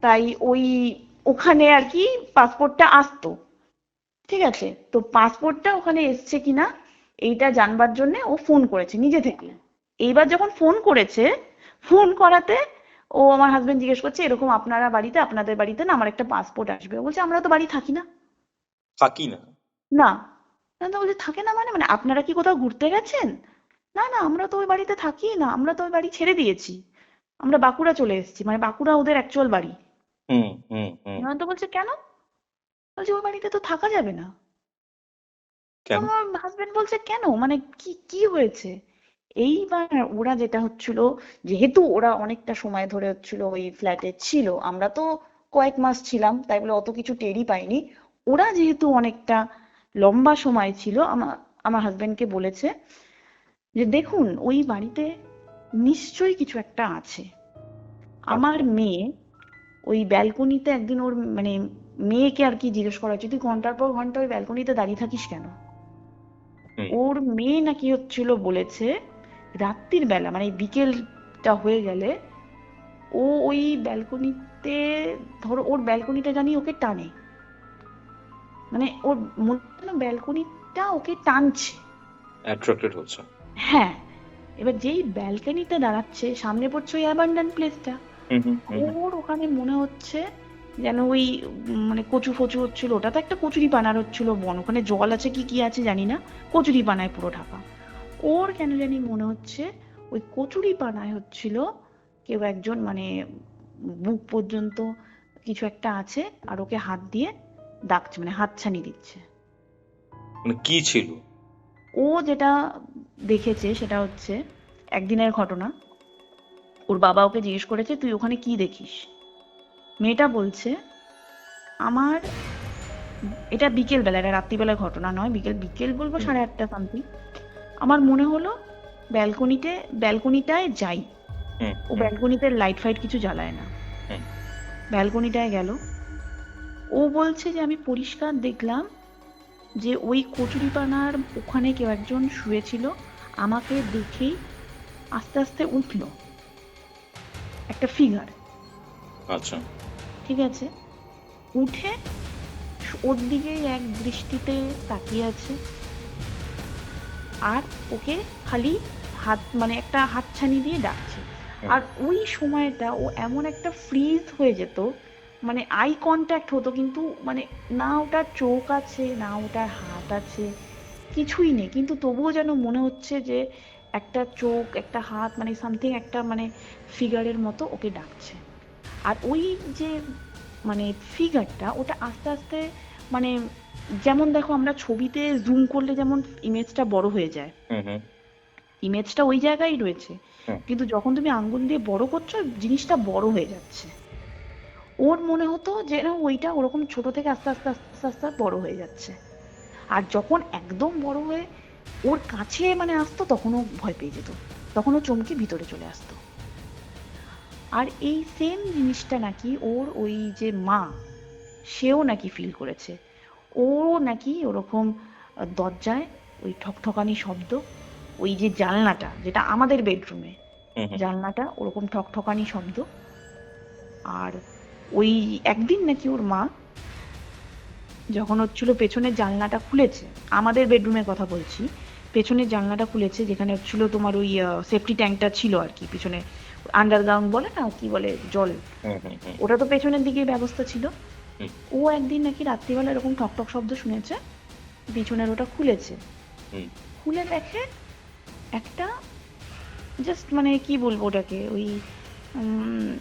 তাই ওই ওখানে আর কি পাসপোর্টটা আসতো, ঠিক আছে? তো পাসপোর্টটা ওখানে এসছে কিনা এইটা জানবার জন্য ও ফোন করেছে নিজে থেকে। এইবার যখন ফোন করেছে, ফোন করাতে ও আমার হাজবেন্ড জিজ্ঞেস করছে এরকম আপনাদের বাড়িতে না আমার একটা পাসপোর্ট আসবে। ও বলছে আমরা তো বাড়ি থাকি না। থাকি না। না, না তো বলছে থাকে না মানে, মানে আপনারা কি কোথাও ঘুরতে গেছেন? না না আমরা তো ওই বাড়িতে থাকি না, আমরা তো ওই বাড়ি ছেড়ে দিয়েছি, আমরা বাঁকুড়া চলে এসেছি, মানে বাঁকুড়া ওদের অ্যাকচুয়াল বাড়ি। হুম হুম হুম। নয়তো বলছে কেন? বলছে ওই বাড়িতে তো থাকা যাবে না। তো কেন? আমার হাজবেন্ড বলছে কেন, মানে কি কি হয়েছে? এইবার ওরা যেটা হচ্ছিল, যেহেতু ওরা অনেকটা সময় ধরে হচ্ছিল ওই ফ্ল্যাটে ছিল, আমরা তো কয়েক মাস ছিলাম তাই বলে অত কিছু টেরই পাইনি, ওরা যেহেতু অনেকটা লম্বা সময় ছিল, আমার আমার হাজবেন্ডকে বলেছে যে দেখুন ওই বাড়িতে নিশ্চয়ই কিছু একটা আছে। আমার আচ্ছা। মেয়ে ওই ব্যালকনিতে একদিন ওর মানে মেয়েকে আর কি জিজ্ঞেস করা হচ্ছে তুই ঘন্টার পর ঘন্টা ওই ব্যালকনিতে দাঁড়িয়ে থাকিস কেন? হুম ওর মেয়ে নাকি হচ্ছিল বলেছে রাত্রির বেলা মানে বিকেলটা হয়ে গেলে ও ওই ব্যালকনিতে, ধরো ওর ব্যালকনিটা জানি ওকে টানে, মানে ওর মনে হলো ব্যালকনিটা ওকে টানছে। অ্যাট্রাক্টেড হচ্ছে। হ্যাঁ, এবার যেই ব্যালকনিতে দাঁড়াচ্ছে সামনে পড়ছে ওই অ্যাবান্ডান্ট প্লেসটা, হুম হুম হুম হুম। ওর ওখানে মনে হচ্ছে যেন ওই মানে কচু ফচু হচ্ছিল, ওটা তো একটা কচুরি পানার হচ্ছিল বন, ওখানে জল আছে কি কি আছে জানি না, কচুরি পানায় পুরো ঢাকা। ওর কেন জানি মনে হচ্ছে ওই কচুরি পানায় হচ্ছিল কেউ একজন মানে বুক পর্যন্ত কিছু একটা আছে আর ওকে হাত দিয়ে ডাকছে, মানে হাতছানি দিচ্ছে। মানে কি ছিল? ও যেটা দেখেছে সেটা হচ্ছে একদিনের ঘটনা। ওর বাবা ওকে জিজ্ঞেস করেছে তুই ওখানে কি দেখিস। মেয়েটা বলছে আমার, এটা বিকেল বেলা, এটা রাত্রিবেলার ঘটনা নয়, বিকেল বিকেল বলবো হুম 8:30 সামথিং, আমার মনে হলো ব্যালকনিটায় যাই। হুম ও হুম ব্যালকনিতে লাইট ফাইট কিছু জ্বালায় না, হুম ব্যালকনিটায় গেল। ও বলছে যে আমি পরিষ্কার দেখলাম যে ওই কচুরিপানার ওখানে কেউ একজন শুয়েছিল, আমাকে দেখেই আস্তে আস্তে উঠলো একটা ফিগার, আচ্ছা। ঠিক আছে, উঠে ওর দিকেই এক দৃষ্টিতে তাকিয়ে আছে আর ওকে খালি হাত মানে একটা হাতছানি দিয়ে ডাকছে। হুম আর ওই সময়টা ও এমন একটা ফ্রিজ হয়ে যেত, মানে আই কন্ট্যাক্ট হতো কিন্তু মানে না ওটার চোখ আছে না ওটার হাত আছে, কিছুই নেই, কিন্তু তবুও যেন মনে হচ্ছে যে একটা চোখ একটা হাত মানে সামথিং একটা মানে ফিগারের মতো ওকে ডাকছে। আর ওই যে মানে ফিগারটা ওটা আস্তে আস্তে মানে যেমন দেখো আমরা ছবিতে জুম করলে যেমন ইমেজটা বড় হয়ে যায়, হুম হুম ইমেজটা ওই জায়গায় রয়েছে, হুম। কিন্তু যখন তুমি আঙ্গুল দিয়ে বড় করছো জিনিসটা বড় হয়ে যাচ্ছে। ওর মনে হতো যে না ওইটা ওরকম ছোট থেকে আস্তে আস্তে আস্তে আস্তে আস্তে বড় হয়ে যাচ্ছে। আর যখন একদম বড় হয়ে ওর কাছে মানে আসতো তখনও ভয় পেয়ে যেত, তখনও চমকে ভিতরে চলে আসতো। আর এই সেম জিনিসটা নাকি ওর ওই যে মা, সেও নাকি ফিল করেছে। ওরও নাকি ওরকম দরজায় ওই ঠকঠকানি শব্দ, ওই যে জানলাটা যেটা আমাদের বেডরুমে, হুম হুম। জানলাটা ওরকম ঠকঠকানি শব্দ। আর ওই একদিন নাকি ওর মা যখন হচ্ছিল পেছনের জানলাটা খুলেছে, আমাদের বেডরুমের কথা বলছি, পেছনের জানলাটা খুলেছে যেখানে হচ্ছিল তোমার ওই সেফটি ট্যাঙ্কটা ছিল আর কি পিছনে, আন্ডারগ্রাউন্ড বলে না কি বলে জল, হুম হুম হুম ওটা তো পেছনের দিকেই ব্যবস্থা ছিল। হুম ও একদিন নাকি রাত্রিবেলা এরকম ঠকঠক শব্দ শুনেছে, পিছনের ওটা খুলেছে, হুম। খুলে দেখে একটা জাস্ট মানে কি বলবো ওটাকে ওই উম,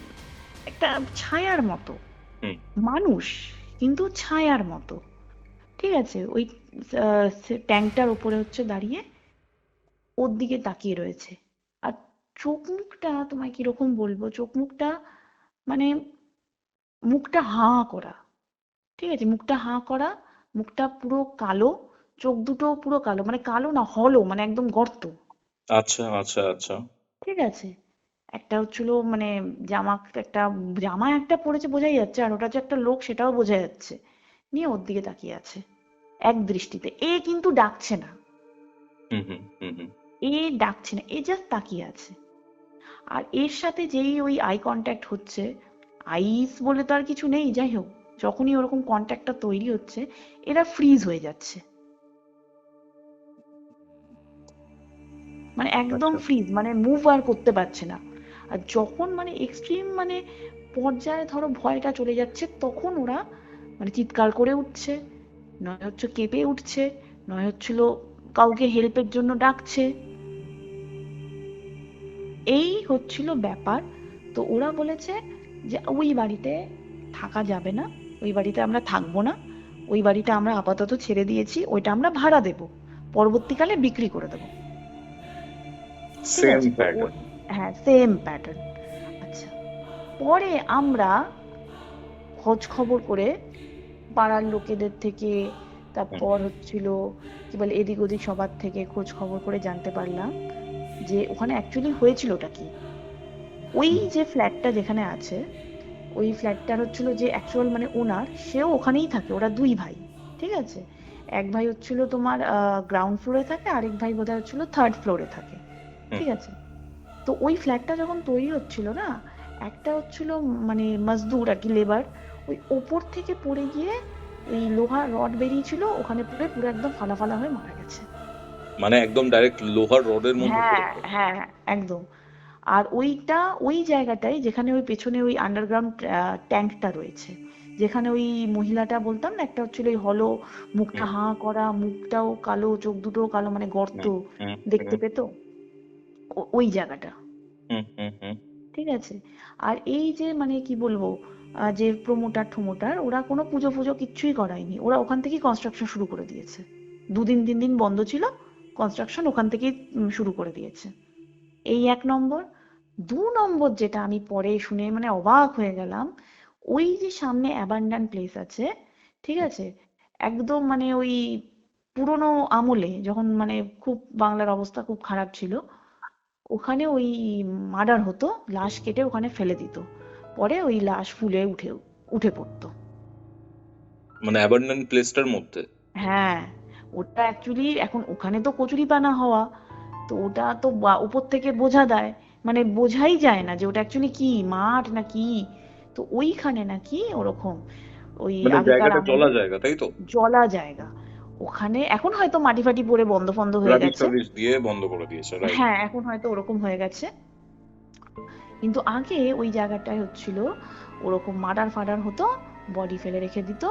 একটা ছায়ার মতো, হুম। মানুষ কিন্তু ছায়ার মতো, ঠিক আছে, ওই ট্যাঙ্কটার উপরে হচ্ছে দাঁড়িয়ে ওর দিকে তাকিয়ে রয়েছে। আর চোখ মুখটা তোমায় কিরকম বলবো, চোখ মুখটা মানে মুখটা হাঁ করা, ঠিক আছে, মুখটা হাঁ করা, মুখটা পুরো কালো, চোখ দুটো পুরো কালো, মানে কালো না হলো মানে একদম গর্ত, আচ্ছা আচ্ছা আচ্ছা। ঠিক আছে। একটা হচ্ছিল মানে জামা, একটা জামা একটা পরেছে বোঝাই যাচ্ছে, আর ওটা যে একটা লোক সেটাও বোঝা যাচ্ছে, নিয়ে ওর দিকে তাকিয়ে আছে এক দৃষ্টিতে। এ কিন্তু ডাকছে না, হুম হুম হুম হুম। এ ডাকছে না, এ জাস্ট তাকিয়ে আছে। আর এর সাথে যেই ওই আই কন্ট্যাক্ট হচ্ছে, আইস বলে তো আর কিছু নেই, যাই হোক যখনই ওরকম কন্ট্যাক্টটা তৈরি হচ্ছে এরা ফ্রিজ হয়ে যাচ্ছে, মানে একদম আচ্ছা। ফ্রিজ, মানে মুভ আর করতে পারছে না। আর যখন মানে এক্সট্রিম মানে পর্যায়ে ধরো ভয়টা চলে যাচ্ছে তখন ওরা মানে চিৎকার করে উঠছে, নয় হচ্ছে কেঁপে উঠছে, নয় হচ্ছিল কাউকে হেল্পের জন্য ডাকছে, এই হচ্ছিল ব্যাপার। তো ওরা বলেছে যে ওই বাড়িতে থাকা যাবে না, ওই বাড়িতে আমরা থাকবো না, ওই বাড়িটা আমরা আপাতত ছেড়ে দিয়েছি, ওইটা আমরা ভাড়া দেব, পরবর্তীকালে বিক্রি করে দেবো, ঠিক সেম আছে। তো ও, প্যাটার্ন। হ্যাঁ সেম প্যাটার্ন। আচ্ছা, পরে আমরা খোঁজ খবর করে পাড়ার লোকেদের থেকে, হুম তারপর হচ্ছিল কি বলে এদিক ওদিক সবার থেকে খোঁজ খবর করে জানতে পারলাম যে ওখানে অ্যাকচুয়ালি হয়েছিলটা কি। ওই হুম যে ফ্ল্যাটটা যেখানে আছে, ওই ফ্ল্যাটটার হচ্ছিল যে অ্যাকচুয়াল মানে ওনার, সেও ওখানেই থাকে, ওরা দুই ভাই, ঠিক আছে। এক ভাই হচ্ছিল তোমার গ্রাউন্ড ফ্লোরে থাকে, আরেক ভাই বোধহয় হচ্ছিল থার্ড ফ্লোরে থাকে। ঠিক আছে? তো ওই ফ্ল্যাটটা যখন তৈরি হচ্ছিল না, একটা হচ্ছিল মানে মজদুর আর কি, লেবার, ওই ওপর থেকে পড়ে গিয়ে ওই লোহার রড বেরিয়েছিল, ওখানে পড়ে পুরো একদম ফালা ফালা হয়ে মারা গেছে। মানে একদম ডাইরেক্ট লোহার রডের মধ্যে হ্যাঁ পড়েছে? হ্যাঁ হ্যাঁ, একদম। আর ওইটা ওই জায়গাটাই যেখানে ওই পেছনে ওই আন্ডারগ্রাউন্ড ট্যাঙ্কটা রয়েছে, যেখানে ওই মহিলাটা বলতাম না, একটা হচ্ছিল ওই হলো, মুখটা হুম হাঁ করা, মুখটাও কালো, চোখ দুটোও কালো, মানে গর্ত হুম হুম দেখতে হুম পেতো, ওই জায়গাটা। হুম হুম হুম। ঠিক আছে? আর এই যে মানে কি বলবো, যে প্রমোটার ঠমোটার ওরা কোনো পুজো ফুজো কিচ্ছুই করায়নি, ওরা ওখান থেকেই কনস্ট্রাকশন শুরু করে দিয়েছে। 2 দিন 3 দিন বন্ধ ছিল, কনস্ট্রাকশন ওখান থেকেই শুরু করে দিয়েছে। এই 1 নম্বর। 2 নম্বর যেটা আমি পরে শুনে মানে অবাক হয়ে গেলাম, ওই যে সামনে অ্যাবান্ডান প্লেস আছে, ঠিক আছে, একদম মানে ওই পুরোনো আমলে যখন মানে খুব বাংলার অবস্থা খুব খারাপ ছিল, ওখানে ওই মার্ডার হতো, লাশ কেটে ওখানে ফেলে দিত, পরে ওই লাশ ফুলে উঠে উঠে পড়তো। মানে অ্যাবান্ডন প্লেসটার মধ্যে? হ্যাঁ, ওটা অ্যাকচুয়ালি এখন ওখানে তো কচুরিপানা হওয়া, তো ওটা তো উপর থেকে বোঝা দেয়, মানে বোঝাই যায় না যে ওটা অ্যাকচুয়ালি কি মাঠ না কি। তো ওইখানে নাকি ওরকম ওই মানে আগেকার জায়গাটা জলা আমলে জায়গা, তাই তো? জলা জায়গা, ওখানে এখন হয়তো মাটি ফাটি পড়ে বন্ধ ফন্ধ হয়ে রাবিশ গেছে। টাবিশ দিয়ে বন্ধ করে দিয়েছে, রাইট? হ্যাঁ, এখন হয়তো ওরকম হয়ে গেছে, কিন্তু আগে ওই জায়গাটায় হচ্ছিল ওরকম মার্ডার ফাডার হতো, বডি ফেলে রেখে দিত,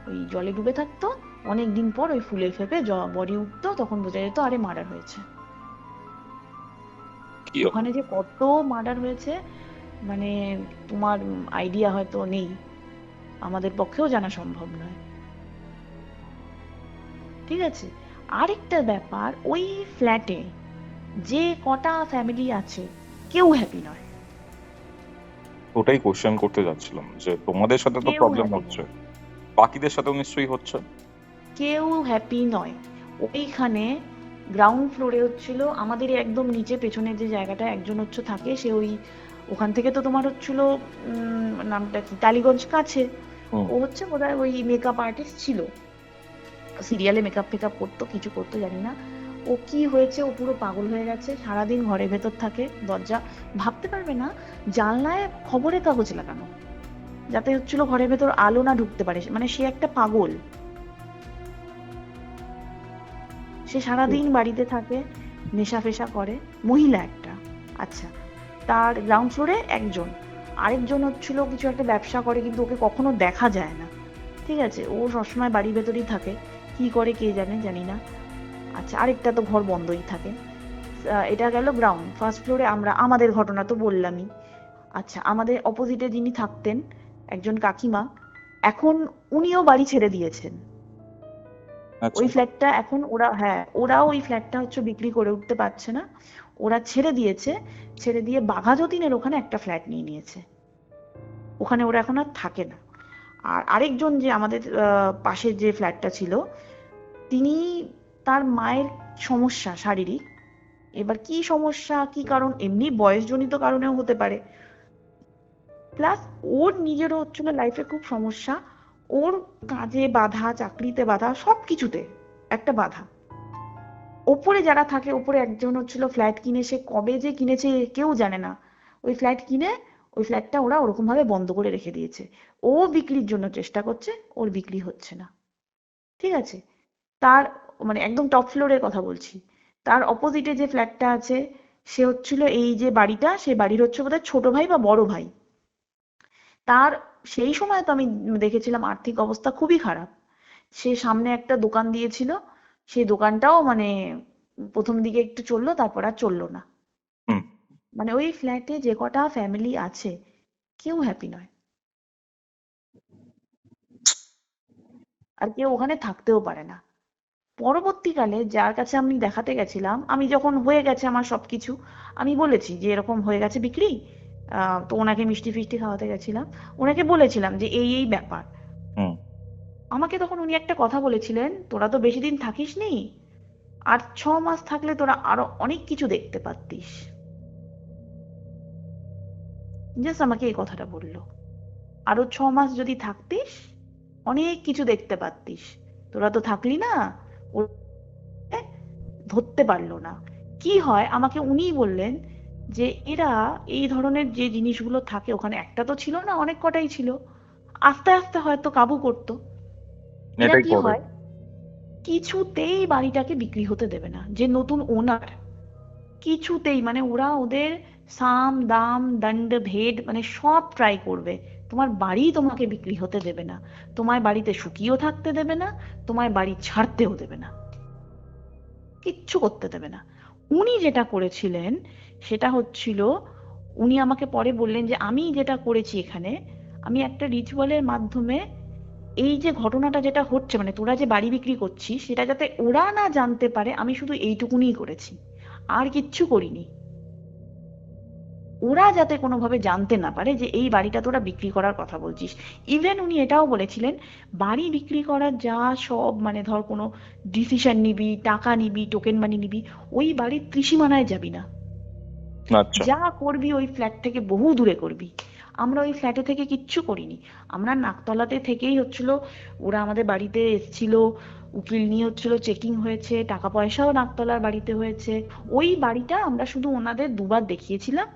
ওই জলে ডুবে থাকতো, অনেক দিন পর ওই ফুলে ফেপে বডি উঠতো, তখন বোঝা যেত আরে মার্ডার হয়েছে। কি ওখানে যে কত মার্ডার হয়েছে মানে তোমার আইডিয়া হয়তো নেই, আমাদের পক্ষেও জানা সম্ভব নয়। ঠিক আছে? আরেকটা ব্যাপার, ওই ফ্ল্যাটে যে কটা ফ্যামিলি আছে কেউ হ্যাপি নয়, ওটাই কোশ্চেন করতে যাচ্ছিলাম, যে তোমাদের সাথে তো কেউ প্রবলেম হ্যাপি হচ্ছে, নয়, বাকিদের সাথেও নিশ্চয়ই হচ্ছে। কেউ হ্যাপি নয়। ওইখানে গ্রাউন্ড ফ্লোরে হচ্ছিল আমাদের একদম নিচে পেছনে যে জায়গাটা একজন হচ্ছে থাকে, সে ওই ওখান থেকে তো তোমার হচ্ছিল নামটা কি, টালিগঞ্জ কাছে। হুম। ও হচ্ছে বোধহয় ওই মেকআপ আর্টিস্ট ছিল, সিরিয়ালে মেকআপ ফেকআপ করতো, কিছু করতো জানি না। ও কি হয়েছে, ও পুরো পাগল হয়ে গেছে, সারাদিন ঘরের ভেতর থাকে, দরজা ভাবতে পারবে না, জানলায় খবরের কাগজ লাগানো, যাতে হচ্ছিল ঘরের ভেতর আলো না ঢুকতে পারে, মানে সে একটা পাগল। সে সারাদিন বাড়িতে থাকে, নেশা ফেশা করে, মহিলা একটা। আচ্ছা, তার গ্রাউন্ড ফ্লোরে একজন, আরেকজন হচ্ছিল কিছু একটা ব্যবসা করে, কিন্তু ওকে কখনো দেখা যায় না। ঠিক আছে, ও সবসময় বাড়ির ভেতরেই থাকে, কি করে কে জানে, জানি না। আচ্ছা, আরেকটা তো ঘর বন্ধই থাকে। এটা গেল গ্রাউন্ড। ফার্স্ট ফ্লোরে আমরা, আমাদের ঘটনা তো বললামই। আচ্ছা, আমাদের অপোজিটে যিনি থাকতেন, একজন কাকিমা, এখন উনিও বাড়ি ছেড়ে দিয়েছেন। আচ্ছা। ওই ফ্ল্যাটটা এখন ওরা, হ্যাঁ, ওরাও ওই ফ্ল্যাটটা হচ্ছে বিক্রি করে উঠতে পারছে না, ওরা ছেড়ে দিয়েছে। ছেড়ে দিয়ে বাঘা যতীনের ওখানে একটা ফ্ল্যাট নিয়ে নিয়েছে, ওখানে ওরা এখন আর থাকে না। আর আরেকজন যে আমাদের পাশের যে ফ্ল্যাটটা ছিল, তিনি, তার মায়ের সমস্যা শারীরিক, এবার কি সমস্যা কি কারণ, এমনি বয়সজনিত কারণেও হতে পারে, প্লাস ওর নিজেরও হচ্ছিল লাইফে খুব সমস্যা, ওর কাজে বাধা, চাকরিতে বাধা, সবকিছুতে একটা বাধা। ওপরে যারা থাকে, ওপরে একজন হচ্ছিল ফ্ল্যাট কিনে, সে কবে যে কিনেছে কেউ জানে না, ওই ফ্ল্যাট কিনে ওই ফ্ল্যাটটা ওরা ওরকম ভাবে বন্ধ করে রেখে দিয়েছে। ও বিক্রির জন্য চেষ্টা করছে, ওর বিক্রি হচ্ছে না। ঠিক আছে? তার মানে একদম টপ ফ্লোরের কথা বলছি, তার অপোজিটে যে ফ্ল্যাটটা আছে, সে হচ্ছিল এই যে বাড়িটা, সে বাড়ির হচ্ছে বোধহয় ছোট ভাই বা বড় ভাই। তার সেই সময় তো আমি দেখেছিলাম আর্থিক অবস্থা খুবই খারাপ। সে সামনে একটা দোকান দিয়েছিল, সেই দোকানটাও মানে প্রথম দিকে একটু চললো, তারপর আর চললো না। হুম। মানে ওই ফ্ল্যাটে যে কটা ফ্যামিলি আছে কেউ হ্যাপি নয়, আর কেউ ওখানে থাকতেও পারে না। পরবর্তীকালে যার কাছে আমি দেখাতে গেছিলাম, আমি যখন হয়ে গেছে আমার সবকিছু, আমি বলেছি যে এরকম হয়ে গেছে বিক্রি, তো ওনাকে মিষ্টি ফিষ্টি খাওয়াতে গেছিলাম, ওনাকে বলেছিলাম যে এই এই ব্যাপার। হুম। আমাকে তখন উনি একটা কথা বলেছিলেন, তোরা তো বেশি দিন থাকিস নি, আর 6 মাস থাকলে তোরা আরো অনেক কিছু দেখতে পারতিস। জাস্ট আমাকে এই কথাটা বললো, আরো 6 মাস যদি থাকতিস অনেক কিছু দেখতে পারতিস, তোরা তো থাকলি না, ও ধরতে পারলো না। কি হয় আমাকে উনিই বললেন যে এরা এই ধরনের যে জিনিসগুলো থাকে ওখানে, একটা তো ছিল না, অনেক কটাই ছিল, আস্তে আস্তে হয়তো কাবু করতো। এরা এটাই কি করে। হয়, কিছুতেই বাড়িটাকে বিক্রি হতে দেবে না। যে নতুন ওনার, কিছুতেই, মানে ওরা ওদের সাম দাম দণ্ড ভেদ মানে সব ট্রাই করবে, তোমার বাড়ি তোমাকে বিক্রি হতে দেবে না, তোমার বাড়িতে সুখীও থাকতে দেবে না, তোমার বাড়ি ছাড়তেও দেবে না, কিচ্ছু করতে দেবে না। উনি যেটা করেছিলেন সেটা হচ্ছিল, উনি আমাকে পরে বললেন যে আমি যেটা করেছি এখানে, আমি একটা রিচুয়ালের মাধ্যমে এই যে ঘটনাটা যেটা হচ্ছে, মানে তোরা যে বাড়ি বিক্রি করছিস সেটা যাতে ওরা না জানতে পারে, আমি শুধু এইটুকুনিই করেছি, আর কিচ্ছু করিনি। ওরা যাতে কোনোভাবে জানতে না পারে যে এই বাড়িটা তোরা বিক্রি করার কথা বলছিস। ইভেন উনি এটাও বলেছিলেন, বাড়ি বিক্রি করার যা সব, মানে ধর কোনো ডিসিশন নিবি, টাকা নিবি, টোকেন মানি নিবি, ওই বাড়ির ত্রিসীমানায় যাবি না, আচ্ছা। যা করবি ওই ফ্ল্যাট থেকে বহু দূরে করবি। আমরা ওই ফ্ল্যাটে থেকে কিচ্ছু করিনি, আমরা নাকতলাতে থেকেই হচ্ছিল, ওরা আমাদের বাড়িতে এসেছিল, উকিল নিয়ে হচ্ছিল, চেকিং হয়েছে, টাকা পয়সাও নাকতলার বাড়িতে হয়েছে। ওই বাড়িটা আমরা শুধু ওনাদের দুবার দেখিয়েছিলাম,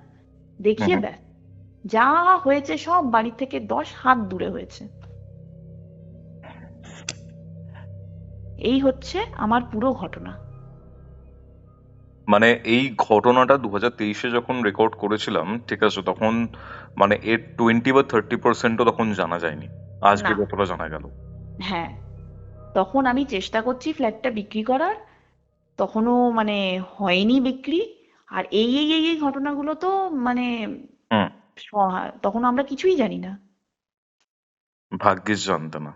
দেখিয়ে হুম। ব্যাস, যা হয়েছে সব বাড়ি থেকে 10 হাত দূরে হয়েছে। এই হচ্ছে আমার পুরো ঘটনা। মানে এই ঘটনাটা 2023-এ যখন রেকর্ড করেছিলাম, ঠিক আছে, তখন মানে এর 20 বা 30%ও তখন জানা যায়নি। আজকে না, যতটা জানা গেল। হ্যাঁ, তখন আমি চেষ্টা করছি ফ্ল্যাটটা বিক্রি করার, তখনও মানে হয়নি বিক্রি। আর এই ঘটনাগুলো তো মানে হুম। তখন আমরা কিছুই জানি না। ভাগ্যিস জানতে না।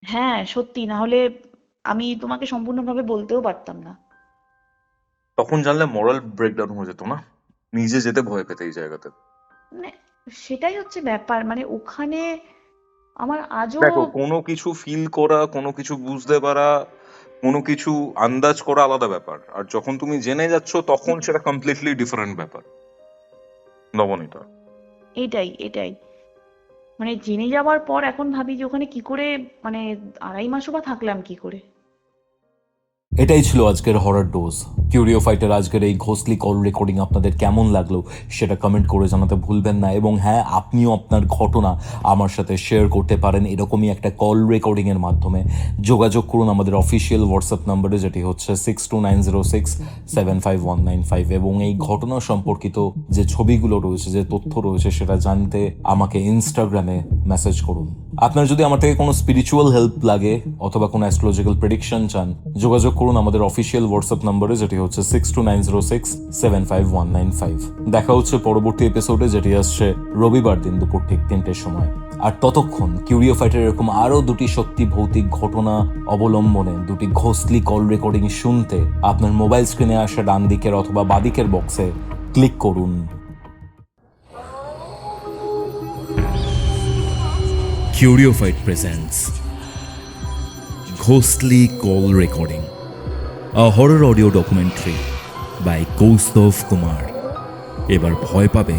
হ্যাঁ সত্যি, না হলে আমি তোমাকে সম্পূর্ণভাবে বলতেও পারতাম না। তখন জানলে মোরাল ব্রেকডাউন হয়ে যেত না? নিজে যেতে ভয় পেতে এই জায়গাতে। মানে সেটাই হচ্ছে ব্যাপার, মানে ওখানে আমার আজও। দেখো, কোনো কিছু ফিল করা, কোনো কিছু বুঝতে পারা, কোনো কিছু আন্দাজ করা আলাদা ব্যাপার, আর যখন তুমি জেনে যাচ্ছ তখন সেটা কমপ্লিটলি ডিফারেন্ট ব্যাপার। নবনীতা। এটাই এটাই, মানে জেনে যাওয়ার পর এখন ভাবি যে ওখানে কি করে, মানে 2.5 মাসও বা থাকলাম কি করে। এটাই ছিল আজকের হরর ডোজ। কিউরিও ফাইটার আজকের এই ঘোস্টলি কল রেকর্ডিং আপনাদের কেমন লাগলো সেটা কমেন্ট করে জানাতে ভুলবেন না। এবং হ্যাঁ, আপনিও আপনার ঘটনা আমার সাথে শেয়ার করতে পারেন এরকমই একটা কল রেকর্ডিংয়ের মাধ্যমে। যোগাযোগ করুন আমাদের অফিসিয়াল হোয়াটসঅ্যাপ নাম্বারে, যেটি হচ্ছে 6290675195। এবং এই ঘটনা সম্পর্কিত যে ছবিগুলো রয়েছে, যে তথ্য রয়েছে, সেটা জানতে আমাকে ইনস্টাগ্রামে মেসেজ করুন। আপনার যদি আমার থেকে কোনো স্পিরিচুয়াল হেল্প লাগে অথবা কোনো অ্যাস্ট্রোলজিক্যাল প্রেডিকশন চান, যোগাযোগ করুন আমাদের অফিসিয়াল হোয়াটসঅ্যাপ নম্বরে, যেটি হচ্ছে 6290675195। দেখা হচ্ছে পরবর্তী এপিসোডে, যেটি আসছে রবিবার দিন দুপুর ঠিক 3টের সময়। আর ততক্ষণ কিউরিও ফাইটার এরকম আরো দুটি সত্যি ভৌতিক ঘটনা অবলম্বনে দুটি ঘোস্টলি কল রেকর্ডিং শুনতে আপনার মোবাইল স্ক্রিনে আসা ডান দিকের অথবা বাদিকের বক্সে ক্লিক করুন। Curiophied presents Ghostly Call Recording, a horror audio documentary by Kaustav Kumar. এবার ভয় পাবে